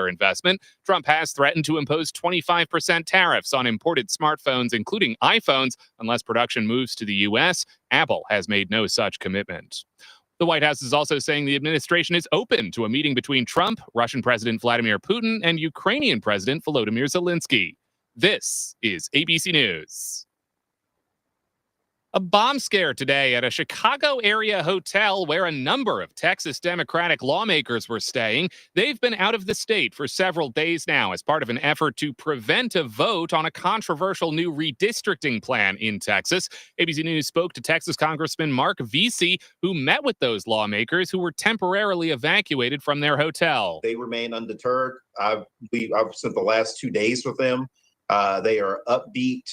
investment. Trump has threatened to impose 25% tariffs on imported smartphones, including iPhones, unless production moves to the U.S. Apple has made no such commitment. The White House is also saying the administration is open to a meeting between Trump, Russian President Vladimir Putin, and Ukrainian President Volodymyr Zelensky. This is ABC News. A bomb scare today at a Chicago area hotel where a number of Texas Democratic lawmakers were staying. They've been out of the state for several days now as part of an effort to prevent a vote on a controversial new redistricting plan in Texas. ABC News spoke to Texas Congressman Mark Vesey, who met with those lawmakers who were temporarily evacuated from their hotel. They remain undeterred. I've spent the last 2 days with them. They are upbeat.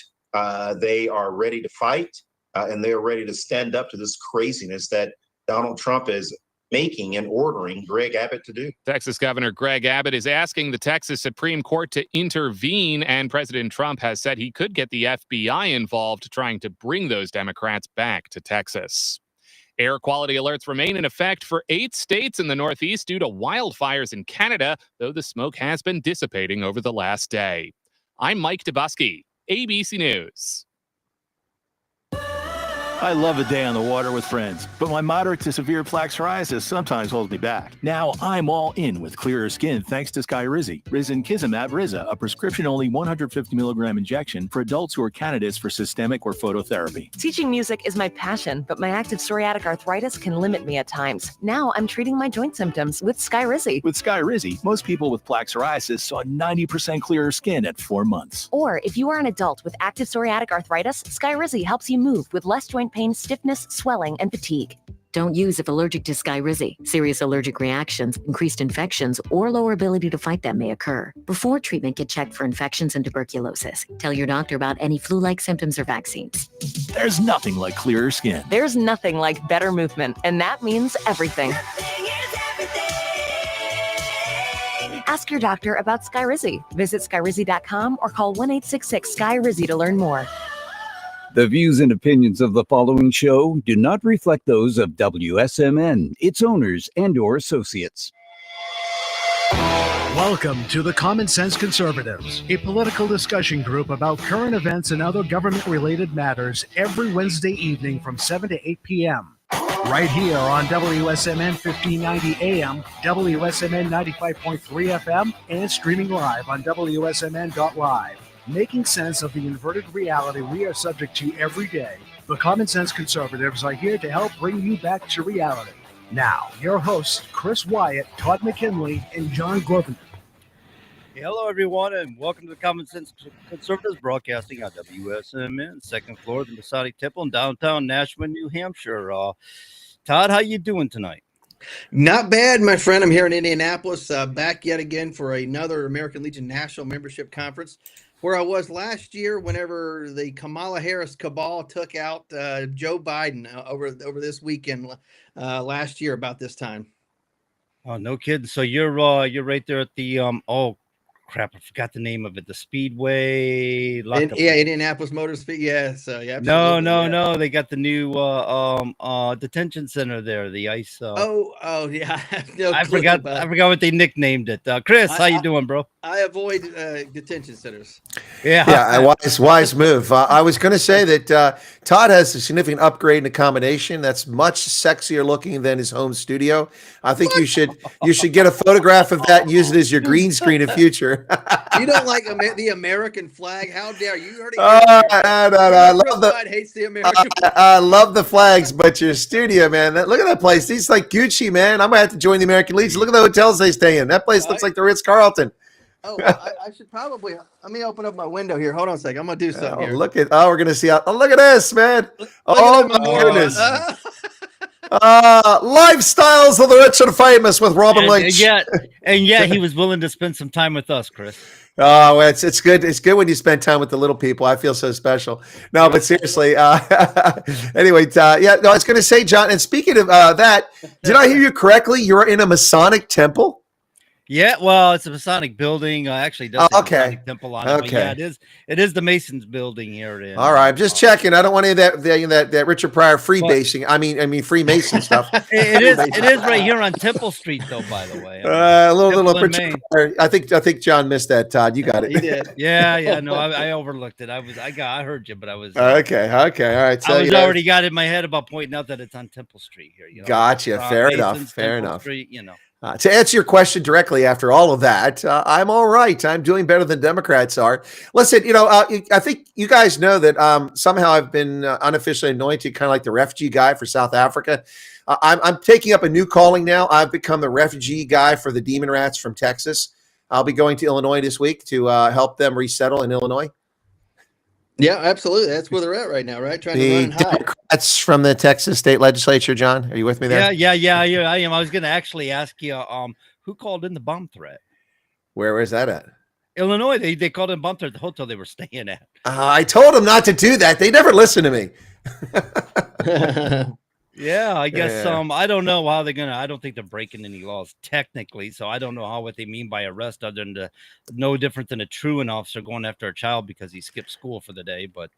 They are ready to fight. And they are ready to stand up to this craziness that Donald Trump is making and ordering Greg Abbott to do. Texas Governor Greg Abbott is asking the Texas Supreme Court to intervene, and President Trump has said he could get the FBI involved trying to bring those Democrats back to Texas. Air quality alerts remain in effect for 8 states in the Northeast due to wildfires in Canada, though the smoke has been dissipating over the last day. I'm Mike Dubusky, ABC News. I love a day on the water with friends, but my moderate to severe plaque psoriasis sometimes holds me back. Now I'm all in with clearer skin thanks to Skyrizi. Risankizumab Riza, a prescription-only 150 milligram injection for adults who are candidates for systemic or phototherapy. Teaching music is my passion, but my active psoriatic arthritis can limit me at times. Now I'm treating my joint symptoms with Skyrizi. With Skyrizi, most people with plaque psoriasis saw 90% clearer skin at 4 months. Or if you are an adult with active psoriatic arthritis, Skyrizi helps you move with less joint pain, stiffness, swelling, and fatigue. Don't use if allergic to Skyrizi. Serious allergic reactions, increased infections, or lower ability to fight them may occur. Before treatment, get checked for infections and tuberculosis. Tell your doctor about any flu-like symptoms or vaccines. There's nothing like clearer skin. There's nothing like better movement, and that means everything. Ask your doctor about Skyrizi. Visit Skyrizi.com or call 1-866-SKY-RIZI to learn more. The views and opinions of the following show do not reflect those of WSMN, its owners, and/or associates. Welcome to the Common Sense Conservatives, a political discussion group about current events and other government-related matters every Wednesday evening from 7 to 8 p.m. Right here on WSMN 1590 AM, WSMN 95.3 FM, and streaming live on wsmn.live. Making sense of the inverted reality we are subject to every day, the Common Sense Conservatives are here to help bring you back to reality. Now, your hosts, Chris Wyatt, Todd McKinley, and John Gorman. Hey, hello, everyone, and welcome to the Common Sense Conservatives broadcasting on WSMN, second floor of the Masonic Temple in downtown Nashua, New Hampshire. Todd, how you doing tonight? Not bad, my friend. I'm here in Indianapolis, back yet again for another American Legion National Membership Conference, where I was last year whenever the Kamala Harris cabal took out Joe Biden over this weekend last year about this time. Oh, no kidding. So you're right there at the oh crap, I forgot the name of it. The Speedway. Indianapolis Motor Speed. Yeah, so yeah. No. They got the new detention center there. The ICE. Yeah. I forgot what they nicknamed it. Chris, how you doing, bro? I avoid detention centers. Yeah, wise move. I was going to say that Todd has a significant upgrade in accommodation that's much sexier looking than his home studio. I think you should get a photograph of that and use it as your green screen in future. You don't like the American flag? How dare you? Already I love hates the American flag. I love the flags, but your studio, man. Look at that place. These like Gucci, man. I'm gonna have to join the American Legion. Look at the hotels they stay in. That place looks like the Ritz-Carlton. Oh, I should probably let me open up my window here. Hold on a second. I'm gonna do something here. We're gonna see how. Oh, look at this, man. Oh my goodness. Lifestyles of the rich and famous with Robin Lynch. And yet he was willing to spend some time with us, Chris. Oh, it's good. It's good when you spend time with the little people. I feel so special. No, but seriously. Anyway, I was going to say, John, and speaking of that, did I hear you correctly? You're in a Masonic temple? Yeah, well, it's a Masonic building. Actually, it does say Okay. Masonic Temple on it. But yeah, Okay. it is the Masons building here. In, All right, I'm just checking. I don't want any of that Richard Pryor freebasing. I mean Freemason stuff. It is right here on Temple Street, though. By the way, A little Temple in Richard Maine. Pryor. I think John missed that. Todd, you got it. He did. Yeah. No, I overlooked it. I heard you, but I was Okay. All right. So I was already got in my head about pointing out that it's on Temple Street here. You know, gotcha. Fair enough. Masons, Fair Temple enough. Street, you know. To answer your question directly, after all of that, I'm all right. I'm doing better than Democrats are. Listen, I think you guys know that somehow I've been unofficially anointed, kind of like the refugee guy for South Africa. I'm taking up a new calling now. I've become the refugee guy for the demon rats from Texas. I'll be going to Illinois this week to help them resettle in Illinois. Yeah, absolutely. That's where they're at right now, right? Trying to run The and hide. Democrats from the Texas state legislature, John, are you with me there? Yeah, I am. I was going to actually ask you, who called in the bomb threat? Where is that at? Illinois. They called in bomb threat at the hotel they were staying at. I told them not to do that. They never listen to me. Yeah, I guess Yeah. I don't know how they're gonna. I don't think they're breaking any laws technically, so I don't know what they mean by arrest, other than no different than a truant officer going after a child because he skipped school for the day. But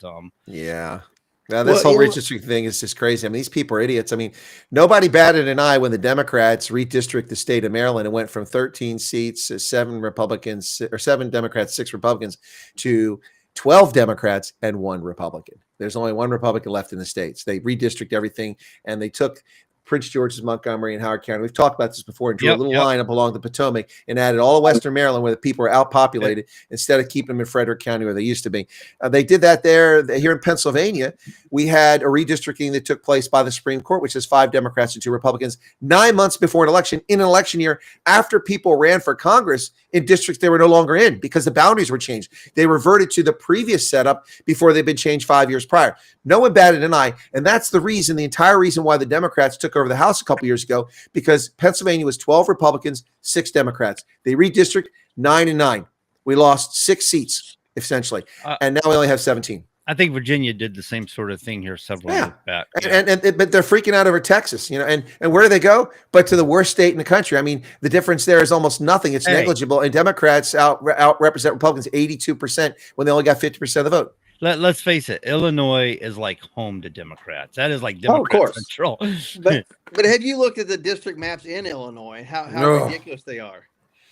Yeah. Now, this whole redistricting thing is just crazy. I mean, these people are idiots. I mean, nobody batted an eye when the Democrats redistricted the state of Maryland and went from 13 seats, 7 Republicans, or 7 Democrats, 6 Republicans, to 12 Democrats and 1 Republican. There's only 1 Republican left in the states. They redistricted everything, and they took Prince George's, Montgomery, and Howard County. We've talked about this before, and drew a little line up along the Potomac and added all of Western Maryland where the people are outpopulated instead of keeping them in Frederick County where they used to be. They did that there. Here in Pennsylvania, we had a redistricting that took place by the Supreme Court, which is 5 Democrats and 2 Republicans, 9 months before an election, in an election year, after people ran for Congress in districts they were no longer in because the boundaries were changed. They reverted to the previous setup before they'd been changed 5 years prior. No one batted an eye, and that's the entire reason why the Democrats took over the House a couple years ago, because Pennsylvania was 12 Republicans, 6 Democrats. They redistricted 9 and 9. We lost 6 seats essentially, and now we only have 17. I think Virginia did the same sort of thing here several years back. But they're freaking out over Texas, and where do they go? But to the worst state in the country. I mean, the difference there is almost nothing. It's negligible, and Democrats out represent Republicans 82% when they only got 50% of the vote. Let's face it, Illinois is like home to Democrats. That is like Democrat control. But have you looked at the district maps in Illinois? How ridiculous they are.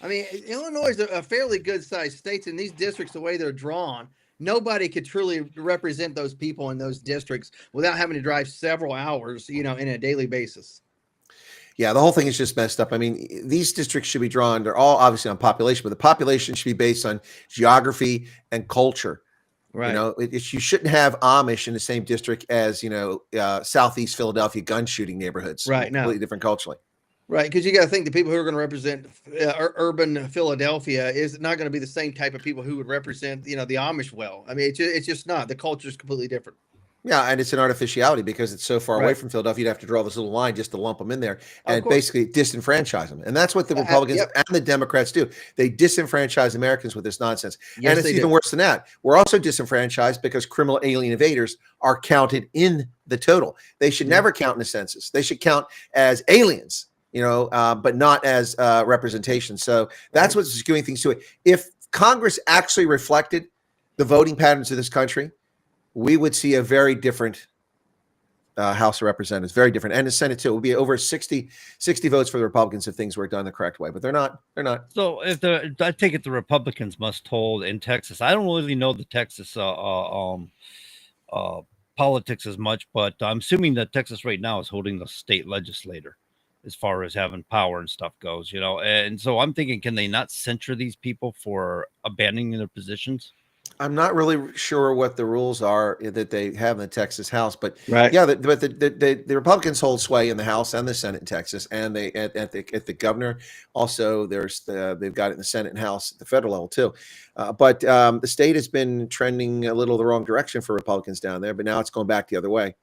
I mean, Illinois is a fairly good sized state, and these districts, the way they're drawn, nobody could truly represent those people in those districts without having to drive several hours, in a daily basis. Yeah, the whole thing is just messed up. I mean, these districts should be drawn. They're all obviously on population, but the population should be based on geography and culture. Right. You shouldn't have Amish in the same district as, Southeast Philadelphia gun shooting neighborhoods. Right. Now, completely different culturally. Right. Because you got to think the people who are going to represent urban Philadelphia is not going to be the same type of people who would represent, the Amish well. I mean, it's just not. The culture is completely different. Yeah, and it's an artificiality because it's so far away from Philadelphia. You'd have to draw this little line just to lump them in there and basically disenfranchise them. And that's what the Republicans and the Democrats do. They disenfranchise Americans with this nonsense. Yes, and it's even worse than that. We're also disenfranchised because criminal alien invaders are counted in the total. They should never count in the census. They should count as aliens, but not as representation. So that's what's skewing things to it. If Congress actually reflected the voting patterns of this country, we would see a very different House of Representatives, very different. And the Senate too. It would be over 60 votes for the Republicans if things were done the correct way, but they're not. So I take it the Republicans must hold in Texas. I don't really know the Texas politics as much, but I'm assuming that Texas right now is holding the state legislator as far as having power and stuff goes, And so I'm thinking, can they not censure these people for abandoning their positions? I'm not really sure what the rules are that they have in the Texas House, but the Republicans hold sway in the House and the Senate in Texas, and they at the governor. Also, they've got it in the Senate and House at the federal level too. But the state has been trending a little the wrong direction for Republicans down there, but now it's going back the other way.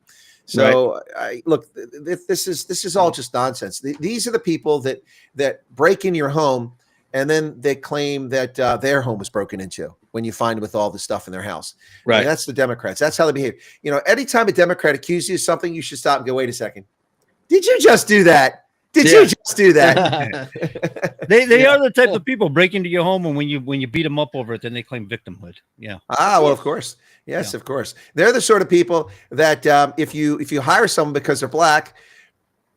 So look, this is all just nonsense. These are the people that break in your home, and then they claim that their home was broken into when you find with all the stuff in their house. Right. And that's the Democrats. That's how they behave. Anytime a Democrat accuses you of something, you should stop and go, wait a second. Did you just do that? Did you just do that? They are the type of people break into your home, and when you beat them up over it, then they claim victimhood. Yeah. Well, of course. Yes, of course. They're the sort of people that if you hire someone because they're black,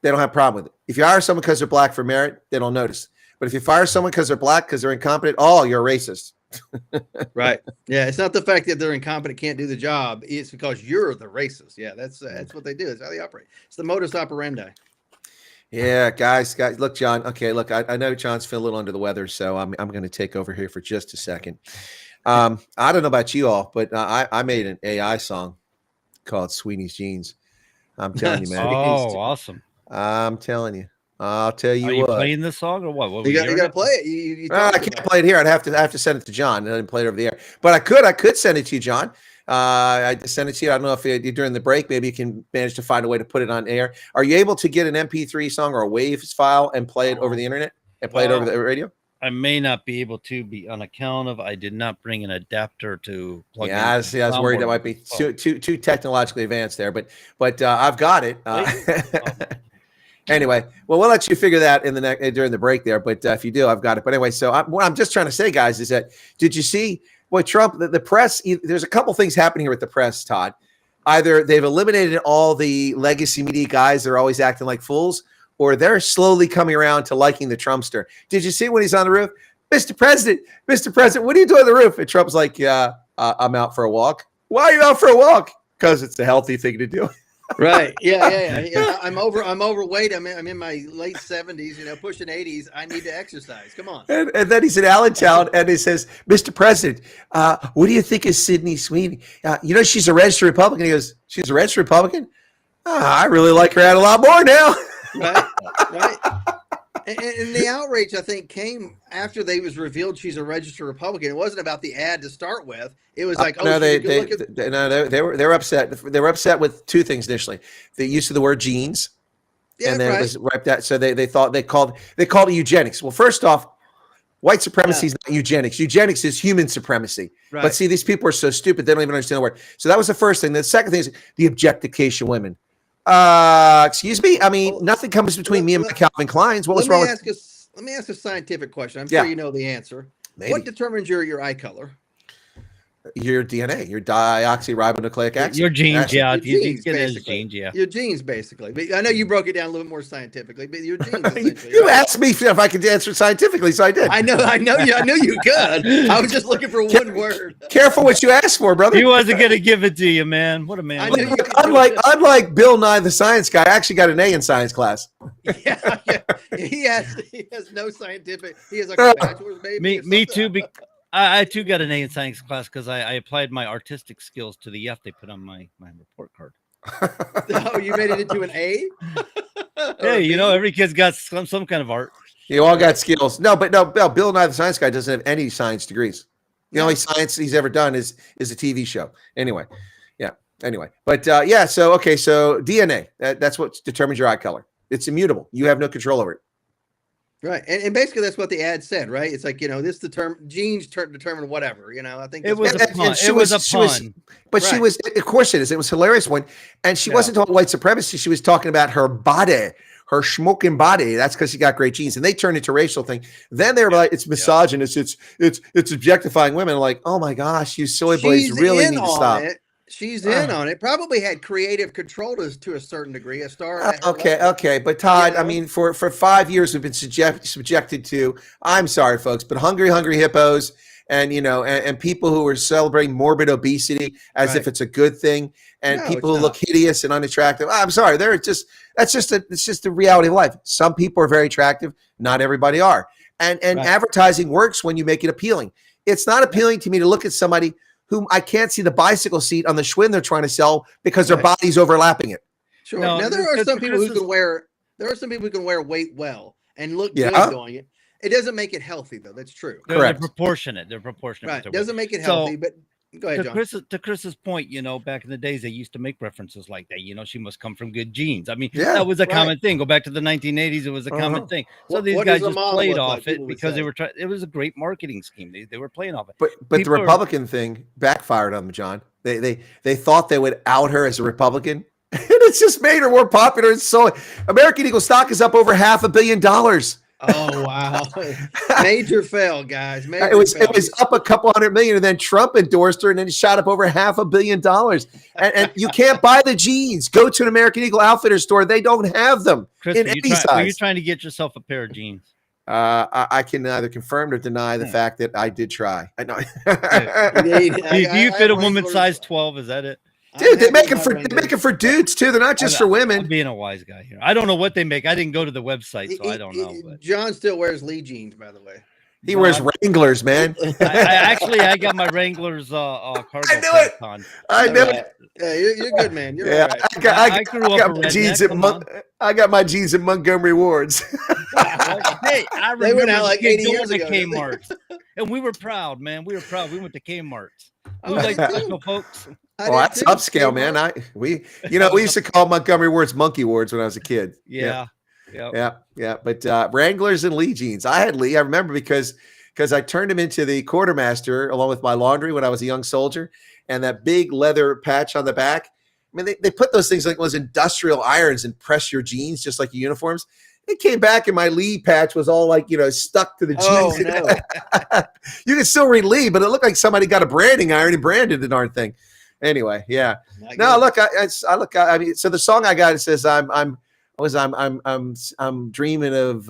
they don't have a problem with it. If you hire someone because they're black for merit, they don't notice. But if you fire someone because they're black, because they're incompetent, you're a racist. Right. Yeah. It's not the fact that they're incompetent, can't do the job. It's because you're the racist. Yeah. That's what they do. That's how they operate. It's the modus operandi. Yeah, guys, look, John. Okay, look, I know John's feeling a little under the weather, so I'm going to take over here for just a second. I don't know about you all, but I made an AI song called Sweeney's Jeans. I'm telling you, man. Oh, awesome. I'm telling you. I'll tell you. Are you playing this song or what? You got to play it. You I can't play it here. I'd have to send it to John. I didn't play it over the air, but I could send it to you, John. I sent it to you. I don't know if during the break, maybe you can manage to find a way to put it on air. Are you able to get an MP3 song or a WAV file and play it over the internet and play it over the radio? I may not be able to be on account of I did not bring an adapter to plug in. I was worried that might be too technologically advanced there, but I've got it. Anyway, well, we'll let you figure that during the break there. But if you do, I've got it. But anyway, so what I'm just trying to say, guys, is that did you see what Trump, the press? There's a couple things happening here with the press, Todd. Either they've eliminated all the legacy media guys that are always acting like fools, or they're slowly coming around to liking the Trumpster. Did you see when he's on the roof? Mr. President, what are you doing on the roof? And Trump's like, I'm out for a walk. Why are you out for a walk? Because it's a healthy thing to do. Right. Yeah. I'm overweight. I'm in my late 70s, pushing 80s. I need to exercise. Come on. And then he's in Allentown and he says, Mr. President, what do you think of Sydney Sweeney? She's a registered Republican. He goes, she's a registered Republican? I really like her out a lot more now. Right. And the outrage, I think, came after they was revealed she's a registered Republican. It wasn't about the ad to start with. It was like, they were upset. They were upset with two things initially: the use of the word jeans, and then it was right that. So they thought they called it eugenics. Well, first off, white supremacy is not eugenics. Eugenics is human supremacy. Right. But see, these people are so stupid they don't even understand the word. So that was the first thing. The second thing is the objectification of women. Excuse me. I mean, nothing comes between me and my Calvin Kleins. What was wrong? Let me ask a scientific question. I'm sure you know the answer. Maybe. What determines your eye color? Your DNA, your deoxyribonucleic acid. Your genes, Your genes, basically. But I know you broke it down a little more scientifically, but your genes. Essentially. You asked me if I could answer scientifically, so I did. I know you could. I was just looking for one word. Careful what you ask for, brother. He wasn't going to give it to you, man. What a man. Unlike Bill Nye the Science Guy, I actually got an A in science class. Yeah. He has no scientific. He has like a bachelor's, maybe. Me too. I too got an A in science class because I applied my artistic skills to the F they put on my report card. Oh, you made it into an A? Hey, every kid's got some kind of art. You all got skills. No, Bill Nye the Science Guy doesn't have any science degrees. The only science he's ever done is a TV show. Anyway, but so DNA, that's what determines your eye color. It's immutable. You have no control over it. Right. And basically that's what the ad said, right? It's like, this genes determine whatever, I think it was a pun. It was a pun. But she was, of course it is. It was a hilarious one. And she wasn't talking white supremacy. She was talking about her body, her smoking body. That's because she got great genes. And they turned into a racial thing. Then they were like, it's misogynist. It's objectifying women. Like, oh my gosh, you silly boys really need to stop. She's in on it. Probably had creative control to a certain degree. A star. Okay. But Todd, I mean, for 5 years we've been subjected to. I'm sorry, folks, but hungry hippos, and and people who are celebrating morbid obesity as if it's a good thing, and people who look hideous and unattractive. I'm sorry, it's just the reality of life. Some people are very attractive. Not everybody are, and advertising works when you make it appealing. It's not appealing to me to look at somebody whom I can't see the bicycle seat on the Schwinn they're trying to sell because their body's overlapping it. Sure. Now there are some people who can wear. There are some people who can wear weight well and look good doing it. It doesn't make it healthy though. That's true. They're proportionate. Right. It doesn't make it healthy, but go ahead, John. To Chris's point, back in the days they used to make references like that. She must come from good genes. I mean, that was a common thing. Go back to the 1980s, it was a common thing. So these guys just played off it because they were trying. It was a great marketing scheme. They were playing off it. But the Republican thing backfired on them, John. They thought they would out her as a Republican. And it's just made her more popular. And so American Eagle stock is up over $500 million. Oh wow, major fail, guys. Major It was fail. up a couple $100 million, and then Trump endorsed her, and then it shot up over $500 million. And you can't buy the jeans. Go to an American Eagle Outfitter store; they don't have them Chris, in were any size. you trying to get yourself a pair of jeans? I can neither confirm or deny the fact that I did try. I know. Do you fit a woman's size 12? Is that it? Dude, they make it for dudes too. They're not just for women. I'm being a wise guy here. I don't know what they make. I didn't go to the website, so I don't know. But. John still wears Lee jeans, by the way. He wears Wranglers, man. I got my Wranglers cargo pants on. I know it. Yeah, you're good, man. You're all right. I got my jeans at Montgomery Ward's. Hey, I remember they went out like 80 years ago. Kmart, and we were proud, man. We were proud. We went to Kmart. We were like special folks. Oh, that's upscale, man. We used to call Montgomery Wards Monkey Wards when I was a kid. Yeah. But Wranglers and Lee jeans. I had Lee. I remember because I turned him into the quartermaster along with my laundry when I was a young soldier, and that big leather patch on the back. I mean, they put those things like those industrial irons and press your jeans just like your uniforms. It came back and my Lee patch was all like, stuck to the jeans. Oh, no. You can still read Lee, but it looked like somebody got a branding iron and branded the darn thing. Anyway, yeah. No, look, I mean, so the song I got, it says, I'm dreaming of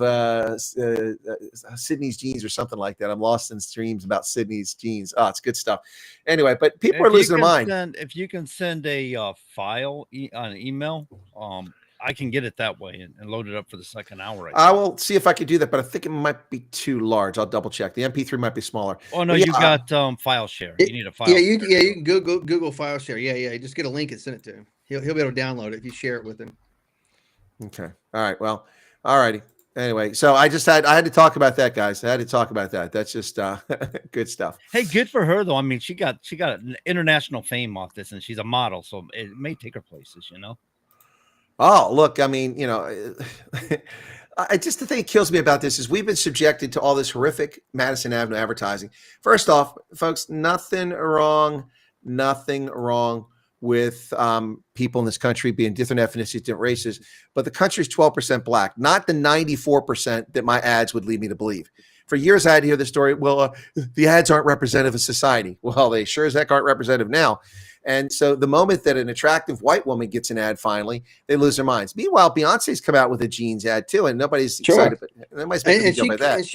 Sydney's jeans or something like that. I'm lost in dreams about Sydney's jeans. Oh, it's good stuff. Anyway, but people are losing their mind. If you can send a file on an email, I can get it that way and load it up for the second hour. I will see if I can do that, but I think it might be too large. I'll double check. The MP3 might be smaller. Oh no, you got file share. You need a file. Yeah, you can Google file share. Yeah. Just get a link and send it to him. He'll be able to download it if you share it with him. Okay. All right. Well, all righty. Anyway, so I had to talk about that, guys. I had to talk about that. That's just good stuff. Hey, good for her though. I mean, she got an international fame off this, and she's a model, so it may take her places. Oh, look, I mean, the thing that kills me about this is we've been subjected to all this horrific Madison Avenue advertising. First off, folks, nothing wrong with people in this country being different ethnicities, different races, but the country's 12% black, not the 94% that my ads would lead me to believe. For years, I had to hear the story, well, the ads aren't representative of society. Well, they sure as heck aren't representative now. And so the moment that an attractive white woman gets an ad, finally, they lose their minds. Meanwhile, Beyonce's come out with a jeans ad too, and nobody's excited. Nobody's making a deal by that. And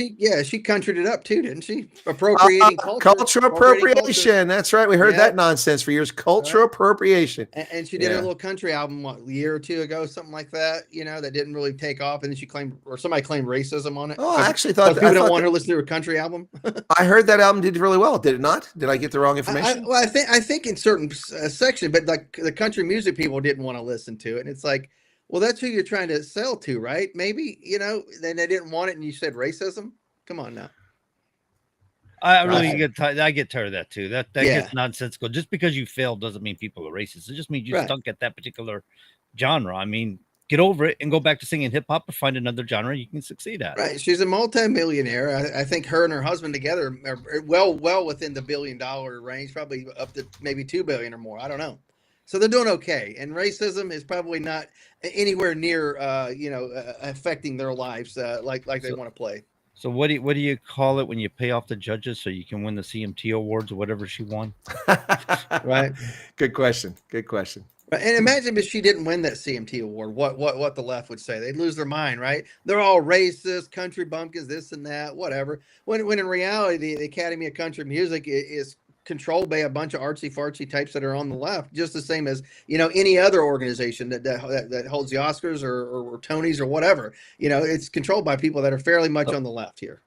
she countryed it up too, didn't she? Appropriating cultural appropriation. That's right. We heard that nonsense for years. Cultural appropriation. And she did a little country album a year or two ago, something like that. That didn't really take off, and then she claimed, or somebody claimed racism on it. Oh, I actually thought people don't want her to listen to her country album. I heard that album did really well. Did it not? Did I get the wrong information? I think in certain section, but like the country music people didn't want to listen to it, and it's like, well, that's who you're trying to sell to, right? Maybe then they didn't want it, and you said racism. Come on now. I really get tired of that too. That gets nonsensical. Just because you failed doesn't mean people are racist. It just means you stunk at that particular genre. I mean, get over it and go back to singing hip hop or find another genre you can succeed at. Right. She's a multimillionaire. I think her and her husband together are well within the $1 billion range, probably up to maybe $2 billion or more. I don't know. So they're doing okay. And racism is probably not anywhere near, affecting their lives like they want to play. So what do you call it when you pay off the judges so you can win the CMT awards or whatever she won? Right. Good question. And imagine if she didn't win that CMT award, what the left would say. They'd lose their mind, right? They're all racist, country bumpkins, this and that, whatever. When in reality, the Academy of Country Music is controlled by a bunch of artsy-fartsy types that are on the left, just the same as, any other organization that holds the Oscars or Tonys or whatever. It's controlled by people that are fairly much on the left here.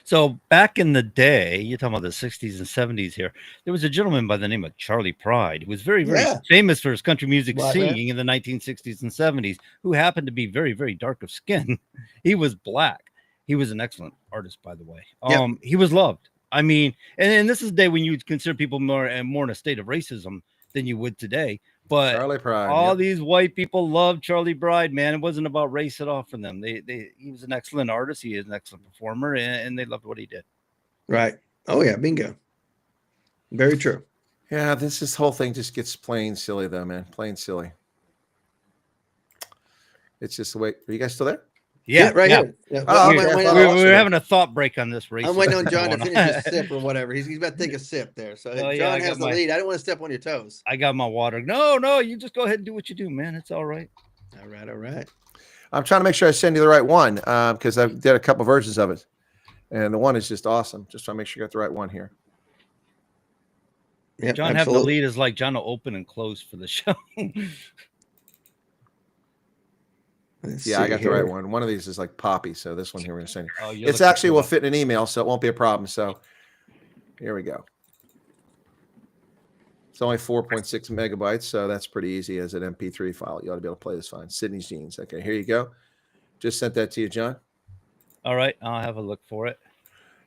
So back in the day, you're talking about the 60s and 70s here, there was a gentleman by the name of Charlie Pride who was very, very famous for his country music singing in the 1960s and 70s, who happened to be very, very dark of skin. He was black. He was an excellent artist, by the way. He was loved. I mean, and this is a day when you would consider people more in a state of racism than you would today. But Charlie Pride, all these white people loved Charlie Pride, man. It wasn't about race at all for them. He was an excellent artist. He is an excellent performer, and they loved what he did. Right. Oh, yeah. Bingo. Very true. Yeah, this whole thing just gets plain silly, though, man. Plain silly. It's just the way. Are you guys still there? Yeah, right yeah. here. Yeah, Oh, We, man, we, well, we were having a thought break on this race. I'm waiting on John to finish his sip or whatever. He's about to take a sip there. So Oh, yeah, John I got has the my- lead. I don't want to step on your toes. I got my water. No, you just go ahead and do what you do, man. It's all right. All right. I'm trying to make sure I send you the right one because I did a couple versions of it, and the one is just awesome. Just trying to make sure you got the right one here. Yep, John having the lead is like John will open and close for the show. Yeah, I got the right one. One of these is like Poppy, so this one here we're going to send you. Oh, It's actually will fit in an email, so it won't be a problem. So here we go. It's only 4.6 megabytes, so that's pretty easy as an MP3 file. You ought to be able to play this fine. Sydney's Jeans. Okay, here you go. Just sent that to you, John. All right, I'll have a look for it.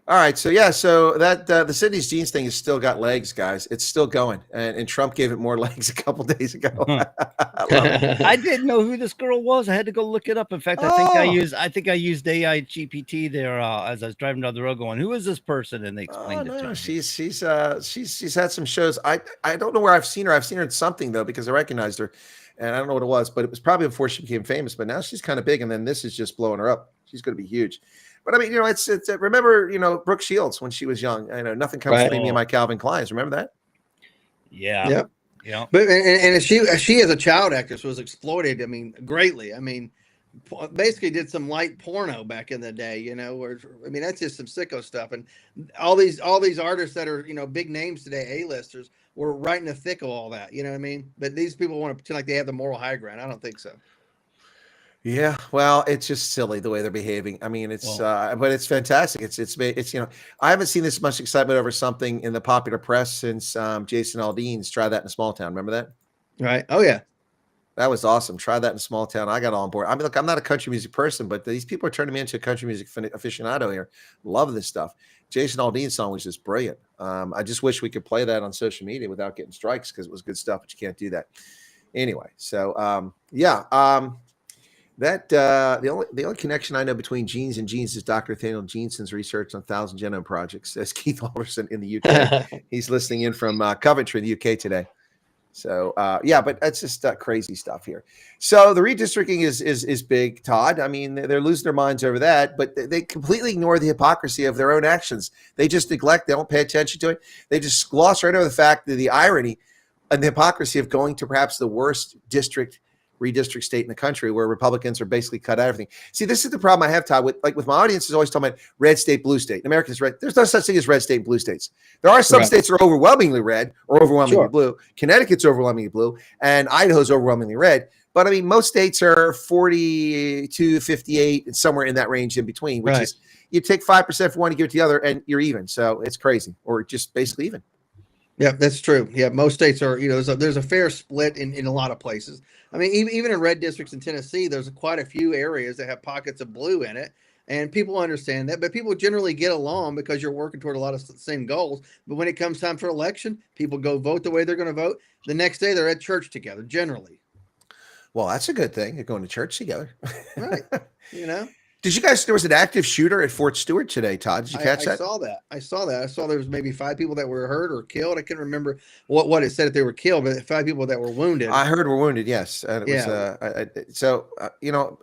All right, so yeah, so that the Sydney's Jeans thing has still got legs, guys. It's still going, and Trump gave it more legs a couple days ago. I didn't know who this girl was. I had to go look it up. In fact, I think I used AI GPT there as I was driving down the road, going, "Who is this person?" And they explained it to me. She's had some shows. I don't know where I've seen her. I've seen her in something though because I recognized her, and I don't know what it was, but it was probably before she became famous. But now she's kind of big, and then this is just blowing her up. She's going to be huge. But I mean, it's remember, Brooke Shields when she was young. I know nothing comes between me and my Calvin Kleins. Remember that? Yeah. But and she as a child actress was exploited. I mean, greatly. I mean, basically did some light porno back in the day. Where that's just some sicko stuff. And all these artists that are big names today, A-listers, were right in the thick of all that. You know what I mean? But these people want to pretend like they have the moral high ground. I don't think so. Yeah, well, it's just silly the way they're behaving. I mean, but it's fantastic. It's I haven't seen this much excitement over something in the popular press since Jason Aldean's Try That in a Small Town. Remember that? Right. Oh yeah, that was awesome. Try That in a Small Town. I got on board. I mean, look, I'm not a country music person, but these people are turning me into a country music aficionado here. Love this stuff. Jason Aldean's song was just brilliant. I just wish we could play that on social media without getting strikes because it was good stuff, but you can't do that anyway. So That the only connection I know between genes and genes is Dr. Nathaniel Jeanson's research on 1,000 Genome Projects. Says Keith Alderson in the UK. He's listening in from Coventry, the UK today. So but that's just crazy stuff here. So the redistricting is big, Todd. I mean, they're losing their minds over that, but they completely ignore the hypocrisy of their own actions. They just neglect. They don't pay attention to it. They just gloss right over the fact that the irony and the hypocrisy of going to perhaps the worst redistrict state in the country where Republicans are basically cut out everything. See, this is the problem I have, Todd, with my audience is always talking about red state, blue state. In America, there's no such thing as red state and blue states. There are some states that are overwhelmingly red or overwhelmingly blue. Connecticut's overwhelmingly blue and Idaho's overwhelmingly red. But I mean, most states are 42, 58, and somewhere in that range in between, which is you take 5% from one, you give it to the other, and you're even. So it's crazy, or just basically even. Yeah, that's true. Yeah, most states are, there's a fair split in a lot of places. I mean, even in red districts in Tennessee, there's quite a few areas that have pockets of blue in it. And people understand that, but people generally get along because you're working toward a lot of the same goals. But when it comes time for election, people go vote the way they're going to vote. The next day, they're at church together, generally. Well, that's a good thing. You're going to church together. Right. Did you guys, there was an active shooter at Fort Stewart today, Todd. Did you catch that? I saw that. I saw there was maybe 5 people that were hurt or killed. I can't remember what it said if they were killed, but 5 people that were wounded. I heard were wounded, yes. And it was,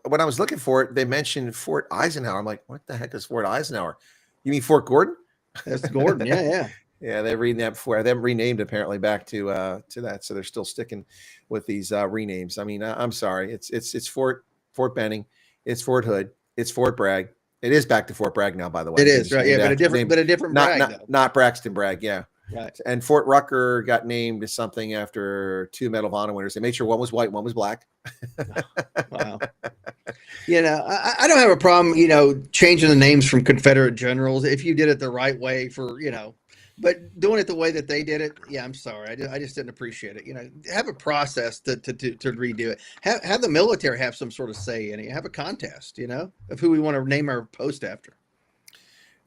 when I was looking for it, they mentioned Fort Eisenhower. I'm like, what the heck is Fort Eisenhower? You mean Fort Gordon? That's Gordon, yeah. Yeah, they've renamed that before. They haven't renamed apparently back to that, so they're still sticking with these renames. I mean, I'm sorry, it's Fort Benning, it's Fort Hood, it's Fort Bragg. It is back to Fort Bragg now, by the way. It is right, yeah, but a different Bragg, not Braxton Bragg, yeah. Right. And Fort Rucker got named something after 2 Medal of Honor winners. They made sure one was white, one was black. Wow. I don't have a problem, changing the names from Confederate generals if you did it the right way but doing it the way that they did it, yeah, I'm sorry. I just didn't appreciate it. Have a process to redo it. Have the military have some sort of say in it. Have a contest, of who we want to name our post after.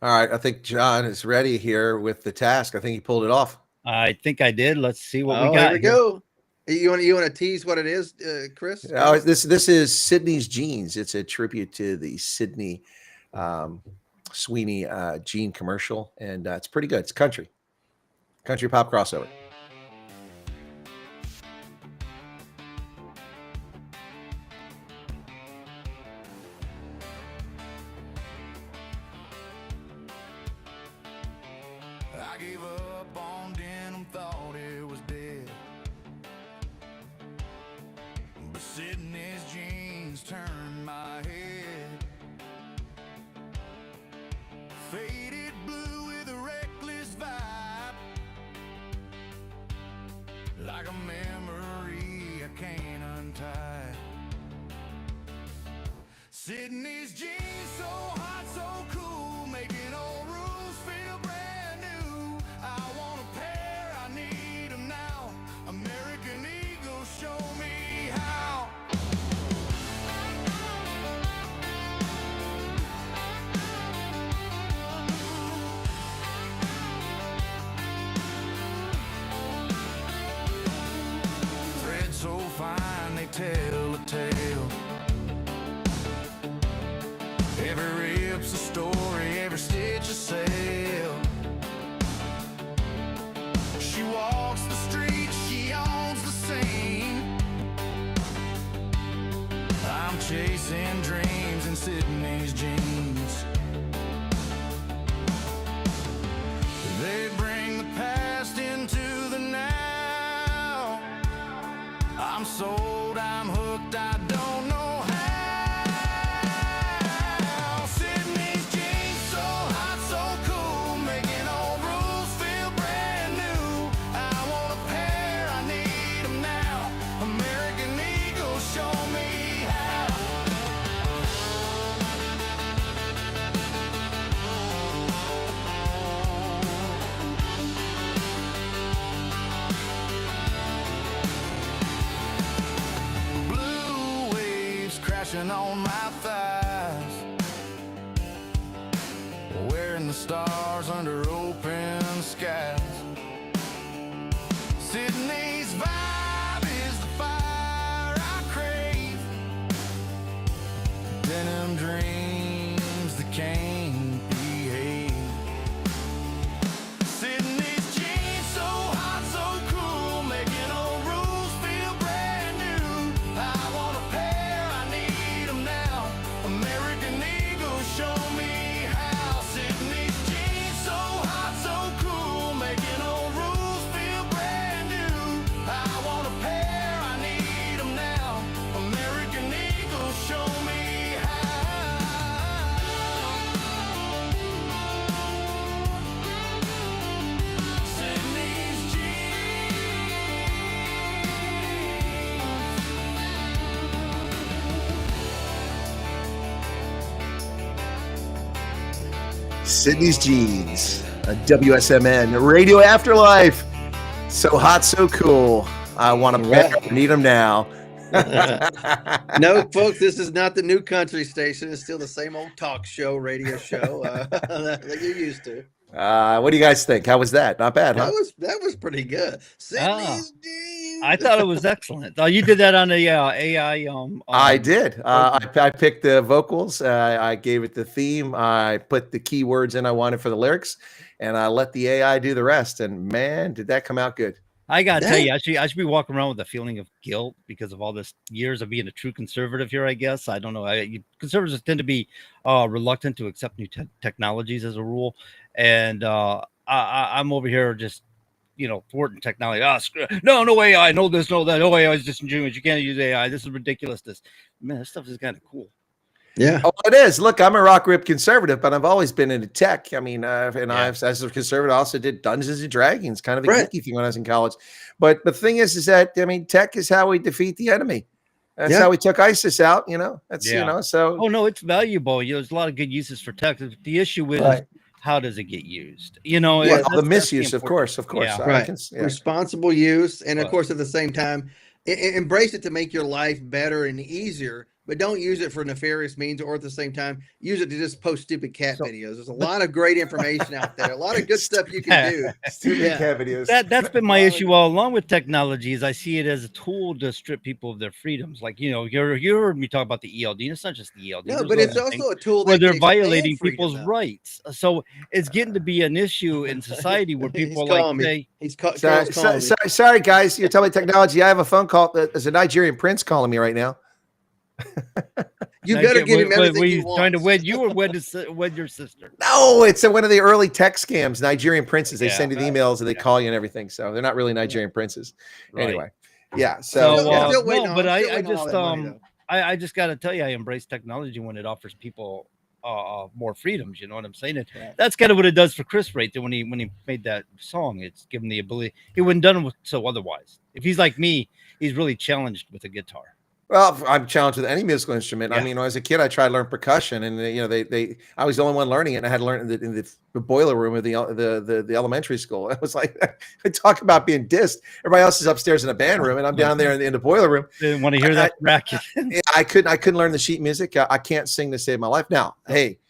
All right. I think John is ready here with the task. I think he pulled it off. I think I did. Let's see what we got. Here we go. You want to tease what it is, Chris? This is Sydney's Jeans. It's a tribute to the Sydney Sweeney jean commercial, and it's pretty good. It's country pop crossover. I gave up on denim, thought it was dead. But Sydney's jeans turned my head. Faded blue with a reckless vibe, like a memory I can't untie. Sydney's jeans, so hot, so cool, making old rules feel brand new. I want a pair, I need them now. American Eagle, show me how. Thread so fine, they tell a tale. Every rip's a story, every stitch a sail. She walks the street, she owns the scene. I'm chasing dreams in Sydney's jeans. They bring the past into the now. I'm sold, I'm hooked, I don't know how. Sydney's jeans, so hot, so cool, making old rules feel brand new. I want a pair, I need them now. American Eagle, show me how. Blue waves crashing on my thighs, wearing the stars under open skies. Sydney's vibe is the fire I crave. Denim dreams that can't behave. Sydney's jeans, so hot, so cool, making old rules feel brand new. I want a pair, I need them now. American Eagle, show me how. Sydney's jeans, so hot, so cool, making old rules feel brand new. I want a pair, I need them now. American Eagle, show me how. Sydney's Sydney's Jeans, a WSMN Radio Afterlife. So hot, so cool. I want to pair, need them now. No, folks, this is not the new country station. It's still the same old talk show, radio show that you're used to. What do you guys think? How was that? Not bad, huh? That was pretty good. Sydney's jeans. I thought it was excellent. Oh, you did that on the AI. I did. I picked the vocals. I gave it the theme. I put the keywords in I wanted for the lyrics, and I let the AI do the rest. And man, did that come out good. I gotta tell you, I should be walking around with a feeling of guilt because of all this years of being a true conservative here. I guess I don't know. Conservatives tend to be reluctant to accept new technologies as a rule, and I'm over here just thwarting technology. No AI, no this, no that. No AI is disingenuous. You can't use AI. This is ridiculous. This stuff is kind of cool. Yeah. Oh, it is. Look, I'm a rock rip conservative, but I've always been into tech. I mean, I've, as a conservative, I also did Dungeons and Dragons, kind of a geeky thing when I was in college. But the thing is that, I mean, tech is how we defeat the enemy. That's how we took ISIS out, That's, so. Oh, no, it's valuable. There's a lot of good uses for tech. The issue is, how does it get used? The misuse, of course. Yeah. Right. Responsible use. And of course, at the same time, embrace it to make your life better and easier. But don't use it for nefarious means, or at the same time, use it to just post stupid cat videos. There's a lot of great information out there, a lot of good stuff you can do. Stupid cat videos. That's been my issue all along with technology. Is I see it as a tool to strip people of their freedoms. Like you heard me talk about the ELD. And it's not just the ELD. No, but it's also a tool where they're violating people's rights. So it's getting to be an issue in society where people are like, sorry, guys, you're telling me technology. I have a phone call. There's a Nigerian prince calling me right now. You better give him everything Were he you wants. trying to wed you or wed your sister? No, it's one of the early tech scams. Nigerian princes. They Yeah, send you the right. emails and they call you and everything. So they're not really Nigerian princes. Right. Anyway, yeah. So, So yeah. still waiting no, on- but I'm still I waiting on all just that money, though. I just got to tell you, I embrace technology when it offers people more freedoms. You know what I'm saying? That's kind of what it does for Chris right there when he made that song. It's given the ability. He wouldn't done it so otherwise. If he's like me, he's really challenged with a guitar. Well, I'm challenged with any musical instrument. I Yeah. mean, when I was a kid, I tried to learn percussion, and I was the only one learning it, and I had to learn it in the boiler room of the elementary school. I was like, I talk about being dissed. Everybody else is upstairs in a band room, and I'm down there in the boiler room. Didn't want to hear that racket. Yeah, I couldn't learn the sheet music. I can't sing to save my life. Now, hey,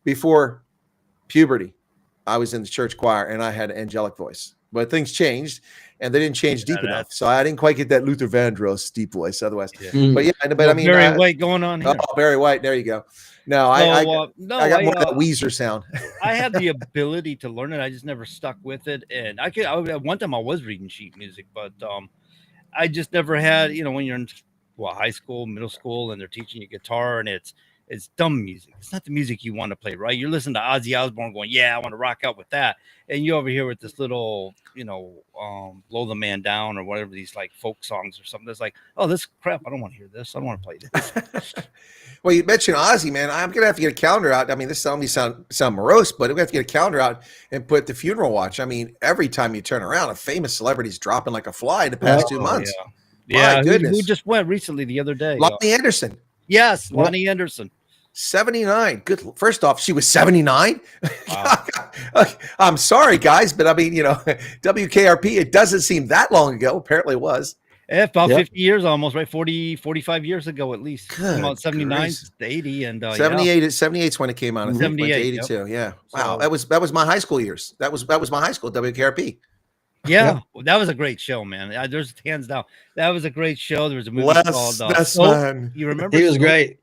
before puberty, I was in the church choir, and I had an angelic voice, but things changed. And they didn't change deep enough, so I didn't quite get that Luther Vandross deep voice. Otherwise, but yeah, but I mean, Barry White going on here. Oh, Barry White, there you go. No, I got more of that Weezer sound. I had the ability to learn it. I just never stuck with it, and at one time I was reading sheet music, but I just never had. You know, when you're in high school, middle school, and they're teaching you guitar, and it's dumb music. It's not the music you want to play, right? You're listening to Ozzy Osbourne going, yeah, I want to rock out with that. And you over here with this little, Blow the Man Down or whatever, these like folk songs or something. That's like, oh, this crap. I don't want to hear this. I don't want to play this. Well, you mentioned Ozzy, man. I'm going to have to get a calendar out. I mean, this sound morose, but we're going to have to get a calendar out and put the funeral watch. I mean, every time you turn around, a famous celebrity's dropping like a fly the past 2 months. Yeah. My goodness. Who just went recently the other day? Lonnie Anderson. Yes, Lonnie Anderson. 79. Good. First off, she was 79. Wow. I'm sorry, guys, but I mean, WKRP, it doesn't seem that long ago. Apparently it was. Yeah, about 50 years almost, right? 45 years ago at least. Good About 79 gracious. to 80 and 78 is when it came out. I think. 78, 82. Yeah. Wow. So- That was my high school years. That was my high school, WKRP. Yeah, well, that was a great show, man. There's hands down. That was a great show. There was a movie Les called Nessman. You remember? He was Soap? great.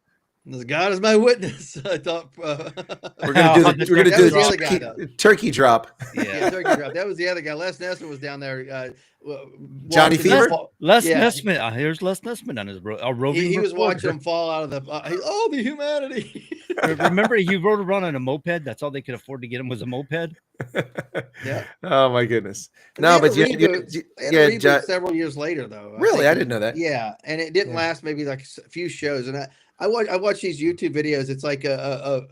God is my witness. I thought We're gonna do the turkey drop. yeah, turkey drop. That was the other guy. Les Nessman was down there. Johnny watching Fever? them fall- Les Yeah. Nessman. Here's Les Nessman on his roving He was reporter. watching them fall out of the. The humanity. Remember, he rode around on a moped. That's all they could afford to get him was a moped. Yeah. Oh my goodness. They No, had but a reboot- they had a reboot several years later, though. Really? think. I didn't know that. Yeah, and it didn't last maybe like a few shows. And I watch these YouTube videos. It's like a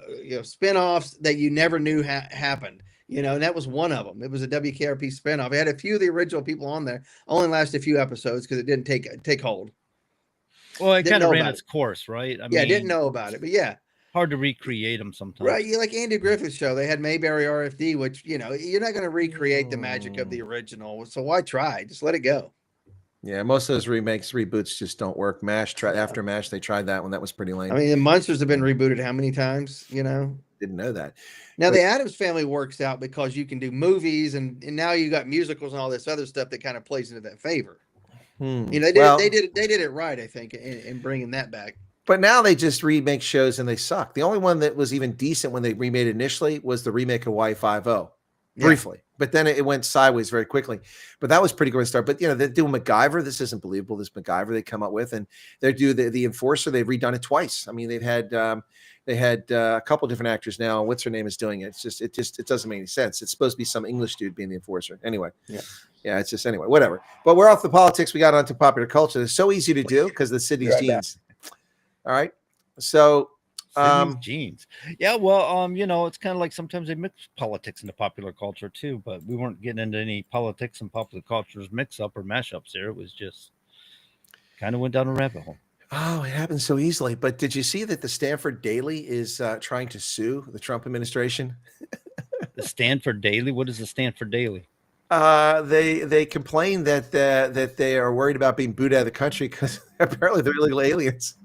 spin-offs that you never knew happened. And that was one of them. It was a WKRP spinoff. It had a few of the original people on there. Only lasted a few episodes because it didn't take hold. Well, it Didn't kind of know ran about its course, right? I didn't know about it, but yeah. Hard to recreate them sometimes. Right, like Andy Griffith's show, they had Mayberry RFD, which you're not going to recreate the magic of the original. So why try? Just let it go. Yeah, most of those reboots just don't work. After MASH, they tried that one. That was pretty lame. I mean, the Munsters have been rebooted how many times? Didn't know that. Now the Addams Family works out because you can do movies, and now you got musicals and all this other stuff that kind of plays into that favor. They did it right, I think, in bringing that back. But now they just remake shows and they suck. The only one that was even decent when they remade it initially was the remake of Y50, briefly. But then it went sideways very quickly. But that was pretty good to start. But they're doing MacGyver. This isn't believable. This MacGyver they come up with, and they do the Enforcer. They've redone it twice. I mean, they had a couple different actors now. What's her name is doing it? It doesn't make any sense. It's supposed to be some English dude being the Enforcer. Anyway, yeah. It's just anyway, whatever. But we're off the politics. We got onto popular culture. It's so easy to do because the city's genes. All right. So genes. Yeah, well, it's kind of like sometimes they mix politics into popular culture too, but we weren't getting into any politics and popular culture's mix up or mashups there. It was just kind of went down a rabbit hole. Oh, it happens so easily. But did you see that the Stanford Daily is trying to sue the Trump administration? The Stanford Daily? What is the Stanford Daily? They complain that they are worried about being booted out of the country because apparently they're illegal aliens.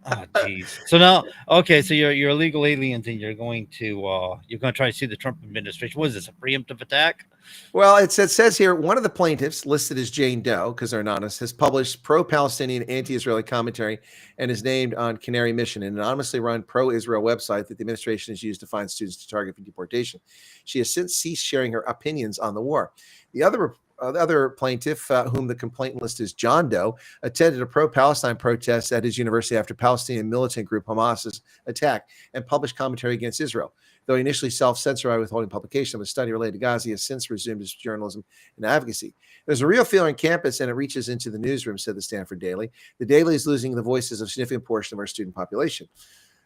Oh, geez. So now, okay, so you're illegal aliens and you're going to try to sue the Trump administration. What is this, a preemptive attack? Well, it says here one of the plaintiffs, listed as Jane Doe because they're anonymous, has published pro-Palestinian, anti-Israeli commentary and is named on Canary Mission, an anonymously run pro-Israel website that the administration has used to find students to target for deportation. She has since ceased sharing her opinions on the war. The other the other plaintiff, whom the complaint list is John Doe, attended a pro-Palestine protest at his university after Palestinian militant group Hamas's attack and published commentary against Israel. Though he initially self-censored by withholding publication of a study related to Gaza, he has since resumed his journalism and advocacy. There's a real fear on campus, and it reaches into the newsroom, said the Stanford Daily. The Daily is losing the voices of a significant portion of our student population.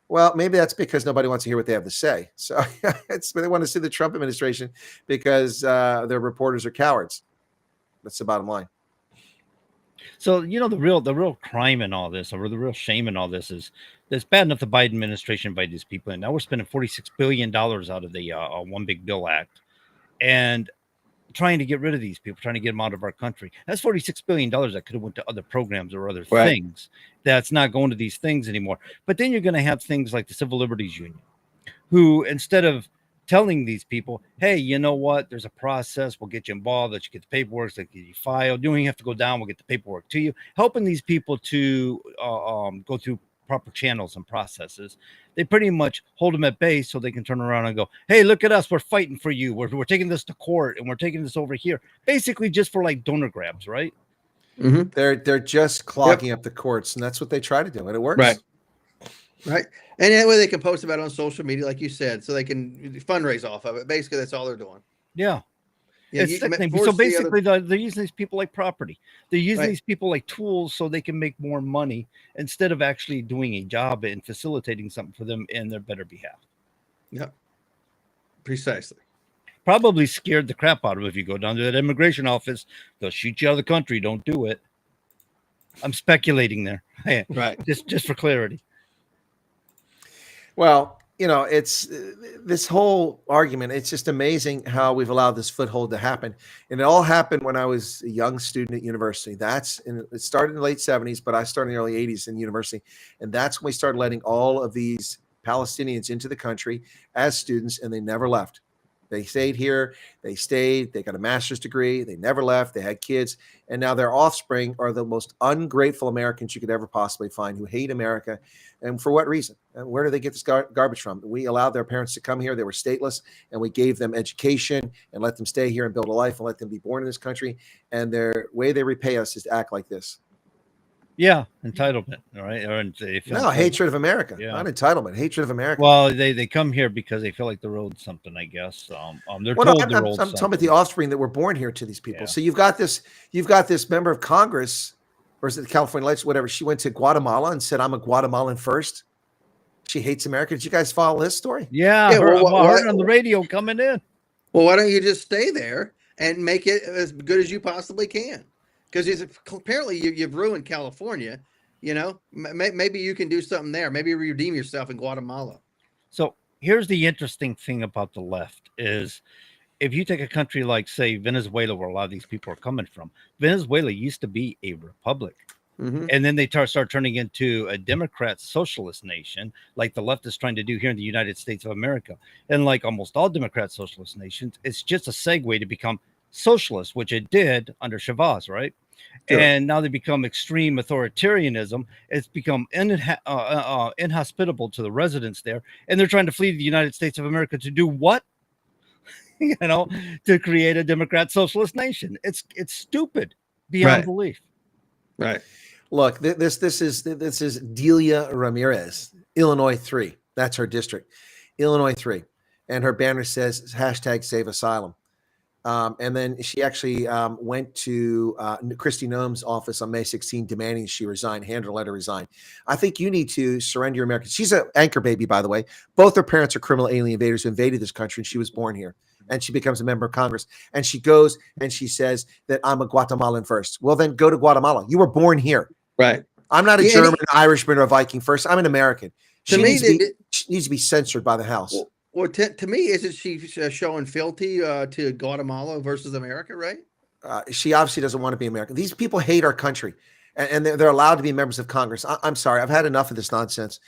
Well, maybe that's because nobody wants to hear what they have to say. So they want to see the Trump administration because their reporters are cowards. That's the bottom line. So, the real crime in all this, or the real shame in all this, is it's bad enough the Biden administration invited these people in. Now we're spending $46 billion out of the One Big Bill Act and trying to get rid of these people, trying to get them out of our country. That's $46 billion that could have went to other programs or other things. That's not going to these things anymore. But then you're going to have things like the Civil Liberties Union, who, instead of telling these people, hey, you know what, there's a process, we'll get you involved, let you get the paperwork, let you get you filed, you don't even have to go down, we'll get the paperwork to you, helping these people to go through proper channels and processes. They pretty much hold them at bay so they can turn around and go, hey, look at us, we're fighting for you, we're taking this to court, and we're taking this over here, basically just for like donor grabs, right? Mm-hmm. They're just clogging up the courts, and that's what they try to do, and it works. Right. And that way they can post about it on social media, like you said, so they can fundraise off of it. Basically, that's all they're doing. Yeah. It's sickening. So basically, they're using these people like property. They're using these people like tools so they can make more money instead of actually doing a job and facilitating something for them in their better behalf. Yep. Precisely. Probably scared the crap out of them. If you go down to that immigration office, they'll shoot you out of the country. Don't do it. I'm speculating there. Right. Just for clarity. Well, it's this whole argument. It's just amazing how we've allowed this foothold to happen. And it all happened when I was a young student at university. It started in the late 70s, but I started in the early 80s in university. And that's when we started letting all of these Palestinians into the country as students, and they never left. They stayed here. They got a master's degree. They never left. They had kids. And now their offspring are the most ungrateful Americans you could ever possibly find, who hate America. And for what reason? And where do they get this garbage from? We allowed their parents to come here. They were stateless, and we gave them education and let them stay here and build a life and let them be born in this country. And their way they repay us is to act like this. Yeah, entitlement, all right? No, hatred of America, not entitlement, hatred of America. Well, they come here because they feel like they're owed something, I guess. They're told they're owed something. I'm talking about the offspring that were born here to these people. Yeah. So you've got this member of Congress, or is it the California Legislature, whatever? She went to Guatemala and said, "I'm a Guatemalan first." She hates America. Did you guys follow this story? Yeah, I heard it on the radio coming in. Well, why don't you just stay there and make it as good as you possibly can? Because apparently you've ruined California, maybe you can do something there. Maybe redeem yourself in Guatemala. So here's the interesting thing about the left is if you take a country like, say, Venezuela, where a lot of these people are coming from, Venezuela used to be a republic. Mm-hmm. And then they start turning into a Democrat socialist nation, like the left is trying to do here in the United States of America. And like almost all Democrat socialist nations, it's just a segue to become socialist, which it did under Chavez, right? Sure. And now they become extreme authoritarianism. It's become inhospitable to the residents there, and they're trying to flee the United States of America to do what? To create a Democrat socialist nation. It's stupid beyond belief. Right. Look, this is Delia Ramirez, Illinois 3. That's her district, Illinois 3, and her banner says #SaveAsylum. And then she actually went to Kristi Noem's office on May 16, demanding she resign, hand her letter, resign. I think you need to surrender your American. She's an anchor baby, by the way. Both her parents are criminal alien invaders who invaded this country, and she was born here. And she becomes a member of Congress. And she goes and she says that I'm a Guatemalan first. Well, then go to Guatemala. You were born here. Right. I'm not a German, Irishman, or a Viking first. I'm an American. She needs to be censored by the House. Well, to me, isn't she showing fealty to Guatemala versus America, right? She obviously doesn't want to be American. These people hate our country, and they're allowed to be members of Congress. I'm sorry, I've had enough of this nonsense.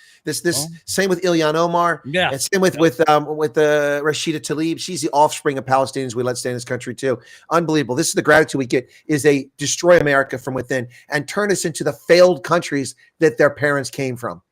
Same with Ilhan Omar, and same with Rashida Tlaib. She's the offspring of Palestinians we let stay in this country too. Unbelievable. This is the gratitude we get: is they destroy America from within and turn us into the failed countries that their parents came from.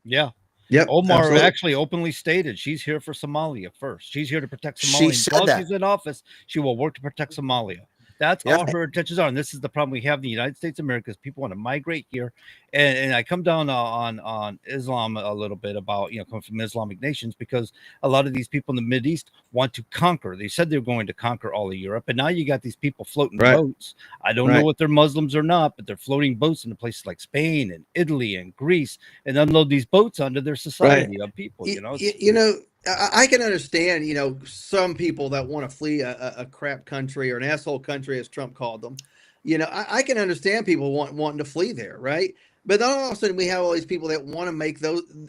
Yeah. Yep, Omar actually openly stated she's here for Somalia first. She's here to protect Somalia. She said that. She's in office, she will work to protect Somalia. That's Yeah. all her intentions are. And this is the problem we have in the United States of America is people want to migrate here. And I come down on Islam a little bit about, coming from Islamic nations, because a lot of these people in the Mideast want to conquer. They said they're going to conquer all of Europe. And now you got these people floating boats. I don't know if they're Muslims or not, but they're floating boats into places like Spain and Italy and Greece and unload these boats onto their society of people, I can understand, some people that want to flee a crap country or an asshole country, as Trump called them. I can understand people wanting to flee there, right? But then all of a sudden we have all these people that want to make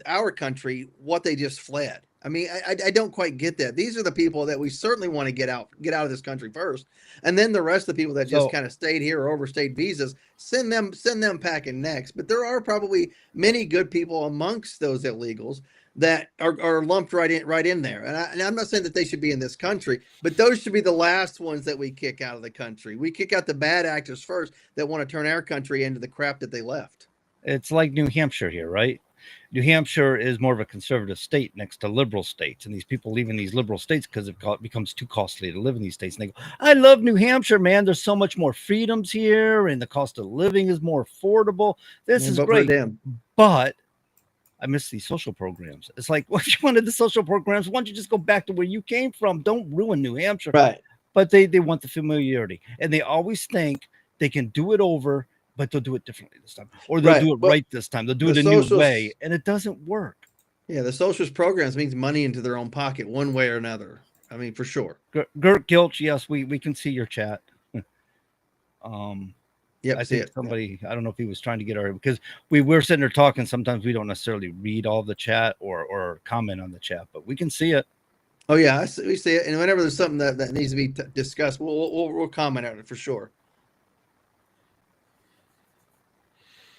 our country what they just fled. I mean, I don't quite get that. These are the people that we certainly want to get out of this country first, and then the rest of the people that just kind of stayed here or overstayed visas, send them packing next. But there are probably many good people amongst those illegals that are lumped right in there. And I'm not saying that they should be in this country, but those should be the last ones that we kick out of the country. We kick out the bad actors first that want to turn our country into the crap that they left. It's like New Hampshire here, right? New Hampshire is more of a conservative state next to liberal states. And these people leaving these liberal states because it becomes too costly to live in these states. And they go, I love New Hampshire, man. There's so much more freedoms here and the cost of living is more affordable. This is great. But I miss these social programs. It's like, what you wanted the social programs? Why don't you just go back to where you came from? Don't ruin New Hampshire. Right. But they want the familiarity. And they always think they can do it over, but they'll do it differently this time. Or they'll do it right this time. They'll do it a new way. And it doesn't work. Yeah, the socialist programs means money into their own pocket one way or another. I mean, for sure. Gert Gilch, yes, we can see your chat. Yeah, I think somebody, I don't know if he was trying to get because we're sitting there talking. Sometimes we don't necessarily read all the chat or comment on the chat, but we can see it. Oh yeah, we see it. And whenever there's something that needs to be discussed, we'll comment on it for sure.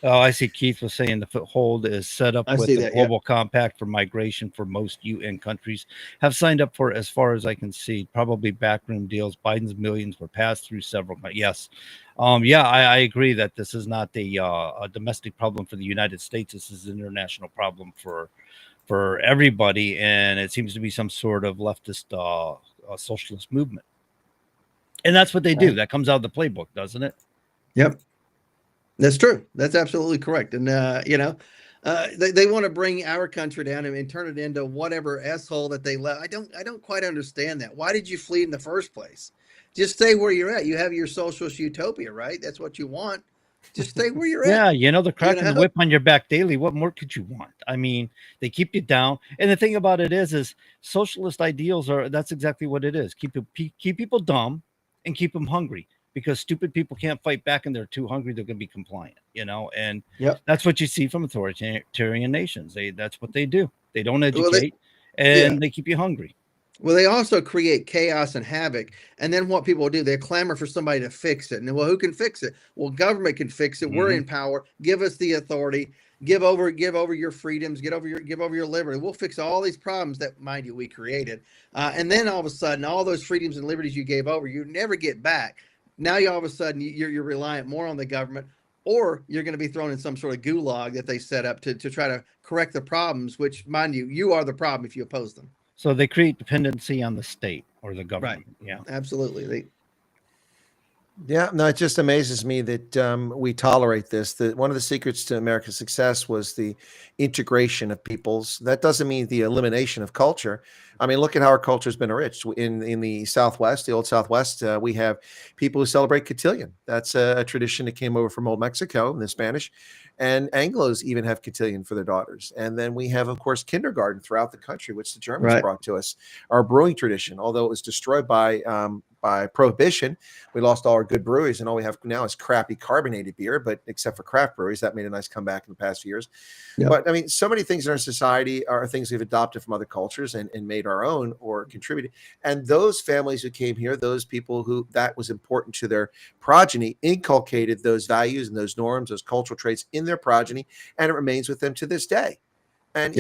Oh, I see. Keith was saying the foothold is set up with the global compact for migration for most UN countries have signed up for, as far as I can see, probably backroom deals. Biden's millions were passed through several. Yes. I agree that this is not a domestic problem for the United States. This is an international problem for everybody. And it seems to be some sort of leftist socialist movement. And that's what they do. That comes out of the playbook, doesn't it? Yep. That's true. That's absolutely correct. And, they want to bring our country down and turn it into whatever asshole that they left. I don't quite understand that. Why did you flee in the first place? Just stay where you're at. You have your socialist utopia, right? That's what you want. Just stay where you're at. Yeah, they're cracking the whip on your back daily. What more could you want? I mean, they keep you down. And the thing about it is socialist ideals that's exactly what it is. Keep people dumb and keep them hungry. Because stupid people can't fight back and they're too hungry, they're going to be compliant, and that's what you see from authoritarian nations. That's what they do. They don't educate they keep you hungry. Well, they also create chaos and havoc. And then what people do, they clamor for somebody to fix it. And well, who can fix it? Well, government can fix it. Mm-hmm. We're in power. Give us the authority. Give over your freedoms. Give over your liberty. We'll fix all these problems that, mind you, we created. And then all of a sudden, all those freedoms and liberties you gave over, you never get back. Now all of a sudden you're reliant more on the government, or you're going to be thrown in some sort of gulag that they set up to try to correct the problems, which, mind you are the problem if you oppose them. So they create dependency on the state or the government. Right. Yeah, absolutely. Yeah, no, it just amazes me that we tolerate this. That one of the secrets to America's success was the integration of peoples. That doesn't mean the elimination of culture. I mean, look at how our culture has been enriched. In the Southwest, the old Southwest, we have people who celebrate cotillion. That's a tradition that came over from old Mexico in the Spanish. And Anglos even have cotillion for their daughters. And then we have, of course, kindergarten throughout the country, which the Germans brought to us. Our brewing tradition, although it was destroyed by prohibition, we lost all our good breweries, and all we have now is crappy carbonated beer. But except for craft breweries, that made a nice comeback in the past few years. Yep. But I mean, so many things in our society are things we've adopted from other cultures and made our own or contributed. And those families who came here, those people who that was important to their progeny, inculcated those values and those norms, those cultural traits in their progeny, and it remains with them to this day. And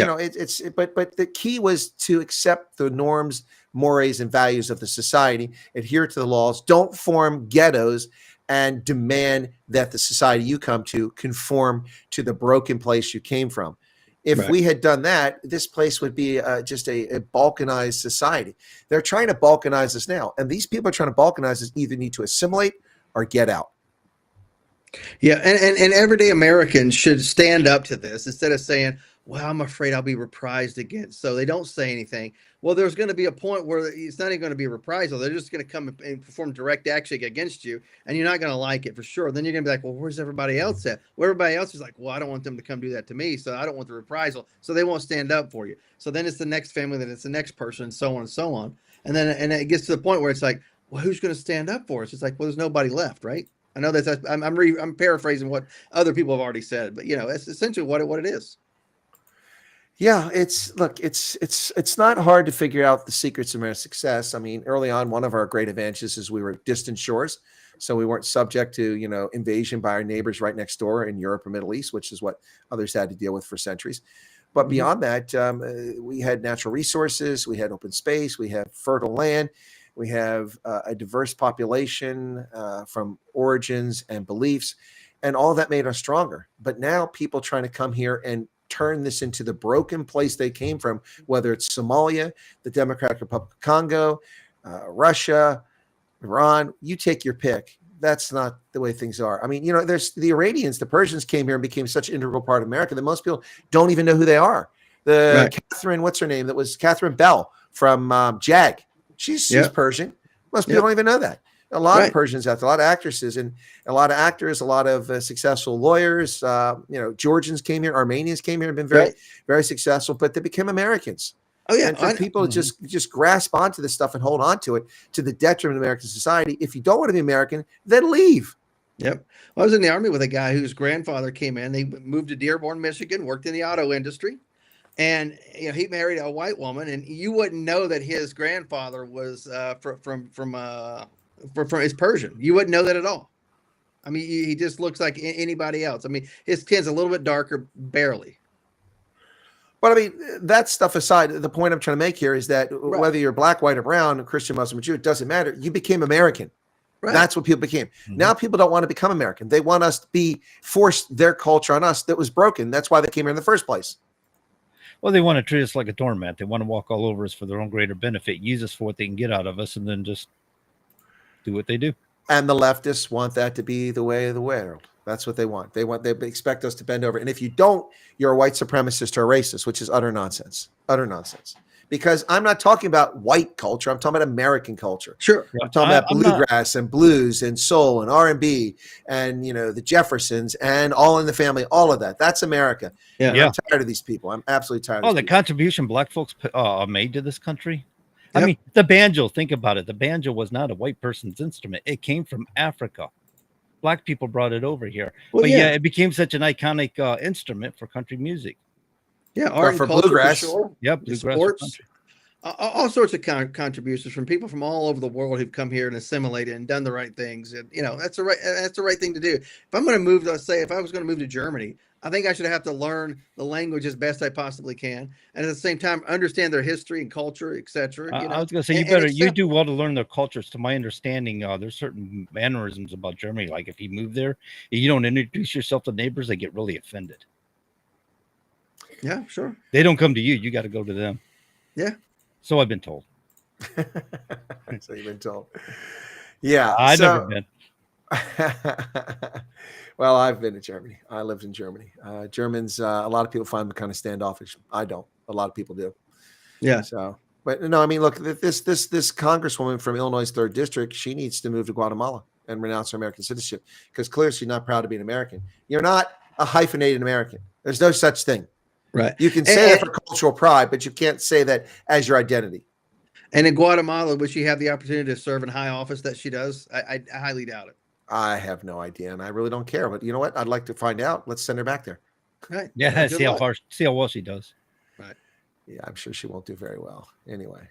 but the key was to accept the norms, mores, and values of the society, adhere to the laws, don't form ghettos, and demand that the society you come to conform to the broken place you came from. If Right. we had done that, this place would be just a balkanized society. They're trying to balkanize us now. And these people are trying to balkanize us, either need to assimilate or get out. Yeah, and everyday Americans should stand up to this instead of saying, "Well, I'm afraid I'll be reprised against." So they don't say anything. Well, there's going to be a point where it's not even going to be a reprisal. They're just going to come and perform direct action against you, and you're not going to like it for sure. Then you're going to be like, "Well, where's everybody else at?" Well, everybody else is like, "Well, I don't want them to come do that to me, so I don't want the reprisal." So they won't stand up for you. So then it's the next family, then it's the next person, and so on and so on. And then it gets to the point where it's like, "Well, who's going to stand up for us?" It's like, "Well, there's nobody left, right?" I know I'm paraphrasing what other people have already said, but it's essentially what it is. Yeah, it's not hard to figure out the secrets of our success. I mean, early on, one of our great advantages is we were distant shores, so we weren't subject to invasion by our neighbors right next door in Europe or Middle East, which is what others had to deal with for centuries. But beyond that, we had natural resources, we had open space, we have fertile land. We have a diverse population from origins and beliefs, and all that made us stronger. But now people trying to come here and turn this into the broken place they came from, whether it's Somalia, the Democratic Republic of Congo, Russia, Iran, you take your pick. That's not the way things are. I mean, there's the Iranians, the Persians came here and became such an integral part of America that most people don't even know who they are. Catherine, what's her name? That was Catherine Bell from JAG. She's Persian. Most people don't even know that. A lot of Persians out there, a lot of actresses and a lot of actors, a lot of successful lawyers. Georgians came here, Armenians came here, and been very, very successful, but they became Americans. Oh yeah, and for people to just grasp onto this stuff and hold on to it to the detriment of American society. If you don't want to be American, then leave. Yep. Well, I was in the Army with a guy whose grandfather came in. They moved to Dearborn, Michigan, worked in the auto industry. And he married a white woman, and you wouldn't know that his grandfather was from his Persian. You wouldn't know that at all. I mean, he just looks like anybody else. I mean, his skin's a little bit darker, barely. But I mean, that stuff aside, the point I'm trying to make here is that whether you're black, white, or brown, Christian, Muslim, or Jew, it doesn't matter. You became American. Right. That's what people became. Now people don't want to become American. They want us to be forced their culture on us that was broken. That's why they came here in the first place. Well, they want to treat us like a doormat. They want to walk all over us for their own greater benefit, use us for what they can get out of us, and then just do what they do. And the leftists want that to be the way of the world. That's what they want. They expect us to bend over. And if you don't, you're a white supremacist or a racist, which is utter nonsense. Utter nonsense. Because I'm not talking about white culture. I'm talking about American culture. Sure. I'm talking about bluegrass and blues and soul and R&B and, the Jeffersons and All in the Family, all of that. That's America. Yeah. I'm tired of these people. I'm absolutely tired of these the people. contribution black folks made to this country. Yep. I mean, the banjo, think about it. The banjo was not a white person's instrument. It came from Africa. Black people brought it over here. Well, but it became such an iconic instrument for country music. Yeah, art for and culture, bluegrass. for sure. Yep, bluegrass. Sports. All sorts of contributions from people from all over the world who've come here and assimilated and done the right things. And that's the right thing to do. If I'm going to move, let's say, if I was going to move to Germany, I think I should have to learn the language as best I possibly can, and at the same time understand their history and culture, etc. I was going to say you do well to learn their cultures. To my understanding, there's certain mannerisms about Germany. Like if you move there, if you don't introduce yourself to neighbors, they get really offended. Yeah, sure. They don't come to you. You got to go to them. Yeah. So I've been told. So you've been told. Yeah. I've never been. Well, I've been to Germany. I lived in Germany. Germans, a lot of people find them kind of standoffish. I don't. A lot of people do. Yeah. So, but no, I mean, look, this congresswoman from Illinois' 3rd district, she needs to move to Guatemala and renounce her American citizenship because clearly she's not proud to be an American. You're not a hyphenated American. There's no such thing. Right. You can say that for cultural pride, but you can't say that as your identity. And in Guatemala, would she have the opportunity to serve in high office that she does? I highly doubt it. I have no idea, and I really don't care. But you know what? I'd like to find out. Let's send her back there. Right. Yeah. See how well she does. Right. Yeah, I'm sure she won't do very well. Anyway.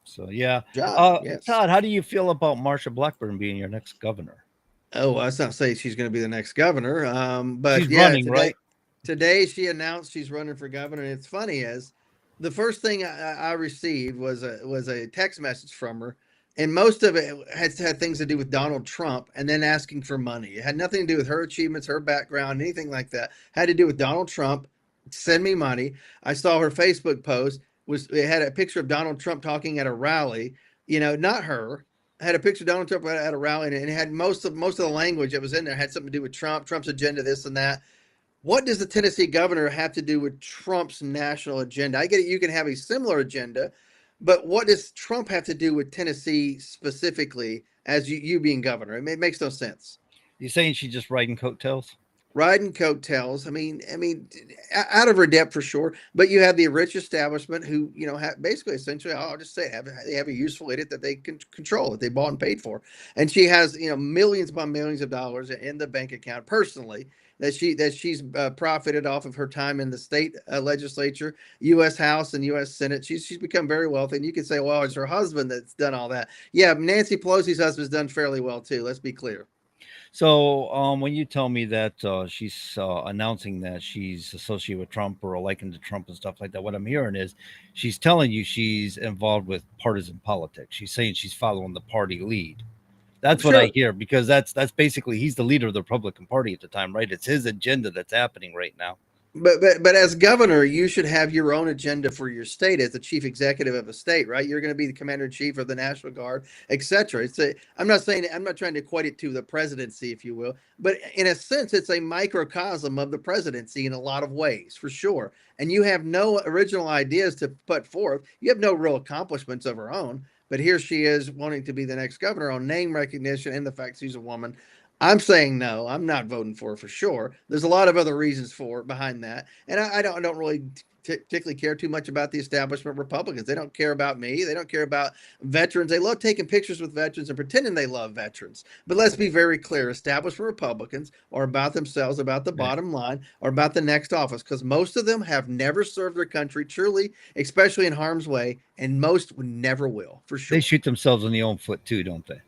So yeah. Yes. Todd, how do you feel about Marsha Blackburn being your next governor? Oh, well, that's not saying she's going to be the next governor. But she's running, right? Today she announced she's running for governor. And it's funny as the first thing I received was a text message from her And most of it had things to do with Donald Trump and then asking for money. It had nothing to do with her achievements, her background, anything like that. It had to do with Donald Trump. Send me money. I saw her Facebook post it had a picture of Donald Trump talking at a rally. Not her. Had a picture of Donald Trump at a rally, and it had most of the language that was in there had something to do with Trump's agenda, this and that. What does the Tennessee governor have to do with Trump's national agenda? I get it. You can have a similar agenda, but what does Trump have to do with Tennessee specifically as you being governor? It makes no sense. You saying she's just riding coattails? Riding coattails. I mean, out of her depth for sure. But you have the rich establishment who, basically, essentially, I'll just say, they have a useful idiot that they can control, that they bought and paid for, and she has, millions upon millions of dollars in the bank account personally that she's profited off of her time in the state legislature, U.S. House and U.S. Senate. She's become very wealthy, and you could say, well, it's her husband that's done all that. Yeah, Nancy Pelosi's husband's done fairly well too. Let's be clear. So when you tell me that she's announcing that she's associated with Trump or likened to Trump and stuff like that, what I'm hearing is she's telling you she's involved with partisan politics. She's saying she's following the party lead. That's what I hear, because that's basically, he's the leader of the Republican Party at the time, right? It's his agenda that's happening right now. But as governor, you should have your own agenda for your state as the chief executive of a state, right? You're going to be the commander in chief of the National Guard, etc. I'm not trying to equate it to the presidency, if you will, but in a sense, it's a microcosm of the presidency in a lot of ways, for sure. And you have no original ideas to put forth. You have no real accomplishments of her own. But here she is wanting to be the next governor on name recognition and the fact she's a woman. I'm saying no. I'm not voting for her for sure. There's a lot of other reasons behind that, and I don't really particularly care too much about the establishment Republicans. They don't care about me. They don't care about veterans. They love taking pictures with veterans and pretending they love veterans. But let's be very clear: establishment Republicans are about themselves, about the bottom line, or about the next office, because most of them have never served their country truly, especially in harm's way, and most never will, for sure. They shoot themselves in the own foot too, don't they?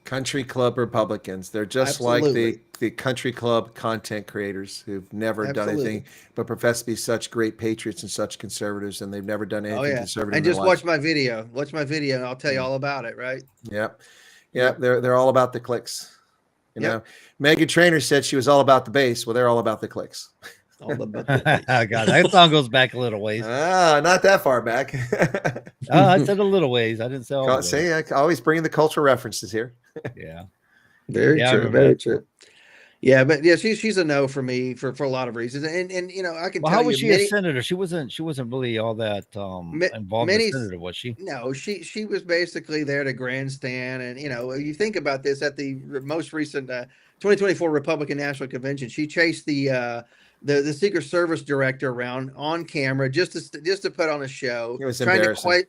Country club Republicans. They're just like the country club content creators who've never done anything but profess to be such great patriots and such conservatives, and they've never done anything conservative. And just watch my video. Watch my video, and I'll tell you all about it. Right? Yep. They're all about the clicks. You know, Megan Trainor said she was all about the base. Well, they're all about the clicks. All about the base. God, that song goes back a little ways. Not that far back. I said a little ways. I didn't say all. See, I always bring the cultural references here. Yeah. Very true. Very true. Yeah, but yeah, she's a no for me for a lot of reasons, and I can tell you. How was she a senator? She wasn't really all that involved as a senator, was she? No, she was basically there to grandstand, and you think about this at the most recent 2024 Republican National Convention, she chased the Secret Service director around on camera just to put on a show. It was embarrassing.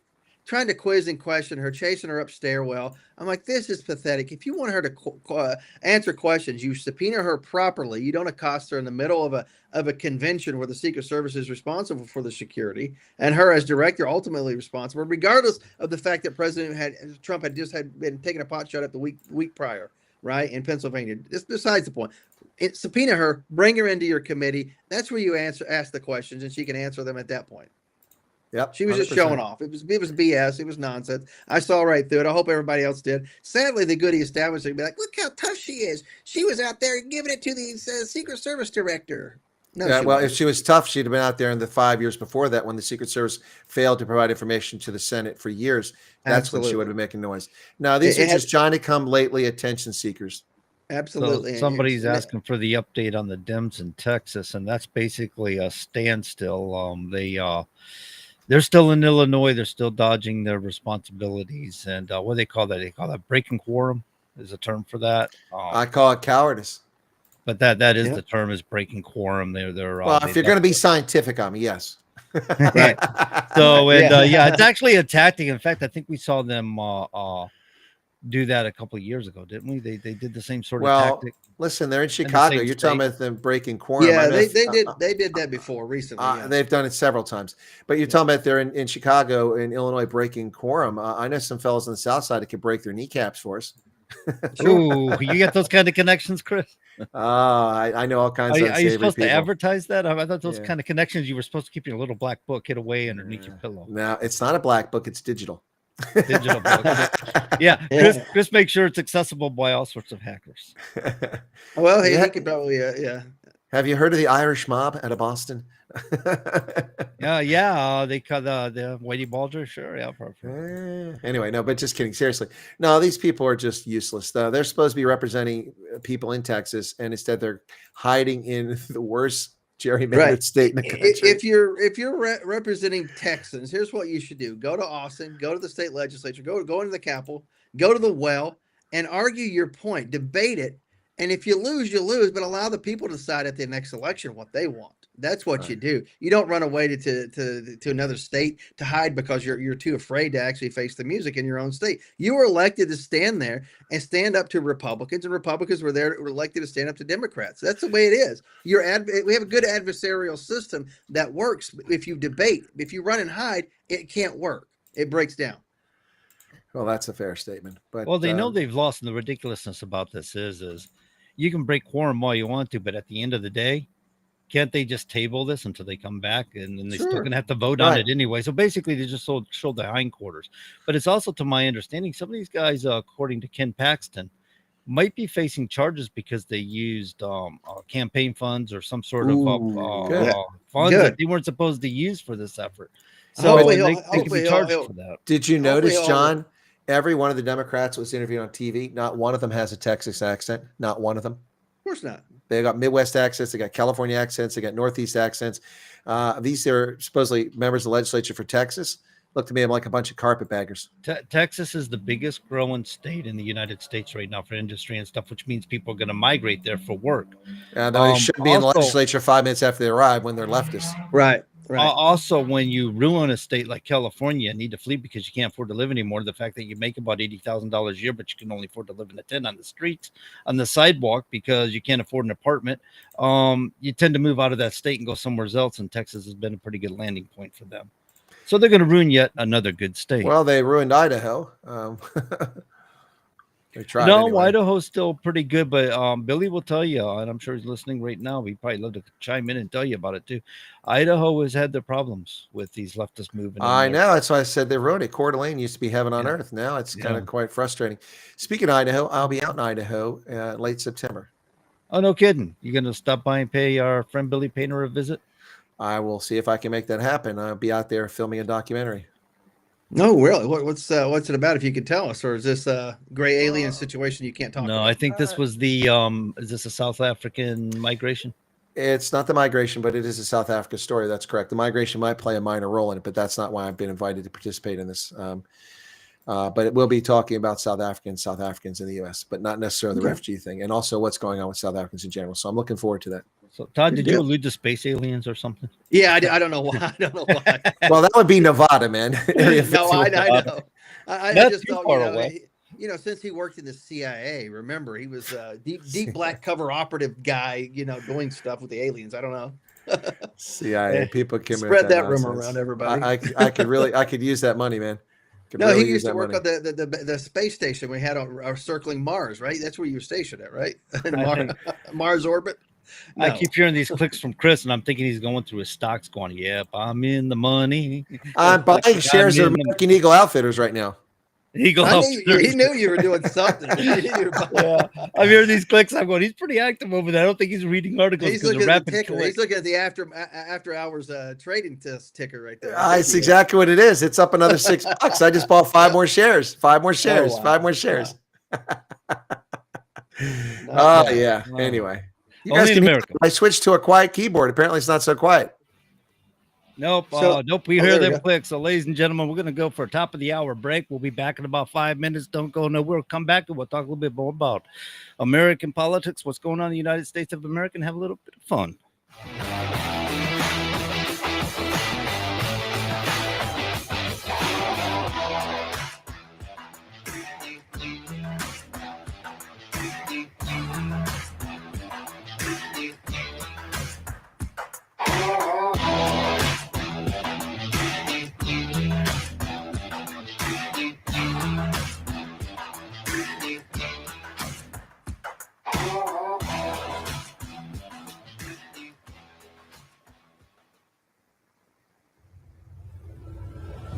Trying to quiz and question her, chasing her up stairwell. I'm like, this is pathetic. If you want her to answer questions, you subpoena her properly. You don't accost her in the middle of a convention where the Secret Service is responsible for the security, and her as director ultimately responsible, regardless of the fact that Trump had been taking a pot shot at the week prior, right, in Pennsylvania. It's besides the point. Subpoena her, bring her into your committee. That's where you ask the questions, and she can answer them at that point. Yep, she was 100%. Just showing off. It was BS. It was nonsense. I saw right through it. I hope everybody else did. Sadly, the goody establishment would be like, "Look how tough she is. She was out there giving it to the Secret Service director." No, if she was tough, she'd have been out there in the 5 years before that when the Secret Service failed to provide information to the Senate for years. That's when she would have been making noise. Now, these are just Johnny-come-lately attention seekers. Absolutely. So somebody's asking for the update on the Dems in Texas, and that's basically a standstill. They're still in Illinois. They're still dodging their responsibilities. And what do they call that? They call that breaking quorum is a term for that. I call it cowardice. But that is the term, is breaking quorum. They're well, if you're going to be scientific on me, yes. Right. So, it's actually a tactic. In fact, I think we saw them do that a couple of years ago, didn't we? They did the same sort of tactic. Listen, they're in Chicago. You're talking about them breaking quorum. Yeah, they did that before recently. They've done it several times. But you're talking about they're in Chicago, in Illinois, breaking quorum. I know some fellows on the South Side that could break their kneecaps for us. Ooh, you got those kind of connections, Chris? I know all kinds of. Are you supposed to advertise that? I thought those kind of connections, you were supposed to keep your little black book hid away underneath your pillow. No, it's not a black book. It's digital. Digital books. Yeah, Chris makes sure it's accessible by all sorts of hackers. Well, he could probably, yeah. Have you heard of the Irish mob out of Boston? They cut the Whitey Bulger, sure, yeah. Anyway, no, but just kidding. Seriously, no, these people are just useless. They're supposed to be representing people in Texas, and instead they're hiding in the worst gerrymandered state in the country. If you're representing Texans, here's what you should do: go to Austin, go to the state legislature, go into the Capitol, go to the well, and argue your point, debate it. And if you lose, you lose, but allow the people to decide at the next election what they want. That's what you do. You don't run away to another state to hide because you're too afraid to actually face the music in your own state. You were elected to stand there and stand up to Republicans, and Republicans were elected to stand up to Democrats. That's the way it is. We have a good adversarial system that works. If you debate, if you run and hide, it can't work. It breaks down. Well, that's a fair statement. But they know they've lost, and the ridiculousness about this is you can break quorum all you want to, but at the end of the day, can't they just table this until they come back, and then they're still going to have to vote on it anyway? So basically, they just showed the hindquarters. But it's also, to my understanding, some of these guys, according to Ken Paxton, might be facing charges because they used campaign funds or some sort of funds that they weren't supposed to use for this effort. So they could be charged for that. Did you notice, John? Every one of the Democrats was interviewed on TV. Not one of them has a Texas accent. Not one of them. Of course not. They got Midwest accents. They got California accents. They got Northeast accents. These are supposedly members of the legislature for Texas. Look to me like a bunch of carpetbaggers. Texas is the biggest growing state in the United States right now for industry and stuff, which means people are going to migrate there for work. They should be in the legislature 5 minutes after they arrive when they're leftists. Right. Also, when you ruin a state like California and need to flee because you can't afford to live anymore, the fact that you make about $80,000 a year, but you can only afford to live in a tent on the streets, on the sidewalk, because you can't afford an apartment, you tend to move out of that state and go somewhere else. And Texas has been a pretty good landing point for them. So they're going to ruin yet another good state. Well, they ruined Idaho. They tried. Anyway. Idaho's still pretty good, but Billy will tell you, and I'm sure he's listening right now. He'd probably love to chime in and tell you about it too. Idaho has had their problems with these leftists moving. I know. That's why I said they ruined it. Coeur d'Alene used to be heaven on earth. Now it's kind of quite frustrating. Speaking of Idaho, I'll be out in Idaho late September. Oh, no kidding. You going to stop by and pay our friend Billy Painter a visit? I will see if I can make that happen. I'll be out there filming a documentary. No, really. What's it about? If you could tell us, or is this a gray alien situation you can't talk about? No, I think this was the is this a South African migration? It's not the migration, but it is a South Africa story. That's correct. The migration might play a minor role in it, but that's not why I've been invited to participate in this. But it will be talking about South Africans in the U.S., but not necessarily the refugee thing, and also what's going on with South Africans in general. So I'm looking forward to that. So, Todd, did you allude to space aliens or something? Yeah, I don't know why. I don't know why. Well, that would be Nevada, man. No, I know. I just thought, since he worked in the CIA, remember, he was a deep black cover operative guy, doing stuff with the aliens. I don't know. CIA people can spread that rumor around everybody. I could use that money, man. He used to work on the space station. We had our circling Mars, right? That's where you were stationed at, right? Mars orbit. No. I keep hearing these clicks from Chris, and I'm thinking he's going through his stocks going, yep, I'm in the money. I'm buying shares of American Eagle Outfitters right now. Eagle Outfitters. He knew you were doing something. Yeah, I'm hearing these clicks. I'm going, he's pretty active over there. I don't think he's reading articles. He's looking at the ticker. He's looking at the after hours trading test ticker right there. It's exactly what it is. It's up another $6. I just bought 5 more shares. 5 more shares. Oh, wow. 5 more shares. Wow. Yeah. Wow. Anyway. You guys can hear, I switched to a quiet keyboard. Apparently, it's not so quiet. Nope. Nope. We hear them clicks. So, ladies and gentlemen, we're going to go for a top of the hour break. We'll be back in about 5 minutes. Don't go nowhere. We'll come back and we'll talk a little bit more about American politics, what's going on in the United States of America, and have a little bit of fun.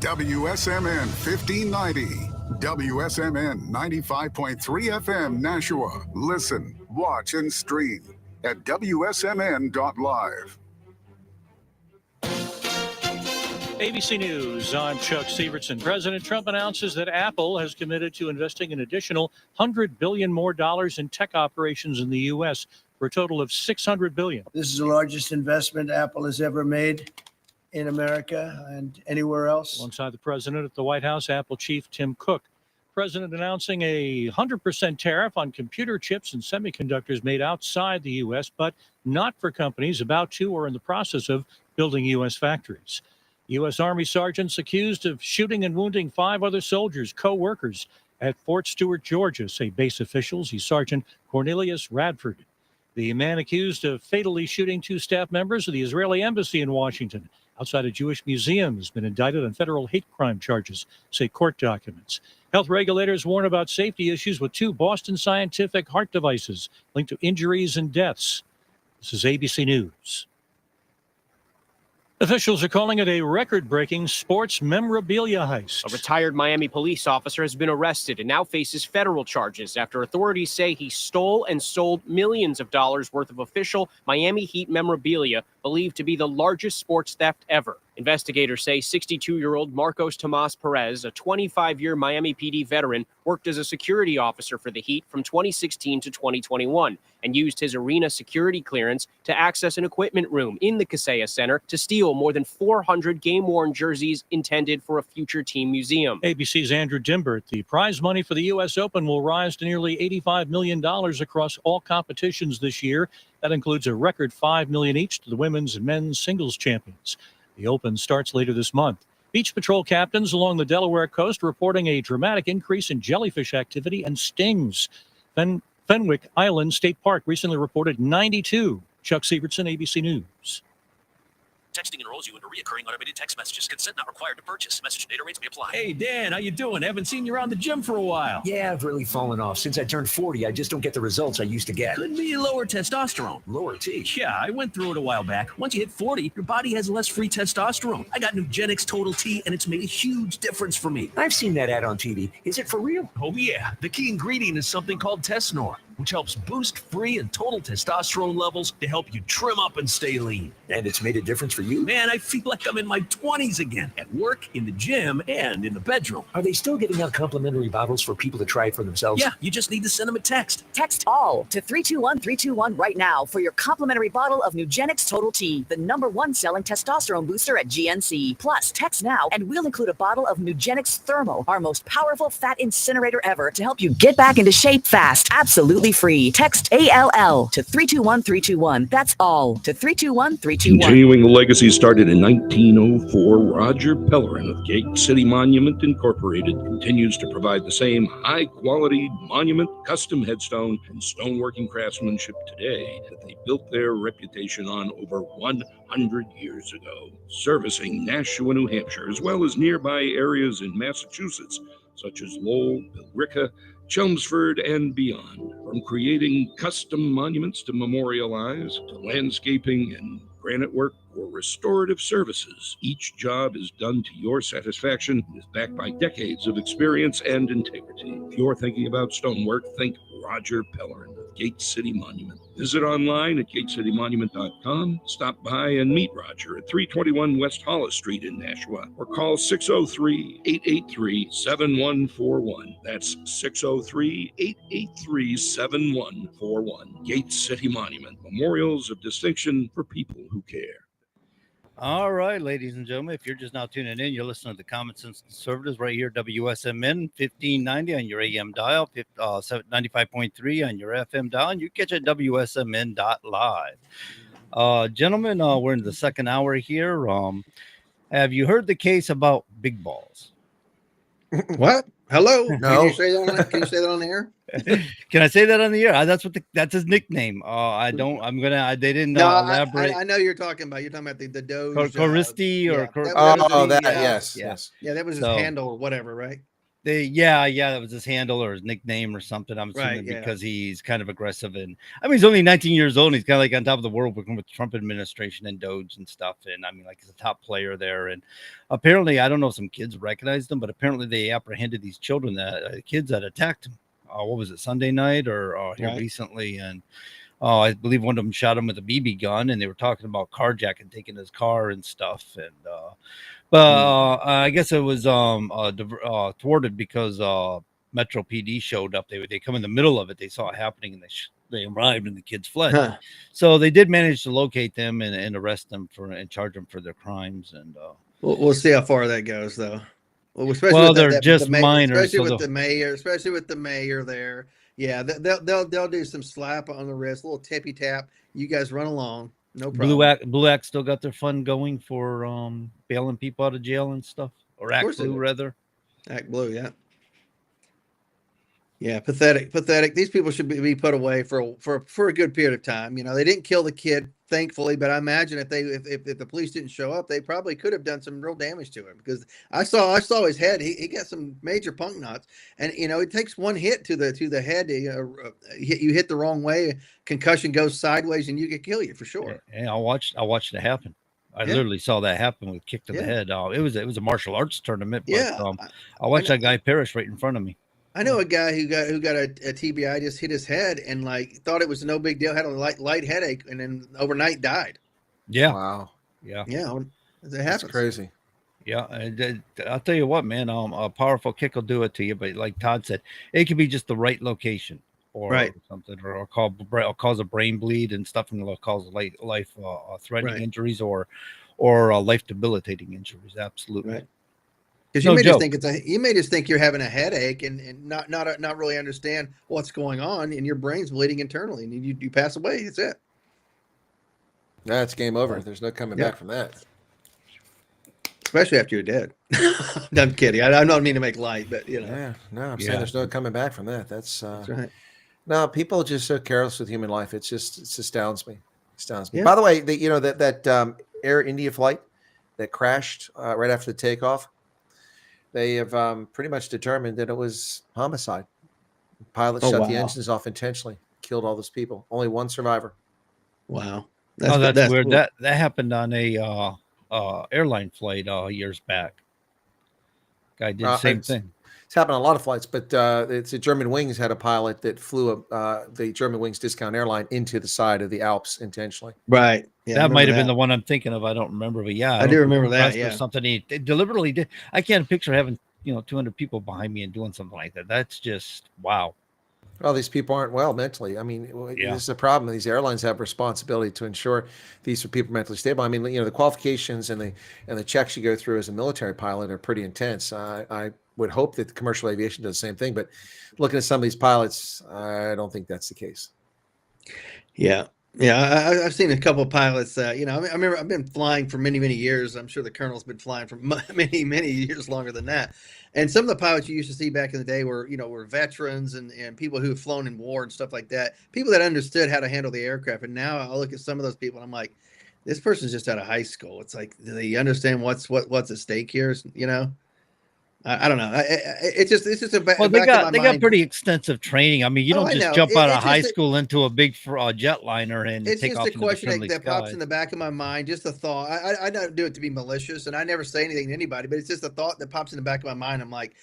WSMN 1590. WSMN 95.3 FM Nashua. Listen, watch, and stream at wsmn.live. ABC News, I'm Chuck Severson. President Trump announces that Apple has committed to investing an additional $100 billion more in tech operations in the U.S. for a total of $600 billion. This is the largest investment Apple has ever made in America and anywhere else. Alongside the president at the White House, Apple chief Tim Cook. President announcing a 100% tariff on computer chips and semiconductors made outside the U.S., but not for companies about to or in the process of building U.S. factories. U.S. Army sergeants accused of shooting and wounding 5 other soldiers, co-workers, at Fort Stewart, Georgia, say base officials. He's Sergeant Cornelius Radford. The man accused of fatally shooting 2 staff members of the Israeli embassy in Washington outside a Jewish museum has been indicted on federal hate crime charges, say court documents. Health regulators warn about safety issues with 2 Boston Scientific heart devices linked to injuries and deaths. This is ABC News. Officials are calling it a record-breaking sports memorabilia heist. A retired Miami police officer has been arrested and now faces federal charges after authorities say he stole and sold millions of dollars worth of official Miami Heat memorabilia, believed to be the largest sports theft ever. Investigators say 62-year-old Marcos Tomas Perez, a 25-year Miami PD veteran, worked as a security officer for the Heat from 2016 to 2021 and used his arena security clearance to access an equipment room in the Kaseya Center to steal more than 400 game-worn jerseys intended for a future team museum. ABC's Andrew Dimbert. The prize money for the U.S. Open will rise to nearly $85 million across all competitions this year. That includes a record $5 million each to the women's and men's singles champions. The Open starts later this month. Beach patrol captains along the Delaware coast reporting a dramatic increase in jellyfish activity and stings. Fenwick Island State Park recently reported 92. Chuck Severson, ABC News. Texting enrolls you into recurring automated text messages. Consent not required to purchase. Message data rates may apply. Hey, Dan, how you doing? Haven't seen you around the gym for a while. Yeah, I've really fallen off. Since I turned 40, I just don't get the results I used to get. Could be lower testosterone. Lower T? Yeah, I went through it a while back. Once you hit 40, your body has less free testosterone. I got Nugenix Total T, and it's made a huge difference for me. I've seen that ad on TV. Is it for real? Oh, yeah. The key ingredient is something called Tesnor, which helps boost free and total testosterone levels to help you trim up and stay lean. And it's made a difference for you? Man, I feel like I'm in my 20s again, at work, in the gym, and in the bedroom. Are they still giving out complimentary bottles for people to try it for themselves? Yeah, you just need to send them a text. Text ALL to 321-321 right now for your complimentary bottle of Nugenix Total T, the #1 selling testosterone booster at GNC. Plus, text now and we'll include a bottle of Nugenix Thermo, our most powerful fat incinerator ever, to help you get back into shape fast. Absolutely free. Text ALL to 321-321. That's all to 321-321. Continuing the legacy started in 1904, Roger Pellerin of Gate City Monument Incorporated continues to provide the same high-quality monument, custom headstone, and stoneworking craftsmanship today that they built their reputation on over 100 years ago, servicing Nashua, New Hampshire, as well as nearby areas in Massachusetts, such as Lowell, Billerica, Chelmsford, and beyond. From creating custom monuments to memorialize, to landscaping and granite work or restorative services, each job is done to your satisfaction and is backed by decades of experience and integrity. If you're thinking about stonework, think Roger Pellerin of Gate City Monument. Visit online at gatecitymonument.com. Stop by and meet Roger at 321 West Hollis Street in Nashua, or call 603-883-7141. That's 603-883-7141. Gate City Monument, memorials of distinction for people who care. All right, ladies and gentlemen, if you're just now tuning in, you're listening to the Common Sense Conservatives right here, WSMN 1590 on your AM dial, 95.3 on your FM dial, and you catch it at wsmn.live. Gentlemen, we're in the second hour here. Have you heard the case about big balls? What? Hello? No. Can you say that on the air? Can I say that on the air? That's his nickname. They didn't elaborate. I know you're talking about the Doge. Coristi or yes. Yes. Yeah, that was his handle or whatever, right? That was his handle or his nickname or something. I'm assuming Right, yeah. because he's kind of aggressive, and I mean he's only 19 years old. And he's kind of like on top of the world working with the Trump administration and Doge and stuff. And I mean, like he's a top player there. And apparently, I don't know if some kids recognized him, but apparently they apprehended these children kids that attacked him. What was it, Sunday night or here Right. recently? And I believe one of them shot him with a BB gun, and they were talking about carjacking, taking his car and stuff. And but I guess it was thwarted because Metro PD showed up. They come in the middle of it. They saw it happening, and they arrived, and the kids fled. Huh. So they did manage to locate them and arrest them and charge them for their crimes. And We'll see how far that goes, though. Well, especially Well, with they're just minors, especially so with the mayor there. Yeah, they'll do some slap on the wrist, a little tippy tap. You guys run along, no problem. Blue Act still got their fun going for bailing people out of jail and stuff, or Act course they Blue do. rather. Act Blue, yeah. Yeah, pathetic. These people should be put away for a good period of time. You know, they didn't kill the kid, thankfully, but I imagine if the police didn't show up, they probably could have done some real damage to him, because I saw his head. He got some major punk knots, and you know, it takes one hit to the head. You hit the wrong way, concussion goes sideways, and you could kill you for sure. Yeah, I watched it happen. I Yeah. literally saw that happen with kick to the Yeah. head. It was a martial arts tournament, but Yeah, I watched that guy perish right in front of me. I know a guy who got a TBI, just hit his head and like thought it was no big deal, had a light headache, and then overnight died. Yeah. Wow. Yeah. Yeah, it That's happens. crazy. Yeah, and I'll tell you what, man. A powerful kick will do it to you, but like Todd said, it could be just the right location or Right. something, or cause a brain bleed and stuff, and it'll cause life threatening Right. injuries or life debilitating injuries. Absolutely. Right. Because No you may joke. just think you're having a headache and not really understand what's going on, and your brain's bleeding internally, and you pass away. That's it. That's game over. There's no coming Yeah. back from that. Especially after you're dead. I'm kidding. I don't mean to make light, but you know. Yeah, no, I'm saying Yeah. there's no coming back from that. That's right. No, people are just so careless with human life. It astounds me. Astounds me. Yeah. By the way, that Air India flight that crashed right after the takeoff, they have pretty much determined that it was homicide. The pilot Oh, shut the wow. engines off intentionally, killed all those people. Only one survivor. Wow. That's weird. cool. That happened on a airline flight years back. Guy did the same thing. It's happened on a lot of flights, but it's a German Wings had a pilot that flew the German Wings discount airline into the side of the Alps intentionally. Right. Yeah, I That might remember have been the one I'm thinking of. I don't remember, but yeah, I don't do think remember it that, was or yeah. something he deliberately did. I can't picture having 200 people behind me and doing something like that. That's just wow. Well, these people aren't well mentally. I mean, Yeah. this is a problem. These airlines have responsibility to ensure these are people mentally stable. I mean, the qualifications and the checks you go through as a military pilot are pretty intense. I would hope that the commercial aviation does the same thing, but looking at some of these pilots, I don't think that's the case. Yeah. Yeah, I've seen a couple of pilots. I remember I've been flying for many, many years. I'm sure the colonel's been flying for many, many years longer than that. And some of the pilots you used to see back in the day were veterans and people who have flown in war and stuff like that. People that understood how to handle the aircraft. And now I look at some of those people and I'm like, this person's just out of high school. It's like, do they understand what's at stake here? I don't know. It's just a Well, they got pretty extensive training. I mean, you Oh, don't I just know. jump out of It's high just school into a big jetliner and It's take just off a into the question friendly that pops skies. in the back of my mind, just a thought. I don't do it to be malicious, and I never say anything to anybody, but it's just a thought that pops in the back of my mind. I'm like,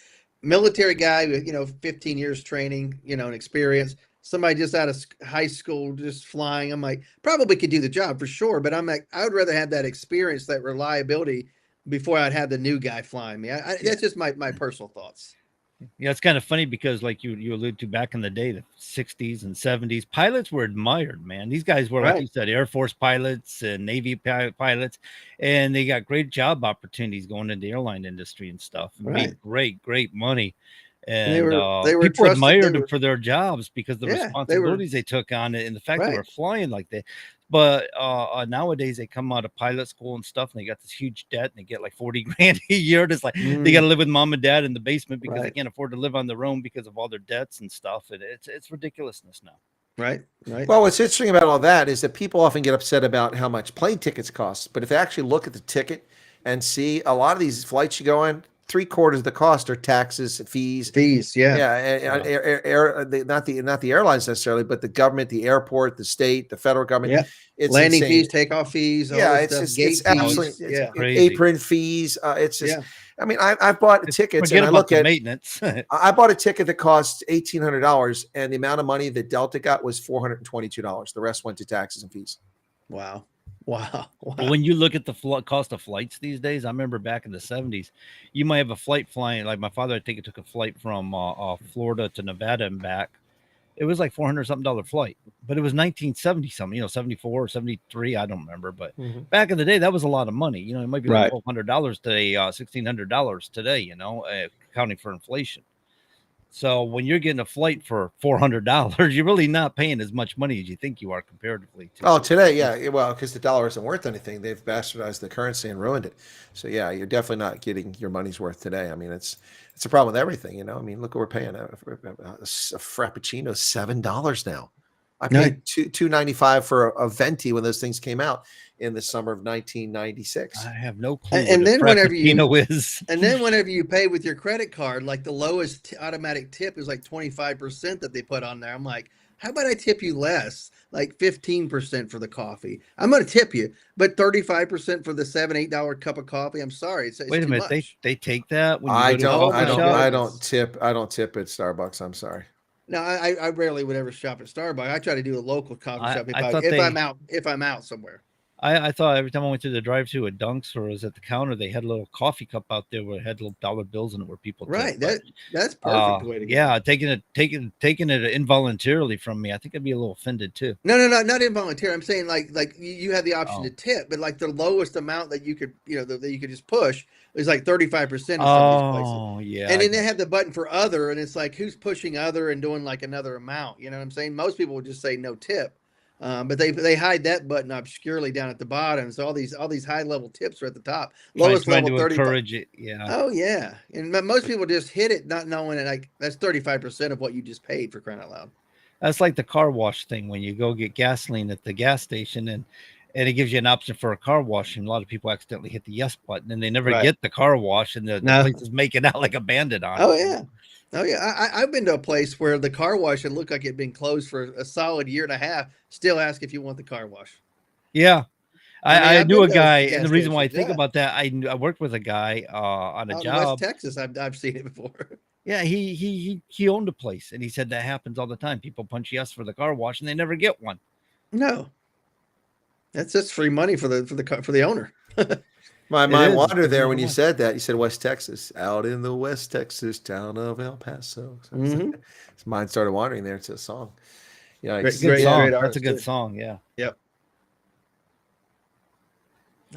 military guy with 15 years training, and experience. Somebody just out of high school, just flying. I'm like, probably could do the job for sure, but I'm like, I would rather have that experience, that reliability, before I'd have the new guy flying me. That's just my personal thoughts. Yeah, it's kind of funny because, like you allude to, back in the day, the 60s and 70s, pilots were admired, man. These guys were, like Right. you said, Air Force pilots and Navy pilots, and they got great job opportunities going into the airline industry and stuff. And made great money. And They were people trusted, admired them for their jobs because the Yeah, they were- responsibilities they took on it and the fact they Right. were flying like that. But nowadays they come out of pilot school and stuff, and they got this huge debt, and they get like 40 grand a year. It's like they got to live with mom and dad in the basement because they Right. can't afford to live on their own because of all their debts and stuff. And it's ridiculousness now. Right. Well, what's interesting about all that is that people often get upset about how much plane tickets cost. But if they actually look at the ticket and see a lot of these flights you go on, 3/4 of the cost are taxes, fees. Not the airlines necessarily, but the government, the airport, the state, the federal government. Yeah. It's Landing insane. fees, takeoff fees, all Yeah, this it's stuff, just gate it's fees. absolutely Yeah. apron fees. It's just. I mean, I've bought tickets Forget and I about look the at maintenance. I bought a ticket that cost $1,800, and the amount of money that Delta got was $422. The rest went to taxes and fees. Wow. Well, when you look at the cost of flights these days, I remember back in the 70s, you might have a flight flying. Like my father, I think it took a flight from Florida to Nevada and back. It was like $400 something flight, but it was 1970 something, 74 or 73. I don't remember, but back in the day, that was a lot of money. It might be like $1,200 today, $1,600 today, accounting for inflation. So when you're getting a flight for $400, you're really not paying as much money as you think you are comparatively. Today, yeah. Well, because the dollar isn't worth anything. They've bastardized the currency and ruined it. So yeah, you're definitely not getting your money's worth today. I mean, it's a problem with everything. I mean, look what we're paying. A Frappuccino is $7 now. I paid $2.95 for a venti when those things came out in the summer of 1996. I have no clue. And then whenever you is. pay with your credit card, like the lowest automatic tip is like 25% that they put on there. I'm like, how about I tip you less, like 15% for the coffee? I'm going to tip you, but 35% for the $7-8 cup of coffee. I'm sorry, it's Wait a too minute, much. they take that when you I go to a coffee shop? don't tip at Starbucks. I'm sorry. No, I rarely would ever shop at Starbucks. I try to do a local coffee shop if I'm out somewhere. I thought every time I went to the drive-thru at Dunks or was at the counter, they had a little coffee cup out there where it had little dollar bills in it where people right. Tip. That's perfect way to go. Yeah, taking it involuntarily from me, I think I'd be a little offended too. No, not involuntary. I'm saying like you have the option to tip, but like the lowest amount that you could that you could just push is like 35% in some of these places. Yeah. And then they have the button for other, and it's like who's pushing other and doing like another amount. You know what I'm saying? Most people would just say no tip. But they hide that button obscurely down at the bottom. So all these high level tips are at the top. Lowest level 30. Encourage it. Yeah. Oh yeah. And most people just hit it not knowing it. Like that's 35% of what you just paid, for crying out loud. That's like the car wash thing when you go get gasoline at the gas station and it gives you an option for a car wash, and a lot of people accidentally hit the yes button and they never get the car wash, and the place is making out like a bandit on it. Oh yeah, I've been to a place where the car wash had looked like it'd been closed for a solid year and a half. Still ask if you want the car wash. Yeah, I knew a guy, and the reason why I think yeah. about that, I worked with a guy on a Out in job. West Texas, I've seen it before. Yeah, he owned a place, and he said that happens all the time. People punch yes for the car wash, and they never get one. No, that's just free money for the owner. My mind wandered there when you said that. You said West Texas, out in the West Texas town of El Paso. So mine started wandering there to a song. Yeah, great song. That's a good song. Yeah. Yep.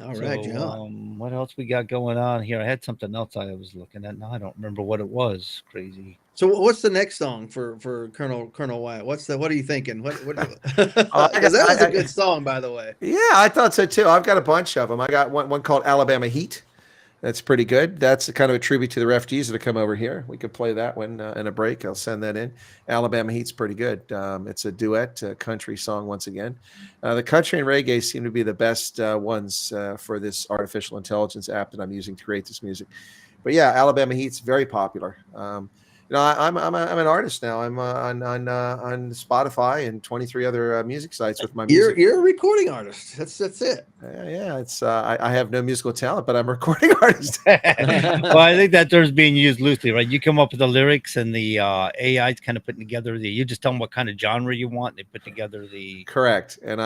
All right, Joe. What else we got going on here? I had something else I was looking at. Now I don't remember what it was. Crazy. So what's the next song for Colonel Wyatt? What are you thinking? Because that was a good song, by the way. Yeah, I thought so too. I've got a bunch of them. I got one called Alabama Heat. That's pretty good. That's kind of a tribute to the refugees that have come over here. We could play that one in a break. I'll send that in. Alabama Heat's pretty good. It's a duet, country song once again. The country and reggae seem to be the best ones for this artificial intelligence app that I'm using to create this music. But yeah, Alabama Heat's very popular. I'm an artist now. I'm on Spotify and 23 other music sites with my music. You're a recording artist. That's it. Yeah. It's I have no musical talent, but I'm a recording artist. Well, I think that term's being used loosely, right? You come up with the lyrics, and the AI's kind of putting together you just tell them what kind of genre you want. They put together the correct. And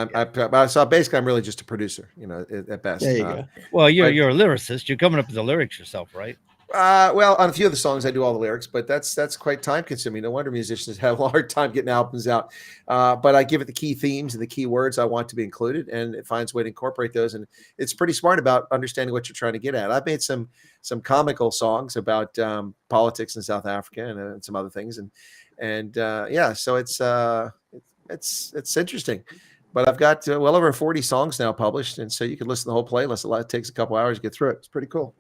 so basically I'm really just a producer, at best. There you go. Well, you're a lyricist. You're coming up with the lyrics yourself, right? Well, on a few of the songs, I do all the lyrics, but that's quite time consuming. No wonder musicians have a hard time getting albums out. But I give it the key themes and the key words I want to be included, and it finds a way to incorporate those. And it's pretty smart about understanding what you're trying to get at. I've made some comical songs about politics in South Africa and some other things, so it's interesting. But I've got well over 40 songs now published, and so you can listen to the whole playlist. It takes a couple hours to get through it. It's pretty cool.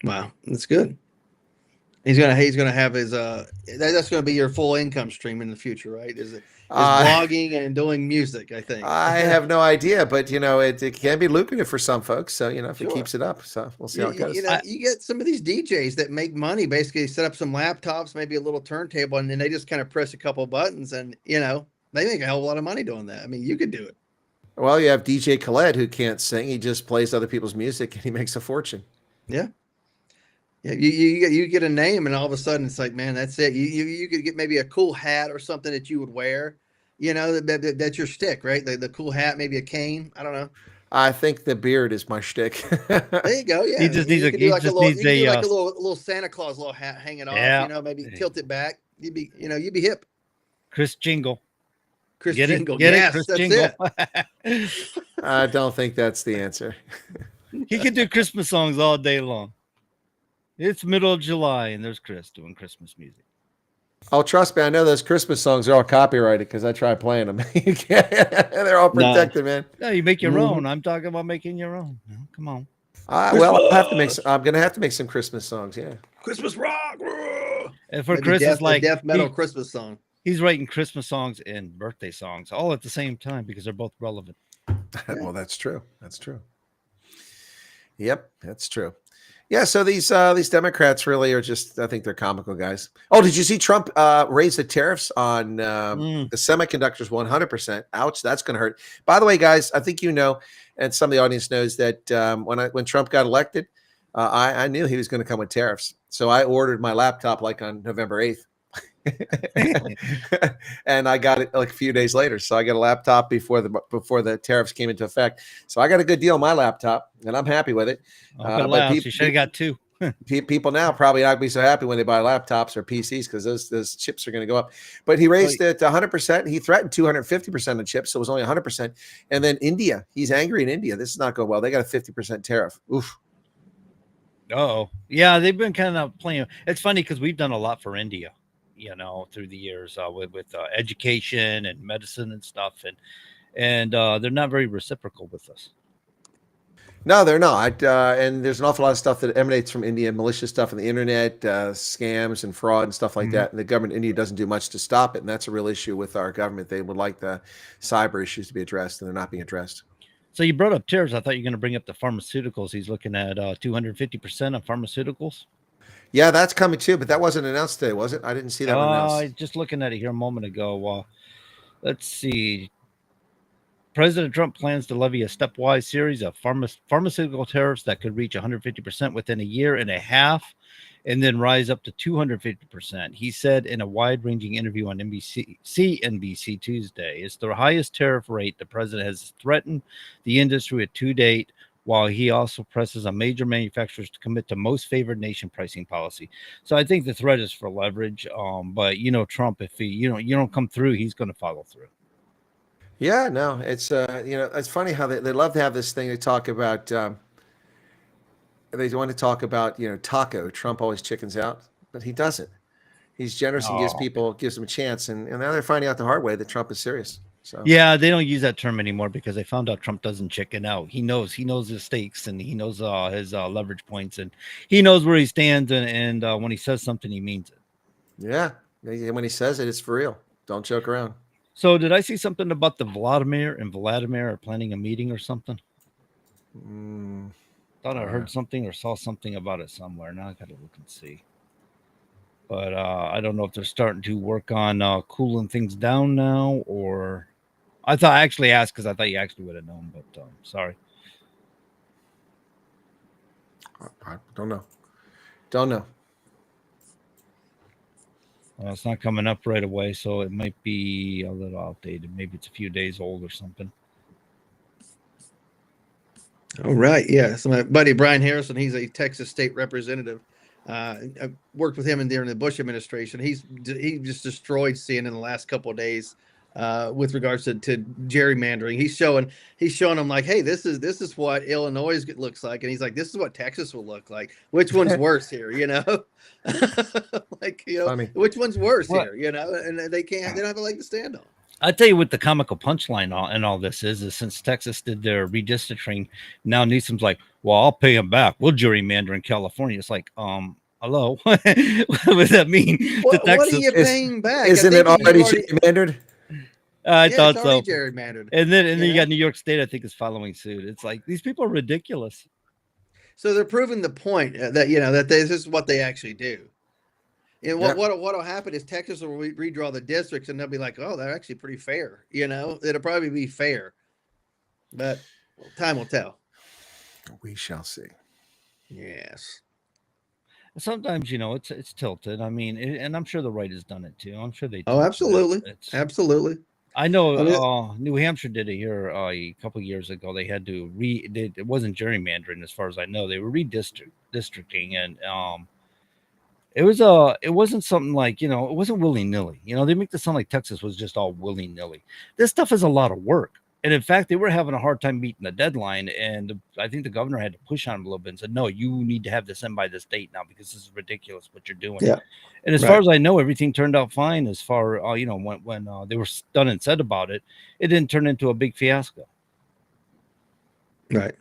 Wow, that's good. He's gonna have his that's gonna be your full income stream in the future, right? Is Uh, blogging and doing music, I think. I have no idea, but it can be lucrative for some folks. So if it Sure. keeps it up, so we'll see how it goes. You get some of these DJs that make money, basically set up some laptops, maybe a little turntable, and then they just kind of press a couple buttons, and they make a hell of a lot of money doing that. I mean, you could do it. Well, you have DJ Khaled who can't sing; he just plays other people's music and he makes a fortune. Yeah. Yeah, you get a name, and all of a sudden it's like, man, that's it. You could get maybe a cool hat or something that you would wear. That's your stick, right? The cool hat, maybe a cane. I don't know. I think the beard is my shtick. There you go. Yeah, He just needs you a- could he do like a just little, needs you could do a, like a little Santa Claus little hat hanging Yeah. off. Maybe tilt it back. You'd be hip. Chris Jingle. Chris Get Jingle. it? Get Yes, it? Chris that's Jingle. I don't think that's the answer. He could do Christmas songs all day long. It's middle of July, and there's Chris doing Christmas music. Oh, trust me, I know those Christmas songs are all copyrighted because I tried playing them. You can't- They're all protected, man. No, you make your Mhm. own. I'm talking about making your own. No, come on. Well, I'm gonna have to make some Christmas songs. Yeah. Christmas rock. And for Maybe Chris, death, it's like a death metal he- Christmas song. He's writing Christmas songs and birthday songs all at the same time because they're both relevant. Well, that's true. That's true. Yep, that's true. Yeah, so these Democrats really are just, I think they're comical guys. Oh, did you see Trump raise the tariffs on the semiconductors 100%? Ouch, that's going to hurt. By the way, guys, I think and some of the audience knows that when Trump got elected, I knew he was going to come with tariffs. So I ordered my laptop like on November 8th. And I got it like a few days later. So I got a laptop before the tariffs came into effect. So I got a good deal on my laptop, and I'm happy with it. You should have got two. People now probably not going to be so happy when they buy laptops or PCs because those chips are going to go up. But he raised it to 100%. He threatened 250% of chips, so it was only 100%. And then India, he's angry in India. This is not going well. They got a 50% tariff. Oof. Oh, yeah, they've been kind of playing. It's funny because we've done a lot for India, through the years with education and medicine and stuff, and they're not very reciprocal with us. No, they're not. And there's an awful lot of stuff that emanates from India, malicious stuff on the internet, scams and fraud and stuff like that. And the government in India doesn't do much to stop it. And that's a real issue with our government. They would like the cyber issues to be addressed, and they're not being addressed. So you brought up tariffs. I thought you were going to bring up the pharmaceuticals. He's looking at 250% of pharmaceuticals. Yeah, that's coming too, but that wasn't announced today, was it? I didn't see that one announced. Just looking at it here a moment ago. Let's see. President Trump plans to levy a stepwise series of pharmaceutical tariffs that could reach 150% within a year and a half, and then rise up to 250%. He said in a wide-ranging interview on CNBC Tuesday, it's the highest tariff rate the president has threatened the industry with to date, while he also presses on major manufacturers to commit to most favored nation pricing policy. So I think the threat is for leverage. But Trump, if he you don't come through, he's going to follow through. Yeah, no, it's it's funny how they love to have this thing to talk about. They want to talk about taco. Trump always chickens out, but he doesn't. He's generous and gives them a chance, and now they're finding out the hard way that Trump is serious. So yeah, they don't use that term anymore because they found out Trump doesn't chicken out. He knows his stakes, and he knows his leverage points, and he knows where he stands. And when he says something, he means it. Yeah, when he says it, it's for real. Don't joke around. So did I see something about the Vladimir are planning a meeting or something? Thought I heard something or saw something about it somewhere. Now I gotta look and see. But I don't know if they're starting to work on cooling things down now, or I actually asked because I thought you actually would have known, but sorry. I don't know. Well, it's not coming up right away, so it might be a little outdated. Maybe it's a few days old or something. All right. Yeah. So my buddy Brian Harrison, he's a Texas state representative. I worked with him during the Bush administration. He just destroyed CNN in the last couple of days with regards to gerrymandering. He's showing them like, hey, this is what Illinois looks like, and he's like, this is what Texas will look like. Which one's worse here? Which one's worse here? And they don't have a leg to stand on. I tell you what the comical punchline and all this is since Texas did their redistricting, now Newsom's like, well, I'll pay him back. We'll gerrymander in California. It's like, Hello, what does that mean? What are you paying back? Isn't it already gerrymandered? I Yeah, thought it's so. already gerrymandered. And then you know? got New York State, I think, is following suit. It's like these people are ridiculous. So they're proving the point that that this is what they actually do. And Yep. what'll happen is Texas will redraw the districts, and they'll be like, "Oh, they're actually pretty fair." It'll probably be fair, but time will tell. We shall see. Yes. Sometimes it's tilted. I mean, and I'm sure the right has done it too. I'm sure they. Oh, absolutely, absolutely. I know. I mean, New Hampshire did it here a couple years ago. They had to it wasn't gerrymandering, as far as I know. They were redistricting, and it wasn't something like it wasn't willy nilly. They make this sound like Texas was just all willy nilly. This stuff is a lot of work. And in fact, they were having a hard time meeting the deadline. And I think the governor had to push on him a little bit and said, no, you need to have this in by this date now, because this is ridiculous what you're doing. Yeah. And as far as I know, everything turned out fine. As far, when they were done and said about it, it didn't turn into a big fiasco. Right.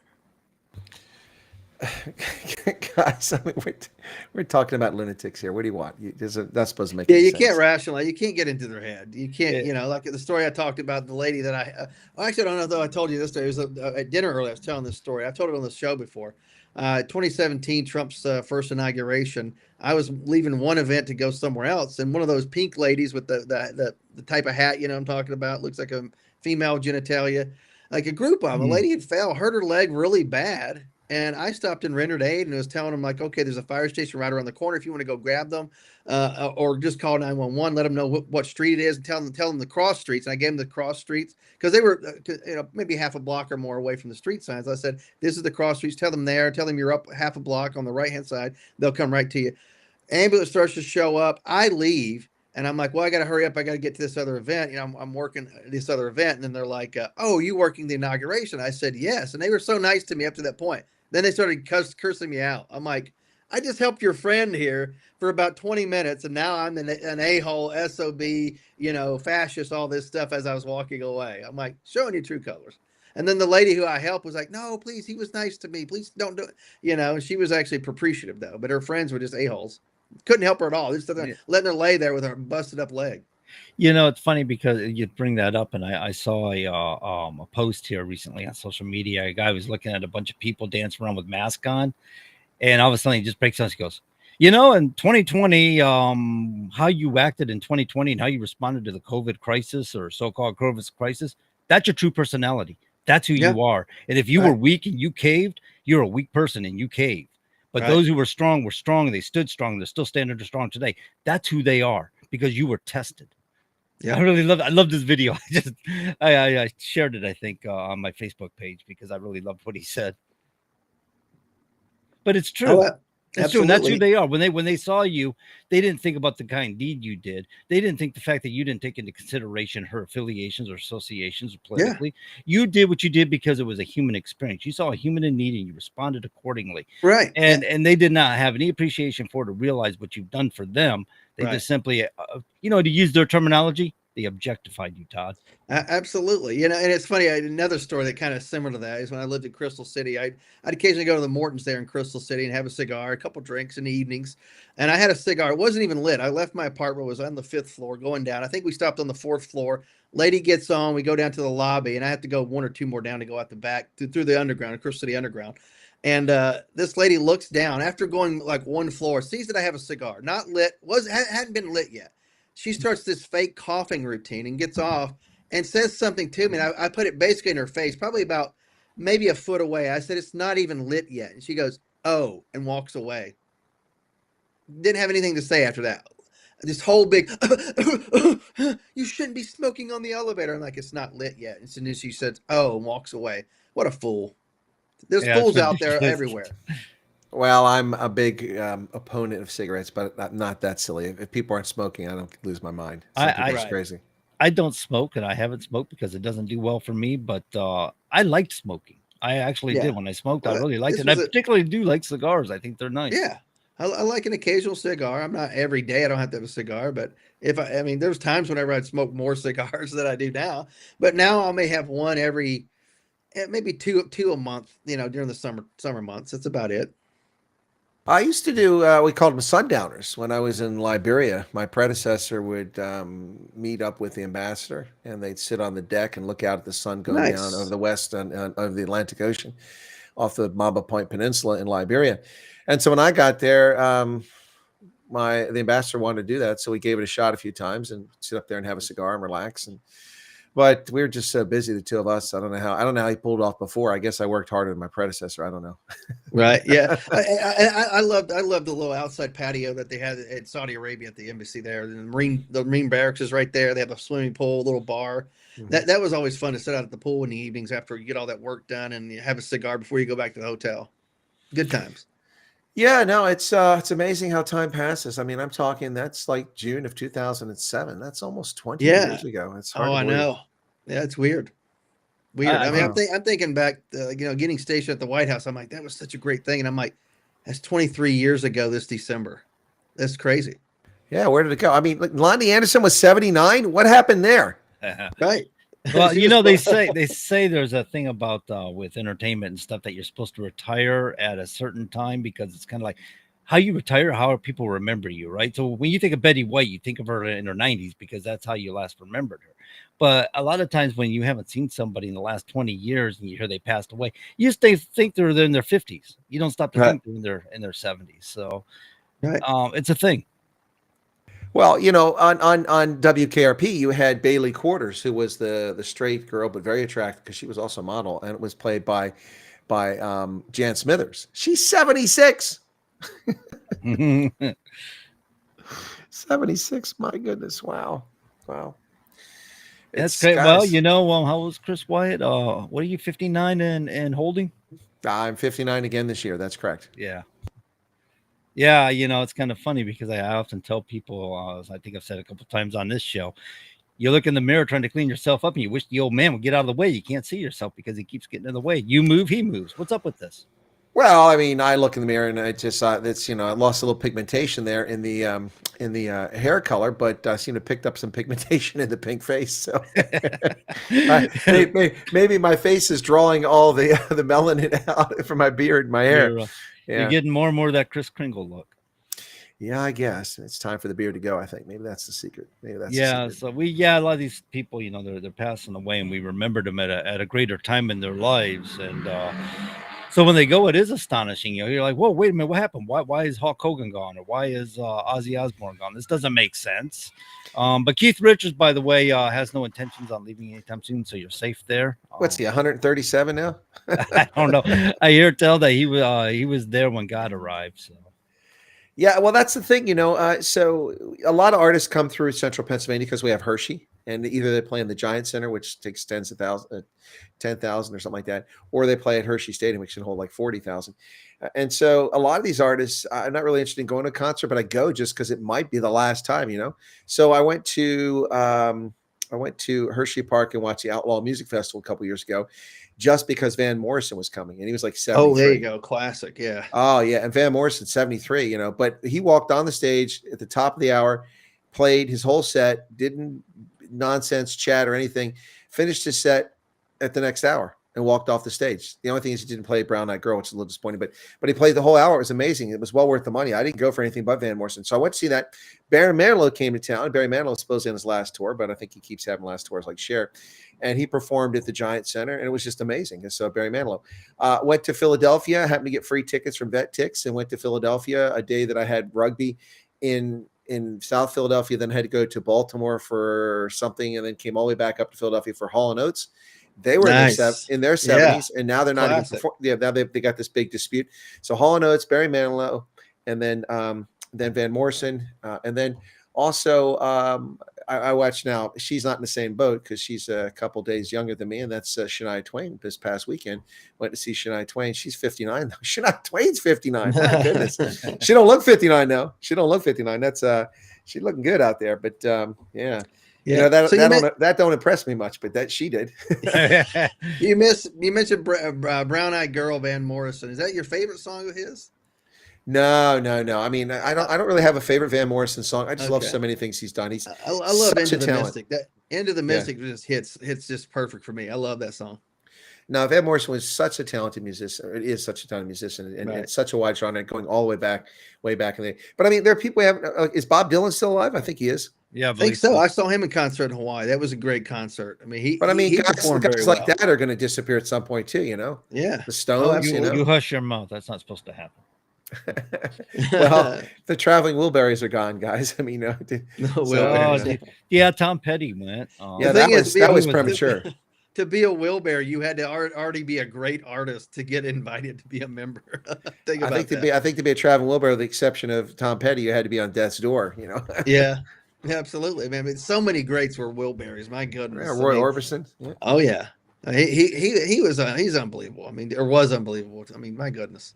Guys, I mean, we're talking about lunatics here. What do you want? That's supposed to make Yeah, any you sense. can't rationalize. You can't get into their head. You can't, like the story I talked about, the lady that actually, I don't know though I told you this story. It was at dinner earlier. I was telling this story. I told it on the show before. 2017, Trump's first inauguration. I was leaving one event to go somewhere else, and one of those pink ladies with the type of hat, I'm talking about, looks like a female genitalia, like a group of them. A lady had fell, hurt her leg really bad. And I stopped and rendered aid and was telling them, like, okay, there's a fire station right around the corner if you want to go grab them, or just call 911, let them know what street it is, and tell them the cross streets. And I gave them the cross streets because they were maybe half a block or more away from the street signs. I said, this is the cross streets. Tell them there. Tell them you're up half a block on the right-hand side. They'll come right to you. Ambulance starts to show up. I leave. And I'm like, well, I got to hurry up. I got to get to this other event. I'm working this other event. And then they're like, oh, you working the inauguration? I said, yes. And they were so nice to me up to that point. Then they started cursing me out. I'm like, I just helped your friend here for about 20 minutes. And now I'm an a-hole, SOB, fascist, all this stuff as I was walking away. I'm like, showing you true colors. And then the lady who I helped was like, no, please, he was nice to me. Please don't do it. And she was actually appreciative though. But her friends were just a-holes. Couldn't help her at all. Just letting her lay there with her busted up leg. It's funny because you bring that up, and I saw a post here recently on social media. A guy was looking at a bunch of people dancing around with masks on, and all of a sudden he just breaks down. He goes, in 2020, how you acted in 2020 and how you responded to the COVID crisis or so-called COVID crisis, that's your true personality. That's who you are. And if you were weak and you caved, you're a weak person and you caved. But those who were strong, and they stood strong. They're still standing strong today. That's who they are, because you were tested. Yeah, I love this video. I shared it, I think, on my Facebook page because I really loved what he said. But it's true. It's true. And that's who they are. When they saw you, they didn't think about the kind deed you did. They didn't think the fact that you didn't take into consideration her affiliations or associations or politically. You did what you did because it was a human experience. You saw a human in need and you responded accordingly. Right. And they did not have any appreciation for it or realize what you've done for them. They just simply, to use their terminology, they objectified you, Todd. Absolutely. And it's funny. Another story that kind of similar to that is when I lived in Crystal City. I'd occasionally go to the Mortons there in Crystal City and have a cigar, a couple drinks in the evenings. And I had a cigar. It wasn't even lit. I left my apartment, was on the 5th floor going down. I think we stopped on the 4th floor. Lady gets on. We go down to the lobby, and I have to go 1 or 2 more down to go out the back through the underground, Crystal City Underground. And this lady looks down after going like 1 floor, sees that I have a cigar, not lit, hadn't been lit yet. She starts this fake coughing routine and gets off and says something to me. And I put it basically in her face, probably about maybe a foot away. I said, it's not even lit yet. And she goes, oh, and walks away. Didn't have anything to say after that. This whole big, you shouldn't be smoking on the elevator. I'm like, it's not lit yet. And so then she says, oh, and walks away. What a fool. There's fools out there everywhere. Well, I'm a big opponent of cigarettes, but not that silly. If people aren't smoking, I don't lose my mind. It's crazy. I don't smoke, and I haven't smoked because it doesn't do well for me, but I liked smoking. I actually did when I smoked. I really liked it. And I particularly do like cigars. I think they're nice. Yeah. I like an occasional cigar. I'm not every day. I don't have to have a cigar, but there's times whenever I'd smoke more cigars than I do now, but now I may have one every, maybe two a month, during the summer months. That's about it. I used to do, we called them sundowners when I was in Liberia. My predecessor would meet up with the ambassador, and they'd sit on the deck and look out at the sun going down over Nice. the west of the Atlantic Ocean off the Mamba Point Peninsula in Liberia. And so when I got there, the ambassador wanted to do that, so we gave it a shot a few times and sit up there and have a cigar and relax. But we were just so busy, the two of us. I don't know how he pulled off before. I guess I worked harder than my predecessor. I don't know. Right. Yeah. I loved the little outside patio that they had at Saudi Arabia at the embassy there. The Marine barracks is right there. They have a swimming pool, a little bar. Mhm. That was always fun to sit out at the pool in the evenings after you get all that work done and you have a cigar before you go back to the hotel. Good times. Yeah, no, it's amazing how time passes. I mean, I'm talking that's like June of 2007. That's almost 20 Yeah. years ago. It's hard Oh, to I believe. know. Yeah, it's weird. Weird. I I mean, know. I'm thinking back, getting stationed at the White House. I'm like, that was such a great thing. And I'm like, that's 23 years ago this December. That's crazy. Yeah, where did it go? I mean, like, Lonnie Anderson was 79. What happened there? Right. Well, She you know, was- they say there's a thing about with entertainment and stuff that you're supposed to retire at a certain time because it's kind of like how you retire, how people remember you, right? So when you think of Betty White, you think of her in her 90s because that's how you last remembered her. But a lot of times when you haven't seen somebody in the last 20 years and you hear they passed away, you just think they're in their 50s. You don't stop to Right. think they're in their 70s. So Right. it's a thing. Well, on WKRP, you had Bailey Quarters, who was the straight girl, but very attractive because she was also a model, and it was played by Jan Smithers. She's 76. 76. My goodness. Wow. That's It's great. Well, guys, how old is Chris Wyatt? What are you, 59 and holding? I'm 59 again this year. That's correct. Yeah. Yeah, it's kind of funny because I often tell people, as I think I've said a couple times on this show, you look in the mirror trying to clean yourself up and you wish the old man would get out of the way. You can't see yourself because he keeps getting in the way. You move, he moves. What's up with this? Well, I mean, I look in the mirror and I just that's I lost a little pigmentation there in the hair color, but I seem to have picked up some pigmentation in the pink face. So maybe my face is drawing all the melanin out from my beard and my hair. You're getting more and more of that Kris Kringle look. Yeah, I guess it's time for the beard to go. I think maybe that's the secret. Maybe that's Yeah. the secret. So a lot of these people, they're passing away, and we remembered them at a greater time in their lives, and so when they go, it is astonishing. You're like, whoa, wait a minute, what happened? Why is Hulk Hogan gone, or why is Ozzy Osbourne gone? This doesn't make sense. But Keith Richards, by the way, has no intentions on leaving anytime soon, so you're safe there. What's he 137 now? I don't know. I hear tell that he was there when God arrived. So. Yeah, well, that's the thing, so a lot of artists come through Central Pennsylvania because we have Hershey, and either they play in the Giant Center, which takes 10,000 or something like that, or they play at Hershey Stadium, which can hold like 40,000. And so a lot of these artists, I'm not really interested in going to a concert, but I go just because it might be the last time, So I went to Hershey Park and watched the Outlaw Music Festival a couple years ago, just because Van Morrison was coming, and he was like 73. Oh, there you go. Classic. Yeah. Oh, yeah. And Van Morrison, 73, but he walked on the stage at the top of the hour, played his whole set, didn't nonsense chat or anything, finished his set at the next hour and walked off the stage. The only thing is he didn't play Brown Eyed Girl, which is a little disappointing, but he played the whole hour. It was amazing. It was well worth the money. I didn't go for anything but Van Morrison. So I went to see that. Barry Manilow came to town. Barry Manilow was supposed to on his last tour, but I think he keeps having last tours like Cher. And he performed at the Giant Center, and it was just amazing. And so Barry Manilow. Went to Philadelphia, happened to get free tickets from Vet Tix, and went to Philadelphia a day that I had rugby in South Philadelphia, then had to go to Baltimore for something, and then came all the way back up to Philadelphia for Hall & Oates. They were in their 70s, and now they're not Classic. even performing. Yeah, now they got this big dispute. So Hall & Oates, Barry Manilow, and then Van Morrison, and then also I watched now. She's not in the same boat because she's a couple days younger than me, and that's Shania Twain. This past weekend, went to see Shania Twain. She's 59 now. Shania Twain's 59. My goodness, she don't look 59 now. She don't look 59. That's she's looking good out there. But yeah. Yeah. That don't impress me much, but that she did. You mentioned Brown Eyed Girl, Van Morrison. Is that your favorite song of his? No. I mean, I don't really have a favorite Van Morrison song. I just love so many things he's done. He's I love such Into a the talent. Mystic. That Into the Mystic just hits just perfect for me. I love that song. Now, Van Morrison was such a talented musician, or is such a talented musician, and Right. such a wide genre, going all the way back in the day. But I mean, there are people who have. Is Bob Dylan still alive? I think he is. Yeah, I think so. I saw him in concert in Hawaii. That was a great concert. I mean, But I mean, he guys performed very like well. that are going to disappear at some point too. You know. Yeah. The Stones. you, you know. you hush your mouth. That's not supposed to happen. Well, the traveling Wilburys are gone, guys. I mean, Yeah, Tom Petty went. Yeah, that was premature. To be a Wilbury, you had to already be a great artist to get invited to be a member. Think about that. I think to be a traveling Wilbury, with the exception of Tom Petty, you had to be on death's door. You know. Yeah, absolutely. I mean, so many greats were Wilburys. My goodness. Yeah, Roy Orbison. Yeah. Oh yeah, he's unbelievable. I mean, or was unbelievable. I mean, my goodness.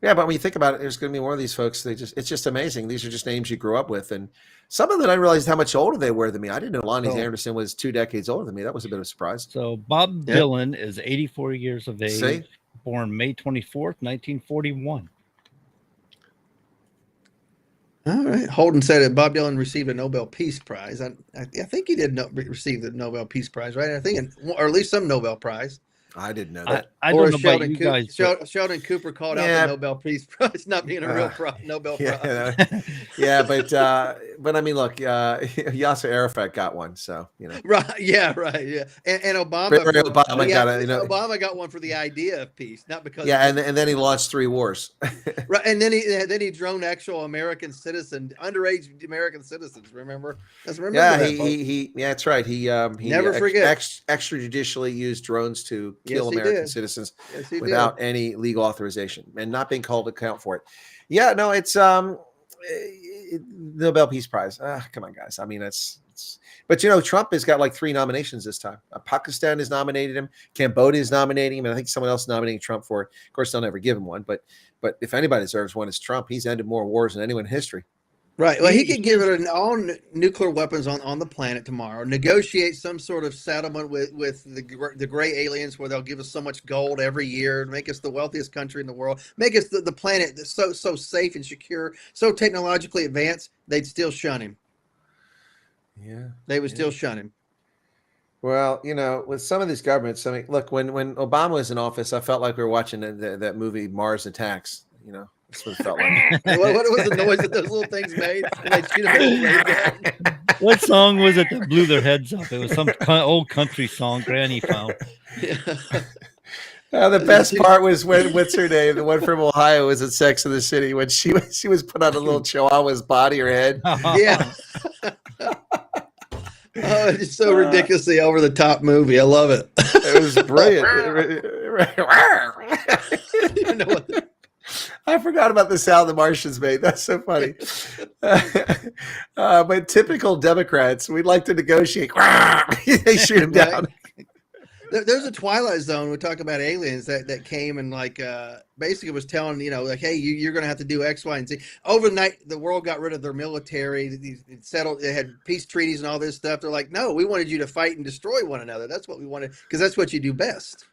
Yeah, but when you think about it, there's going to be one of these folks. It's just amazing. These are just names you grew up with, and some of them I realized how much older they were than me. I didn't know Lonnie Anderson was 2 decades older than me. That was a bit of a surprise. So Bob Dylan is 84 years of age, See? born May 24th, 1941. All right. Holden said that Bob Dylan received a Nobel Peace Prize. I think he did receive the Nobel Peace Prize, right? I think, or at least some Nobel Prize. I didn't know that. I don't know about you guys. Sheldon Cooper called out the Nobel Peace Prize not being a real Nobel Prize. Yeah, but I mean, look, Yasser Arafat got one, so you know. Right? Yeah, right. Yeah, and Obama. Obama got one for the idea of peace, not because. Yeah, and then he launched 3 wars. Right, and then he droned actual American underage American citizens. Remember? Yeah, that's right. He never forget extrajudicially used drones to kill American citizens without any legal authorization and not being called to account for it. Yeah, no, it's Nobel Peace Prize. Come on, guys. I mean, but you know, Trump has got like 3 nominations this time. Pakistan has nominated him, Cambodia is nominating him, and I think someone else is nominating Trump for it. Of course, they'll never give him one, but if anybody deserves one, it's Trump. He's ended more wars than anyone in history. Right. Well, he could give it all nuclear weapons on the planet tomorrow. Negotiate some sort of settlement with the gray aliens where they'll give us so much gold every year, make us the wealthiest country in the world, make us the planet so safe and secure, so technologically advanced. They'd still shun him. Yeah, they would still shun him. Well, you know, with some of these governments, I mean, look, when Obama was in office, I felt like we were watching that movie Mars Attacks. You know. That's what it felt like. What was the noise that those little things made? What song was it that blew their heads up? It was some old country song Granny found. The best part was when what's her name? The one from Ohio was at Sex in the City when she was put on a little chihuahua's body or head. Yeah. Oh, it's so ridiculously over the top movie. I love it. It was brilliant. You know what? I forgot about the sound the Martians made. That's so funny. But typical Democrats, we'd like to negotiate. They shoot him down. There's a Twilight Zone. We talk about aliens that came and basically was telling, like, hey, you're going to have to do X, Y, and Z. Overnight, the world got rid of their military. It settled. They had peace treaties and all this stuff. They're like, no, we wanted you to fight and destroy one another. That's what we wanted because that's what you do best.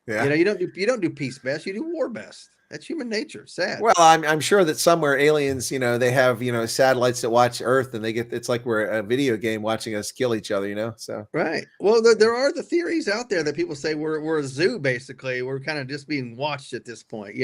Yeah. You don't do peace best. You do war best. That's human nature. Sad. Well, I'm sure that somewhere aliens, they have, satellites that watch Earth and it's like we're a video game watching us kill each other, so. Right. Well, there are the theories out there that people say we're a zoo, basically. We're kind of just being watched at this point,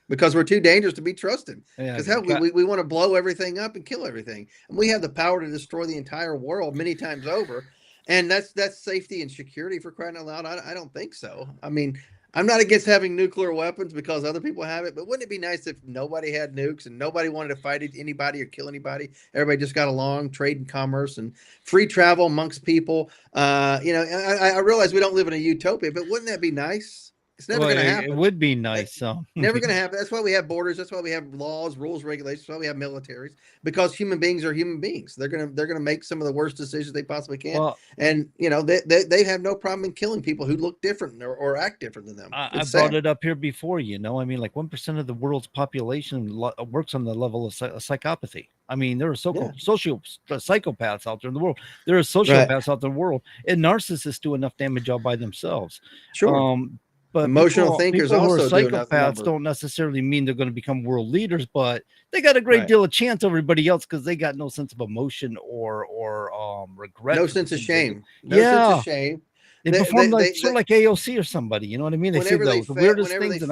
because we're too dangerous to be trusted. Because we want to blow everything up and kill everything. And we have the power to destroy the entire world many times over. And that's safety and security for crying out loud. I don't think so. I mean, I'm not against having nuclear weapons because other people have it, but wouldn't it be nice if nobody had nukes and nobody wanted to fight anybody or kill anybody? Everybody just got along, trade and commerce and free travel amongst people. I realize we don't live in a utopia, but wouldn't that be nice? It's never going to happen. It would be nice. So never going to happen. That's why we have borders. That's why we have laws, rules, regulations. That's why we have militaries, because human beings are human beings. They're gonna make some of the worst decisions they possibly can. Well, and they have no problem in killing people who look different or act different than them. I brought it up here before. I mean, like 1% of the world's population works on the level of psychopathy. I mean, there are psychopaths out there in the world. There are sociopaths out there in the world, and narcissists do enough damage all by themselves. Sure. But emotional thinkers people also who are psychopaths don't necessarily mean they're going to become world leaders, but they got a great deal of chance over everybody else because they got no sense of emotion or regret. No sense of shame. No sense of shame. They perform sort of like AOC or somebody. You know what I mean? They say the weirdest things.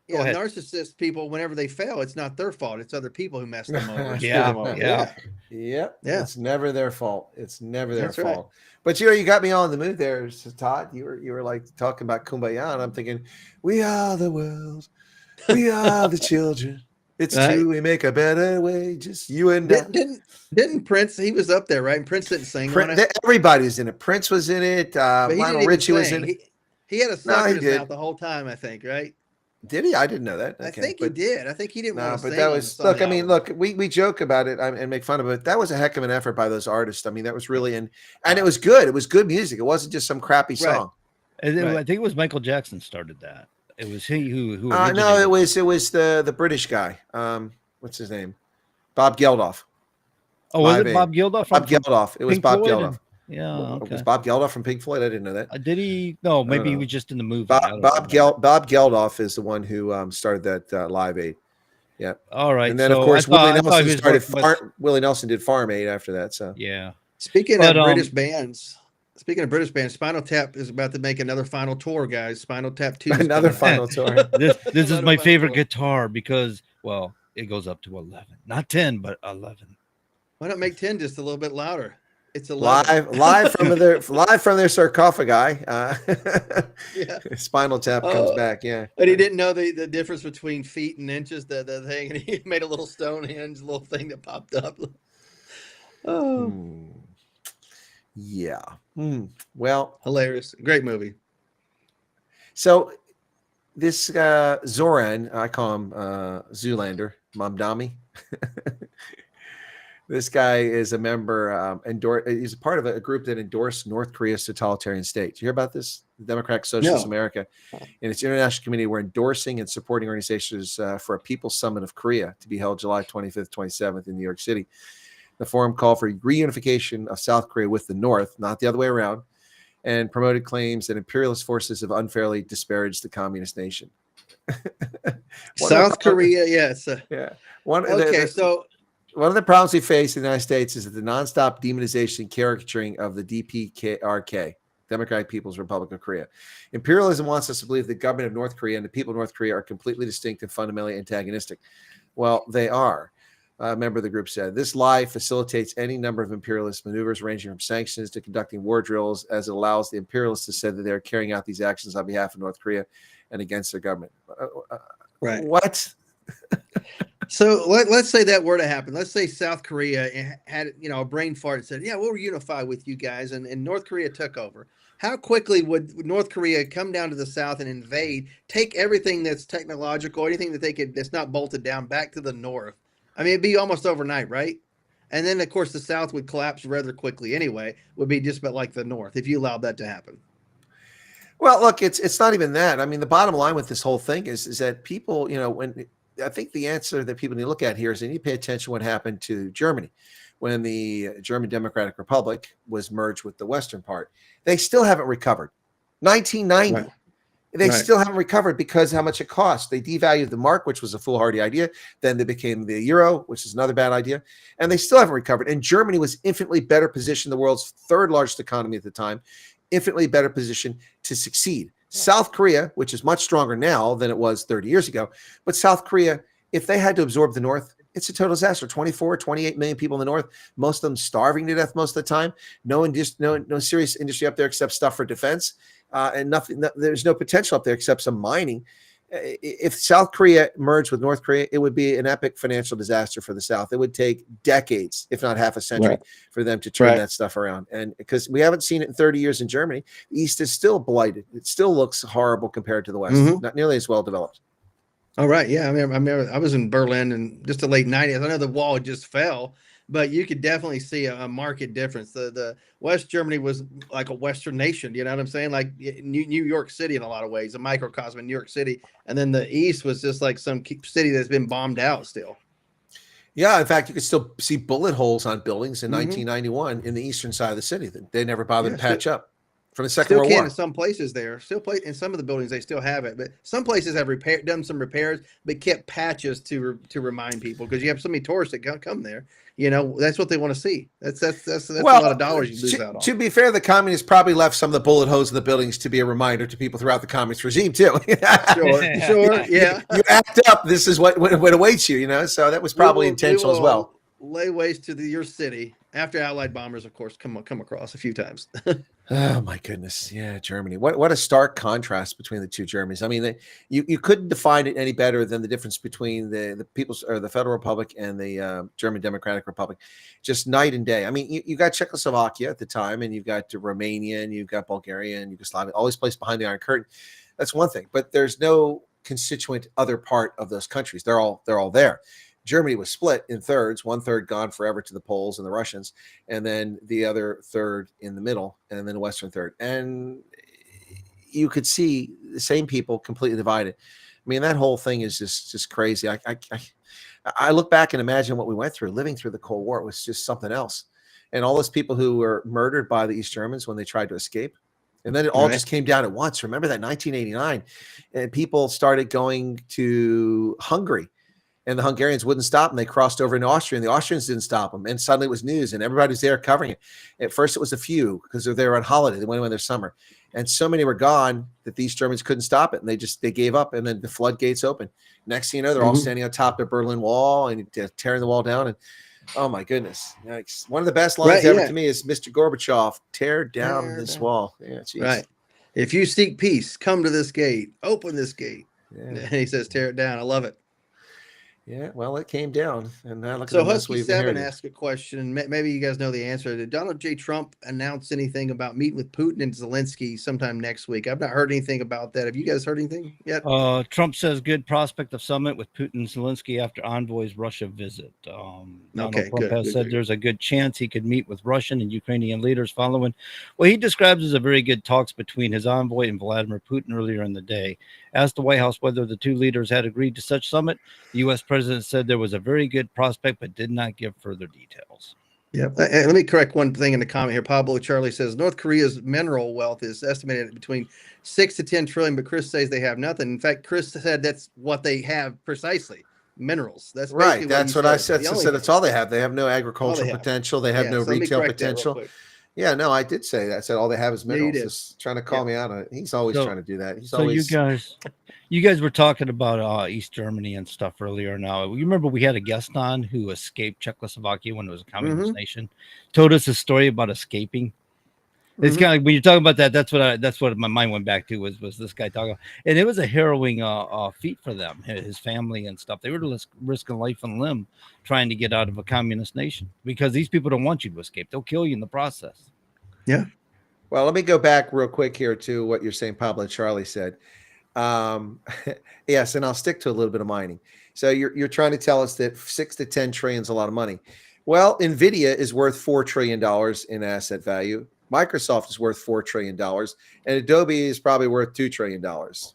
Yeah, narcissist people, whenever they fail, it's not their fault. It's other people who mess them over. Yep. Yeah. It's never their fault. It's never their That's fault. right. But you got me all in the mood there, Todd. You were like talking about Kumbaya, and I'm thinking, we are the world, we are the children. It's true, we make a better way. Just you and didn't Prince? He was up there, right? And Prince didn't sing on it. Everybody's in it. Prince was in it. Lionel Richie was in it. He had a sucker in his mouth the whole time, I think, right? Did he? I didn't know that. I think he did. I think he didn't want to but sing. that was look. I mean, look. We joke about it and make fun of it. That was a heck of an effort by those artists. I mean, that was really and it was good. It was good music. It wasn't just some crappy song. I think it was Michael Jackson started that. It was he who. No, it was the British guy. What's his name? Bob Geldof. Oh, was it Bob Geldof? Bob Geldof. It was Pink Bob Floyd Geldof. Yeah, okay. It was Bob Geldof from Pink Floyd. I didn't know that. Did he? No, maybe he was just in the movie. Bob Geldof is the one who started that Live Aid. Yeah. All right. And then of course Willie Nelson did Farm Aid after that. So yeah. Speaking of British bands, Spinal Tap is about to make another final tour, guys. Spinal Tap 2. Another final tour. This is my favorite guitar because it goes up to 11, not 10, but 11. Why not make 10 just a little bit louder? It's 11. live from their sarcophagi. Spinal Tap comes back. Yeah, but he didn't know the difference between feet and inches. The thing, and he made a little Stonehenge little thing that popped up. Yeah. Well, hilarious, great movie. So this Zoran, I call him Zoolander, Mamdami. This guy is a member, he's a part of a group that endorsed North Korea's totalitarian state. Did you hear about this? The Democratic Socialist America and its international committee were endorsing and supporting organizations for a People's Summit of Korea to be held July 25th, 27th in New York City. The forum called for reunification of South Korea with the North, not the other way around, and promoted claims that imperialist forces have unfairly disparaged the communist nation. South Korea, yes. One of the problems we face in the United States is that the nonstop demonization and caricaturing of the DPRK, Democratic People's Republic of Korea. Imperialism wants us to believe the government of North Korea and the people of North Korea are completely distinct and fundamentally antagonistic. Well, they are. A member of the group said, this lie facilitates any number of imperialist maneuvers ranging from sanctions to conducting war drills, as it allows the imperialists to say that they're carrying out these actions on behalf of North Korea and against their government. Right. What? So let's say that were to happen. Let's say South Korea had a brain fart and said, yeah, we'll unify with you guys, and North Korea took over. How quickly would North Korea come down to the South and invade, take everything that's technological, anything that that's not bolted down back to the North? I mean, it'd be almost overnight, right? And then, of course, the South would collapse rather quickly anyway, would be just about like the North, if you allowed that to happen. Well, look, it's not even that. I mean, the bottom line with this whole thing is that people, I think the answer that people need to look at here is they need to pay attention to what happened to Germany when the German Democratic Republic was merged with the Western part. They still haven't recovered. 1990. Right. They still haven't recovered because how much it cost. They devalued the mark, which was a foolhardy idea. Then they became the euro, which is another bad idea. And they still haven't recovered. And Germany was infinitely better positioned, the world's third largest economy at the time, infinitely better positioned to succeed. South Korea, which is much stronger now than it was 30 years ago, but South Korea, if they had to absorb the North, it's a total disaster. 28 million people in the North, most of them starving to death most of the time. No serious industry up there except stuff for defense, and nothing. There's no potential up there except some mining. If South Korea merged with North Korea, it would be an epic financial disaster for the South. It would take decades, if not half a century, for them to turn that stuff around. And because we haven't seen it in 30 years in Germany, the East is still blighted. It still looks horrible compared to the West, not nearly as well developed. All right. Yeah. I remember I was in Berlin in just the late 90s. I know the wall just fell, but you could definitely see a marked difference. The West Germany was like a Western nation, you know what I'm saying? Like New York City in a lot of ways, a microcosm in New York City. And then the East was just like some city that's been bombed out still. Yeah, in fact, you could still see bullet holes on buildings in 1991 in the eastern side of the city that they never bothered to patch up. from the Second Still World can War. in some places there. Still play in some of the buildings they still have it, but some places have done some repairs, but kept patches to remind people because you have so many tourists that come there. You know, that's what they want to see. That's a lot of dollars you lose out on. To be fair, the communists probably left some of the bullet holes in the buildings to be a reminder to people throughout the communist regime too. Sure, yeah. You act up, this is what awaits you. You know, so that was probably intentional as well. Lay waste to your city after Allied bombers, of course, come across a few times. Oh my goodness, yeah, Germany. What a stark contrast between the two Germanys. I mean, you couldn't define it any better than the difference between the People's or the Federal Republic and the German Democratic Republic, just night and day. I mean, you got Czechoslovakia at the time, and you've got Romania, and you've got Bulgaria and Yugoslavia, all these places behind the Iron Curtain. That's one thing, but there's no constituent other part of those countries. They're all there. Germany was split in thirds, 1/3 gone forever to the Poles and the Russians, and then the other third in the middle, and then the Western third. And you could see the same people completely divided. I mean, that whole thing is just crazy. I look back and imagine what we went through. Living through the Cold War was just something else. And all those people who were murdered by the East Germans when they tried to escape. And then it all just came down at once. Remember that 1989, and people started going to Hungary. And the Hungarians wouldn't stop them. They crossed over into Austria, and the Austrians didn't stop them. And suddenly it was news, and everybody's there covering it. At first, it was a few because they were on holiday. They went away in their summer. And so many were gone that these Germans couldn't stop it, and they gave up, and then the floodgates opened. Next thing you know, they're all standing on top of the Berlin Wall and tearing the wall down. And oh, my goodness. One of the best lines ever to me is Mr. Gorbachev, tear down this wall. Yeah, geez. Right. If you seek peace, come to this gate. Open this gate. Yeah. And he says, tear it down. I love it. Yeah, well, it came down, and now look at So the mess Husky we've 7 inherited. asked a question. Maybe you guys know the answer. Did Donald J. Trump announce anything about meeting with Putin and Zelensky sometime next week? I've not heard anything about that. Have you guys heard anything yet? Trump says good prospect of summit with Putin and Zelensky after envoy's Russia visit. Donald Trump has said there's a good chance he could meet with Russian and Ukrainian leaders following what he describes as a very good talks between his envoy and Vladimir Putin earlier in the day. Asked the White House whether the two leaders had agreed to such summit, the U.S. president said there was a very good prospect, but did not give further details. Yeah. Let me correct one thing in the comment here. Pablo Charlie says North Korea's mineral wealth is estimated at between 6 to 10 trillion, but Chris says they have nothing. In fact, Chris said that's what they have precisely. Minerals. That's Right. That's what I said. That's all they have. They have no All agricultural they have. potential. They have Yeah, no so let me retail correct that real potential. quick. Yeah, no, I did say that. I said all they have is Yeah, you minerals. did. Just trying to call me out on it. He's always trying to do that. He's So always you guys were talking about East Germany and stuff earlier. Now, you remember we had a guest on who escaped Czechoslovakia when it was a communist nation, told us a story about escaping. It's kind of like when you're talking about that. That's what my mind went back to was this guy talking, and it was a harrowing feat for them, his family and stuff. They were risking life and limb trying to get out of a communist nation because these people don't want you to escape. They'll kill you in the process. Yeah. Well, let me go back real quick here to what you're saying, Pablo and Charlie said. Yes, and I'll stick to a little bit of mining. So you're trying to tell us that 6 to 10 trillion is a lot of money. Well, Nvidia is worth $4 trillion in asset value. Microsoft is worth $4 trillion, and Adobe is probably worth $2 trillion,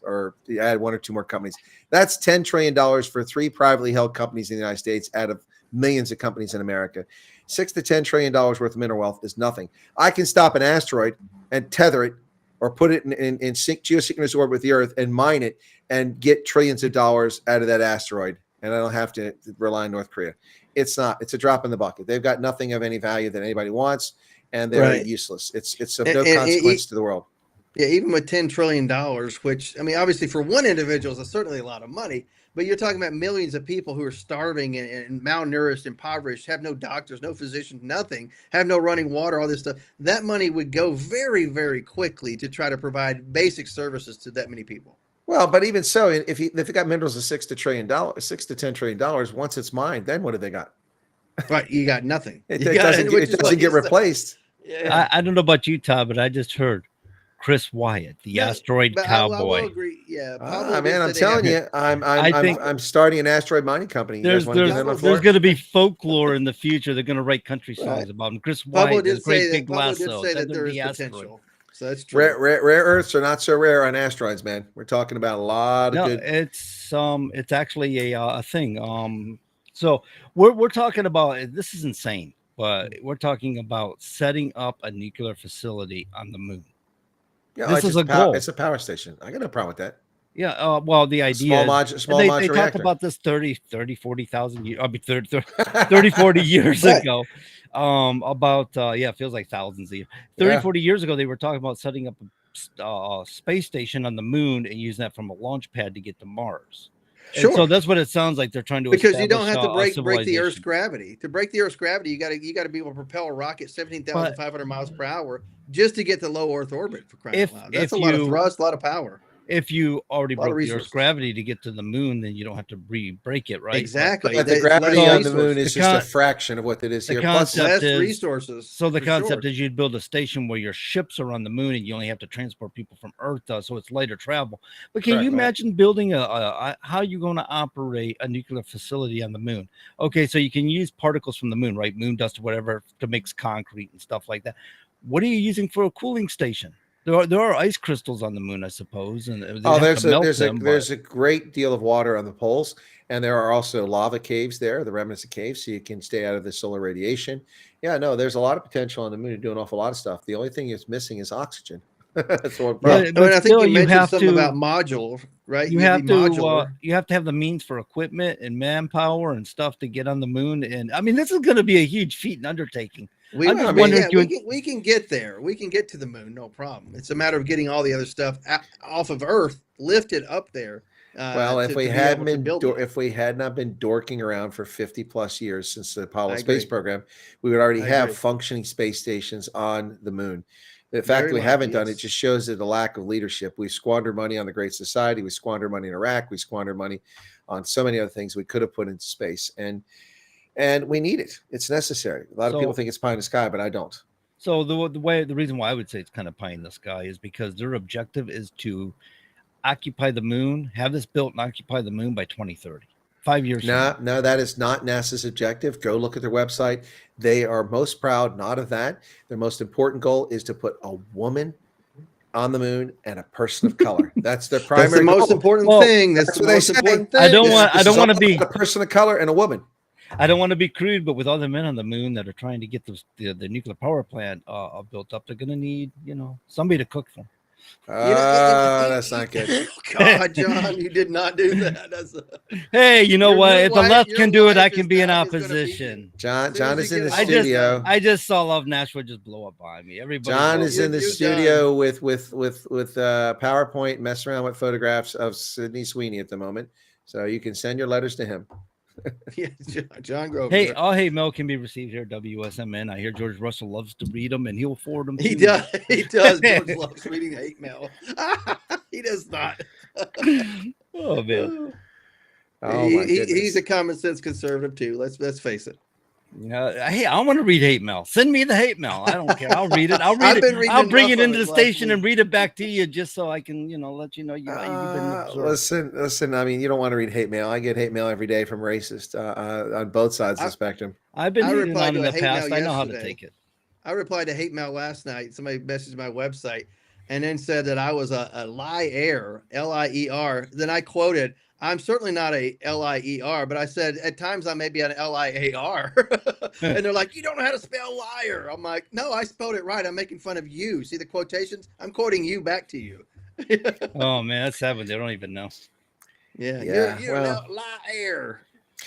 or you add one or two more companies. That's $10 trillion for 3 privately held companies in the United States out of millions of companies in America. $6 to $10 trillion worth of mineral wealth is nothing. I can stop an asteroid and tether it or put it in geosynchronous orbit with the Earth and mine it and get trillions of dollars out of that asteroid, and I don't have to rely on North Korea. It's a drop in the bucket. They've got nothing of any value that anybody wants, and they're useless. It's of no consequence to the world. Yeah, even with $10 trillion, which, I mean, obviously for one individual is certainly a lot of money, but you're talking about millions of people who are starving and malnourished, impoverished, have no doctors, no physicians, nothing, have no running water, all this stuff. That money would go very, very quickly to try to provide basic services to that many people. Well, but even so, if you got minerals of $6 to $10 trillion, once it's mined, then what have they got? Right, you got nothing. It doesn't get replaced. Yeah. I don't know about you, Todd, but I just heard Chris Wyatt, the asteroid cowboy. I will agree. Yeah, man, I'm telling you, I'm starting an asteroid mining company. There's going to be folklore in the future. They're going to write country songs about him. Chris Wyatt, this great big lasso. Did say that there is potential. So that's true. Rare earths are not so rare on asteroids, man. We're talking about a lot of good. It's actually a thing. So we're talking about, this is insane, but we're talking about setting up a nuclear facility on the moon. Yeah, This is a goal. It's a power station. I got no problem with that. Yeah, well, the idea Small they modular talked reactor. about this 40,000 years, 30, 40 years Right. ago. It feels like thousands of years. 30, Yeah. 40 years ago, they were talking about setting up a space station on the moon and using that from a launch pad to get to Mars. Sure. And so that's what it sounds like they're trying to Because you don't establish, have to break the civilization. Earth's gravity. To break the Earth's gravity, you got to be able to propel a rocket 17,500 miles per hour just to get to low Earth orbit. For crying out loud, that's a lot of thrust, a lot of power. If you already broke the Earth's resources. gravity to get to the moon, then you don't have to re-break it, right? Exactly. But the gravity on the moon is just a fraction of what it is here. Plus less resources. So the for concept sure. is you'd build a station where your ships are on the moon and you only have to transport people from Earth, so it's lighter travel. But can Correct. you imagine building how are you going to operate a nuclear facility on the moon? Okay, so you can use particles from the moon, right? Moon dust or whatever to mix concrete and stuff like that. What are you using for a cooling station? There are ice crystals on the moon, I suppose, and there's a great deal of water on the poles, and there are also lava caves there, the remnants of caves, so you can stay out of the solar radiation. Yeah, no, there's a lot of potential on the moon to do an awful lot of stuff. The only thing it's missing is oxygen. That's what. I think you mentioned something about module, right? You have to have the means for equipment and manpower and stuff to get on the moon. And I mean, this is going to be a huge feat and undertaking. We can get there. We can get to the moon, no problem. It's a matter of getting all the other stuff off of Earth, lifted up there. Well, if we had not been dorking around for 50 plus years since the Apollo space program, we would already have functioning space stations on the moon. The fact we haven't done it just shows that the lack of leadership. We squandered money on the Great Society. We squandered money in Iraq. We squandered money on so many other things we could have put into space. And we need it. It's necessary. A lot of people think it's pie in the sky, but I don't. So the reason why I would say it's kind of pie in the sky is because their objective is to occupy the moon, have this built and occupy the moon by 2030. 5 years. No, that is not NASA's objective. Go look at their website. They are most proud not of that. Their most important goal is to put a woman on the moon and a person of color. That's their primary. That's the most important thing. That's the most important thing. I don't want to be a person of color and a woman. I don't want to be crude, but with all the men on the moon that are trying to get the nuclear power plant built up, they're going to need, somebody to cook for. That's not good. God, John, you did not do that. Hey, you know what? If the left can do it, I can be in opposition. John is in the studio. I just saw Love Nashua just blow up behind me. Everybody. John is in the studio with PowerPoint, messing around with photographs of Sydney Sweeney at the moment. So you can send your letters to him. Yeah, John Grove. Hey, all hate mail can be received here at WSMN. I hear George Russell loves to read them, and he'll forward them. He does. He does. George loves reading hate mail. He does not. Oh man. He's a common sense conservative too. Let's face it. Hey, I want to read hate mail. Send me the hate mail. I don't care. I'll read it. I'll bring it into the station and read it back to you just so I can, let you know you've been observed. Listen. I mean, you don't want to read hate mail. I get hate mail every day from racists on both sides of the spectrum. I've been reading on in the past. I know how to take it. I replied to hate mail last night. Somebody messaged my website and then said that I was a liar, L-I-E-R. Then I quoted, I'm certainly not a L-I-E-R, but I said at times I may be an L-I-A-R. And they're like, you don't know how to spell liar. I'm like, no, I spelled it right. I'm making fun of you. See the quotations? I'm quoting you back to you. Oh, man, that's sad when they don't even know. Yeah. You're a liar.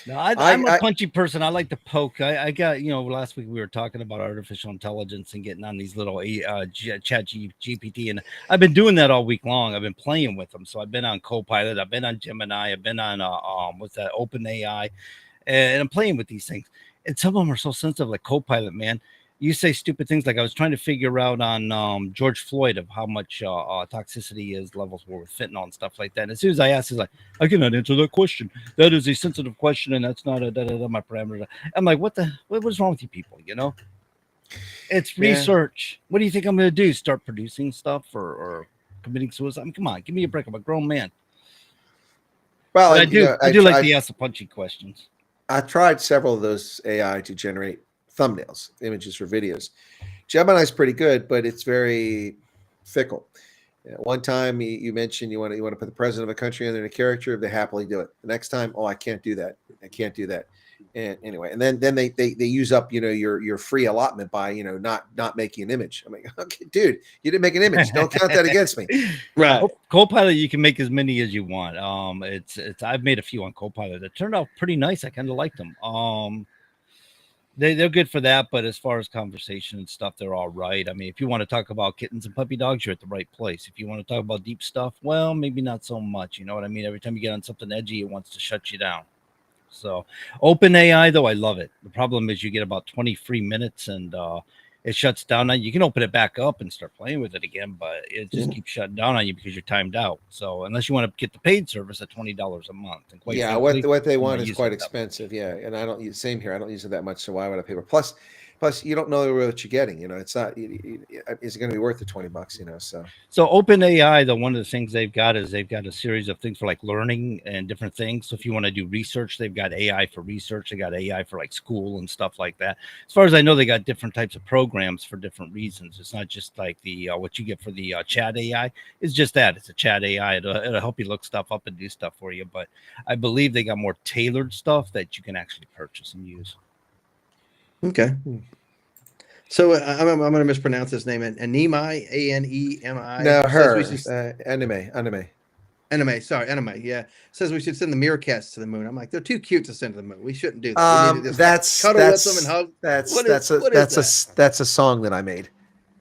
No, I'm a punchy person. I like to poke. I got, last week we were talking about artificial intelligence and getting on these little chat GPT, and I've been doing that all week long. I've been playing with them. So I've been on Copilot, I've been on Gemini, I've been on what's that, OpenAI, and I'm playing with these things. And some of them are so sensitive, like Copilot, man. You say stupid things like I was trying to figure out on George Floyd of how much toxicity his levels were with fentanyl and stuff like that. And as soon as I asked, he's like, I cannot answer that question. That is a sensitive question, and that's not my parameter. I'm like, what is wrong with you people? It's research. What do you think I'm going to do? Start producing stuff or committing suicide? I mean, come on, give me a break. I'm a grown man. Well, I do like to ask the punchy questions. I tried several of those AI to generate thumbnails, images for videos. Gemini's pretty good, but it's very fickle. One time you mentioned you want to put the president of a country in a character, they happily do it. The next time, I can't do that. I can't do that. And anyway, and then they use up, your free allotment by, not making an image. I'm like, okay, dude, you didn't make an image. Don't count that against me. Right. Copilot, you can make as many as you want. It's I've made a few on Copilot that turned out pretty nice. I kind of like them. They're good for that, but as far as conversation and stuff, they're all right. I mean, if you want to talk about kittens and puppy dogs, you're at the right place. If you want to talk about deep stuff, well, maybe not so much. You know what I mean? Every time you get on something edgy, it wants to shut you down. So OpenAI, though, I love it. The problem is you get about 20 free minutes and it shuts down on you. You can open it back up and start playing with it again, but it just keeps shutting down on you because you're timed out. So unless you want to get the paid service at $20 a month, and quite frankly, what they I'm want not is using quite it that expensive. Yeah, and I don't use same here. I don't use it that much, so why would I pay for? Plus, you don't know what you're getting. It's not. Is it going to be worth the $20? So OpenAI, one of the things they've got is they've got a series of things for like learning and different things. So if you want to do research, they've got AI for research. They got AI for like school and stuff like that. As far as I know, they got different types of programs for different reasons. It's not just like the what you get for the chat AI. It's just that it's a chat AI. It'll help you look stuff up and do stuff for you. But I believe they got more tailored stuff that you can actually purchase and use. Okay. So I'm going to mispronounce his name. Anemi, A-N-E-M-I. No, her. Anime. Sorry, anime. Yeah. Says we should send the meerkats to the moon. I'm like, they're too cute to send to the moon. We shouldn't do that. We need to just cuddle with them and hug. That's a song that I made.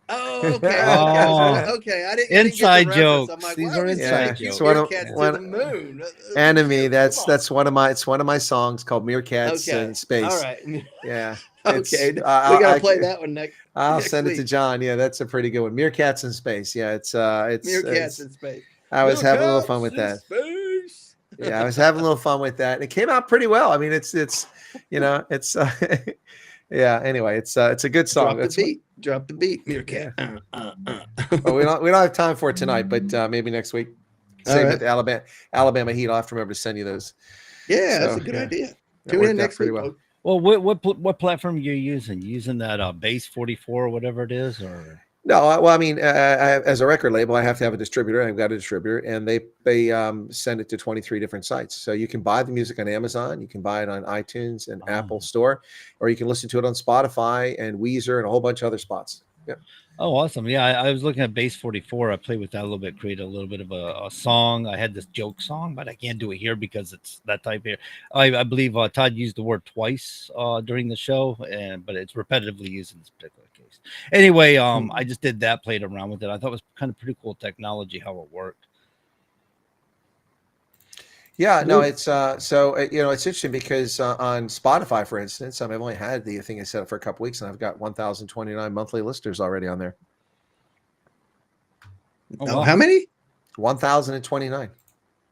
Oh, okay. Okay. I didn't inside get the jokes. I'm like, These are inside jokes. Meerkats to the moon. Enemy. That's one of my songs called Meerkats in Space. All right. Yeah. Okay. We gotta play that one next. I'll send it to John. Yeah, that's a pretty good one. Meerkats in Space. Yeah, it's Meerkats in Space. I was having a little fun with that. Yeah, I was having a little fun with that. And it came out pretty well. I mean, it's yeah. Anyway, it's a good song. Drop the beat, Meerkat. Well, we don't have time for it tonight, but maybe next week. Same with the Alabama Heat. I'll have to remember to send you those. Yeah, that's a good idea. Tune in next week. Well, what platform are you using? Using that Base 44 or whatever it is, or? No, well, I mean, as a record label, I have to have a distributor. I've got a distributor, and they send it to 23 different sites. So you can buy the music on Amazon, you can buy it on iTunes and Apple Store, or you can listen to it on Spotify and Weezer and a whole bunch of other spots. Yeah. Oh, awesome. Yeah, I was looking at Base 44. I played with that a little bit, created a little bit of a song. I had this joke song, but I can't do it here because it's that type here. I believe Todd used the word twice during the show, but it's repetitively used in this particular case. Anyway, I just did that, played around with it. I thought it was kind of pretty cool technology, how it worked. Yeah, no, it's it's interesting because on Spotify, for instance, I've only had the thing I set up for a couple weeks, and I've got 1,029 monthly listeners already on there. Oh, how many? 1,029.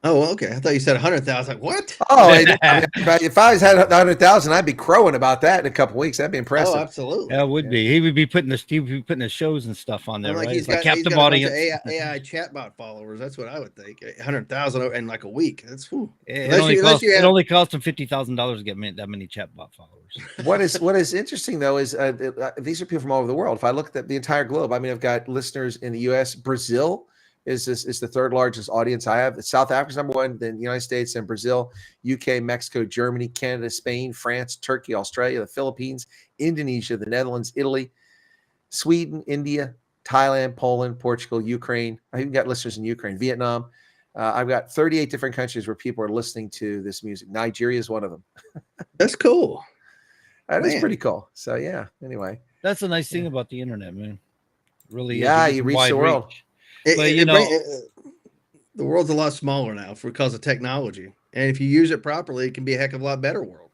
Oh, okay. I thought you said 100,000. What? Oh, if I had 100,000, I'd be crowing about that in a couple weeks. That'd be impressive. Oh, absolutely. Yeah, it would be. He would be putting the shows and stuff on there, like right? He's got a bunch of AI chatbot followers. That's what I would think. 100,000 in like a week. That's it only cost him $50,000 to get that many chatbot followers. What is interesting though is these are people from all over the world. If I look at the entire globe, I mean, I've got listeners in the U.S., Brazil. Is the third largest audience I have. South Africa's number one, then the United States and Brazil, UK, Mexico, Germany, Canada, Spain, France, Turkey, Australia, the Philippines, Indonesia, the Netherlands, Italy, Sweden, India, Thailand, Poland, Portugal, Ukraine. I even got listeners in Ukraine, Vietnam. I've got 38 different countries where people are listening to this music. Nigeria is one of them. That's cool. That is pretty cool. So yeah, anyway. That's the nice thing about the internet, man. Really, you reach the world. But the world's a lot smaller now because of technology, and if you use it properly, it can be a heck of a lot better world.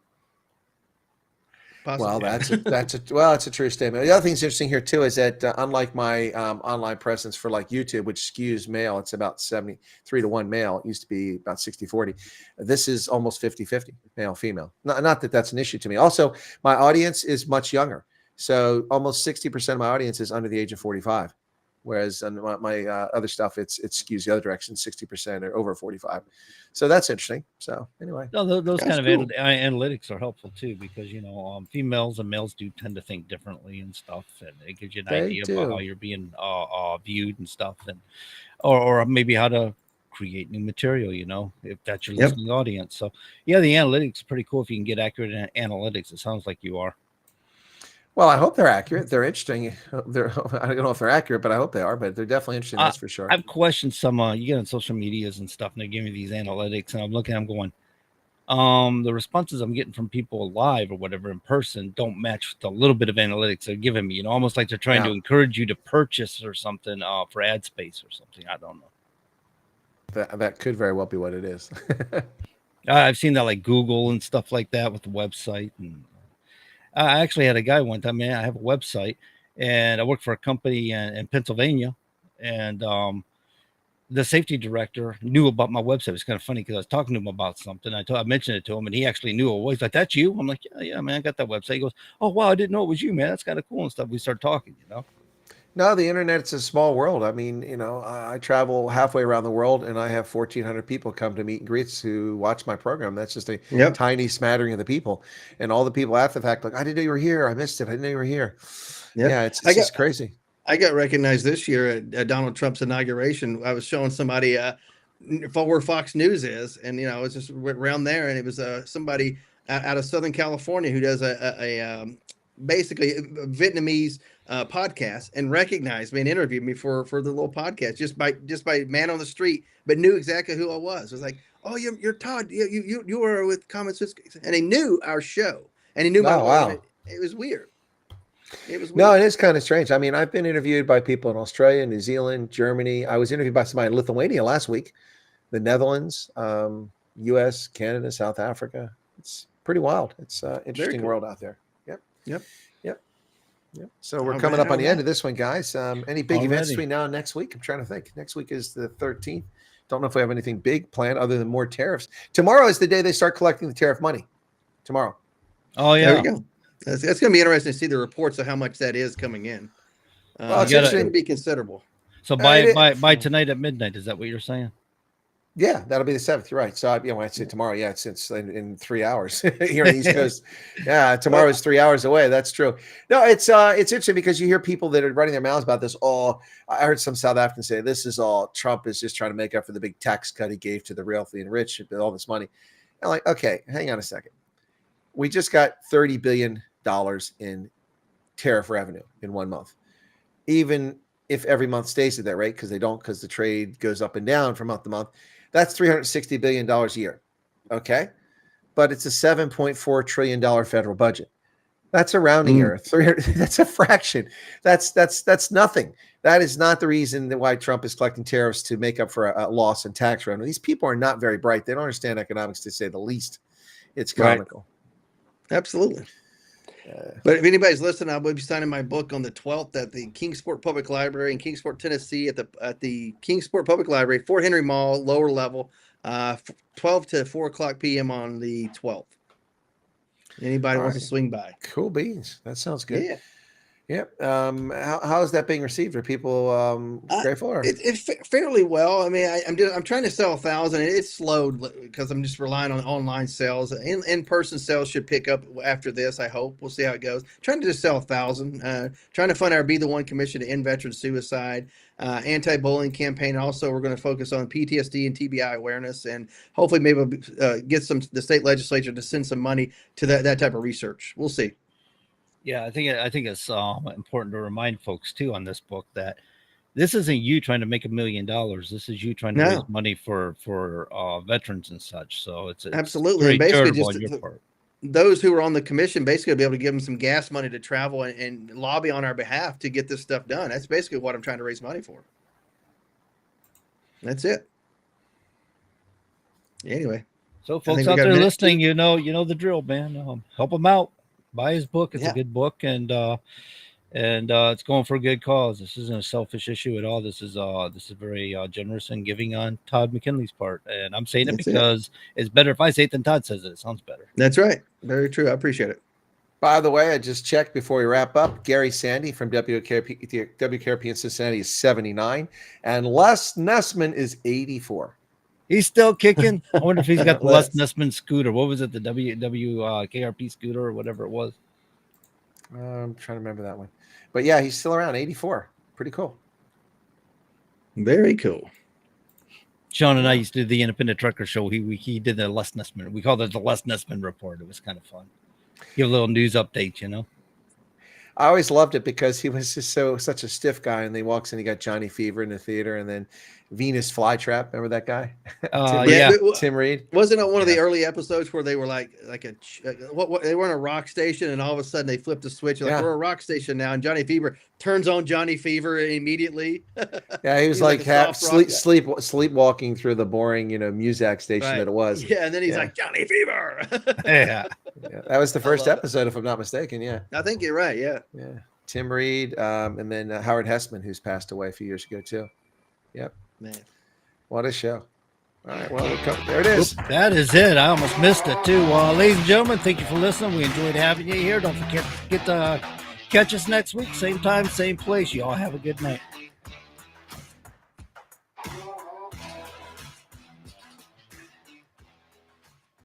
Possibly. Well, that's a true statement. The other thing that's interesting here too is that unlike my online presence for like YouTube, which skews male, it's about 73-1 male. It used to be about 60-40. This is almost 50-50 male female. Not that that's an issue to me. Also, my audience is much younger, so almost 60% of my audience is under the age of 45. Whereas on my other stuff, it skews the other direction, 60% or over 45. So that's interesting. So anyway, those kind of analytics are helpful too, because females and males do tend to think differently and stuff, and it gives you an idea about how you're being viewed and stuff, and or maybe how to create new material, if that's your Yep. listening audience. So yeah, the analytics is pretty cool if you can get accurate analytics. It sounds like you are. Well, I hope they're accurate. They're interesting. I don't know if they're accurate, but I hope they are. But they're definitely interesting. That's for sure. I've questioned some. You get on social medias and stuff, and they give me these analytics, and I'm looking. I'm going. The responses I'm getting from people live or whatever in person don't match the little bit of analytics they're giving me. Almost like they're trying to encourage you to purchase or something for ad space or something. I don't know. That could very well be what it is. I've seen that like Google and stuff like that with the website. And I actually had a guy one time, man, I have a website and I work for a company in Pennsylvania, and the safety director knew about my website. It was kind of funny because I was talking to him about something. I mentioned it to him and he actually knew it was. He's like, "That's you?" I'm like, yeah, man, I got that website. He goes, "Oh, wow, I didn't know it was you, man. That's kind of cool," and stuff. We start talking, No, the internet's a small world. I mean, I travel halfway around the world and I have 1,400 people come to meet and greets who watch my program. That's just a tiny smattering of the people. And all the people after the fact, like, "I didn't know you were here. I missed it. I didn't know you were here." Yep. Yeah, it's just crazy. I got recognized this year at Donald Trump's inauguration. I was showing somebody where Fox News is, and I was just around there, and it was somebody out of Southern California who does basically a Vietnamese podcast, and recognized me and interviewed me for the little podcast just by man on the street, but knew exactly who I was. It was like, "Oh, you're Todd. You were with Common Sense," and he knew our show, and he knew my wow. It was weird. No, it is kind of strange. I mean, I've been interviewed by people in Australia, New Zealand, Germany. I was interviewed by somebody in Lithuania last week, the Netherlands, U.S., Canada, South Africa. It's pretty wild. It's an interesting world out there. Yep. So we're coming up on the end of this one, guys. Any big events between now and next week? I'm trying to think. Next week is the 13th. Don't know if we have anything big planned other than more tariffs. Tomorrow is the day they start collecting the tariff money. Tomorrow. Oh, yeah. There we go. That's going to be interesting to see the reports of how much that is coming in. Well, it's going to be considerable. So by tonight at midnight, is that what you're saying? Yeah, that'll be the 7th. You're right. So when I say tomorrow, it's in 3 hours here on the East Coast. Yeah, tomorrow is 3 hours away. That's true. No, it's interesting because you hear people that are running their mouths about this. I heard some South Africans say this is all Trump is just trying to make up for the big tax cut he gave to the wealthy and rich with all this money. I'm like, okay, hang on a second. We just got $30 billion in tariff revenue in 1 month. Even if every month stays at that rate, because the trade goes up and down from month to month, that's $360 billion a year. Okay. But it's a $7.4 trillion federal budget. That's a rounding error. That's a fraction. That's nothing. That is not the reason why Trump is collecting tariffs to make up for a loss in tax revenue. These people are not very bright. They don't understand economics, to say the least. It's comical. Right. Absolutely. But if anybody's listening, I will be signing my book on the 12th at the Kingsport Public Library in Kingsport, Tennessee, at the Kingsport Public Library, Fort Henry Mall, lower level, 12 to 4 o'clock p.m. on the 12th. Anybody wants to swing by? Cool beans. That sounds good. Yeah. Yep. How is that being received? Are people grateful? Or? It's fairly well. I mean, I'm trying to sell 1,000. It's slowed because I'm just relying on online sales. In-person sales should pick up after this. I hope. We'll see how it goes. Trying to just sell 1,000. Trying to fund our Be the One commission to end veteran suicide, anti-bullying campaign. Also, we're going to focus on PTSD and TBI awareness, and hopefully maybe get the state legislature to send some money to that type of research. We'll see. Yeah, I think it's important to remind folks too on this book that this isn't you trying to make $1 million. This is you trying to raise money for veterans and such. So it's absolutely, and basically just those who are on the commission basically be able to give them some gas money to travel and lobby on our behalf to get this stuff done. That's basically what I'm trying to raise money for. That's it. Anyway, so folks out there listening, you know the drill, man. Help them out. Buy his book. It's a good book, and it's going for a good cause. This isn't a selfish issue at all. This is very generous and giving on Todd McKinley's part. And I'm saying it because it's better if I say it than Todd says it. It sounds better. That's right. Very true. I appreciate it. By the way, I just checked before we wrap up. Gary Sandy from WKRP in Cincinnati is 79, and Les Nessman is 84. He's still kicking. I wonder if he's got the Les Nessman scooter. What was it? The KRP scooter or whatever it was. I'm trying to remember that one. But yeah, he's still around, 84. Pretty cool. Very cool. Sean and I used to do the Independent Trucker Show. He did the Les Nessman. We called it the Les Nessman Report. It was kind of fun. Give a little news update, you know. I always loved it because he was just such a stiff guy, and then he walks in, he got Johnny Fever in the theater, and then Venus Flytrap. Remember that guy? Tim Reed. Wasn't it one of the early episodes where they were like what they were in a rock station, and all of a sudden they flipped a switch, like we're a rock station now, and Johnny Fever turns on Johnny Fever immediately. Yeah, he was like sleepwalking through the boring, Muzak station that it was. Yeah, and then he's like Johnny Fever. Yeah, that was the first episode, if I'm not mistaken. Yeah, I think you're right. Yeah. Tim Reed, and then Howard Hessman, who's passed away a few years ago too. Yep. Man, what a show. All right, well, there it is. That is it. I almost missed it too. Ladies and gentlemen, thank you for listening. We enjoyed having you here. Don't forget to catch us next week, same time, same place. You all have a good night.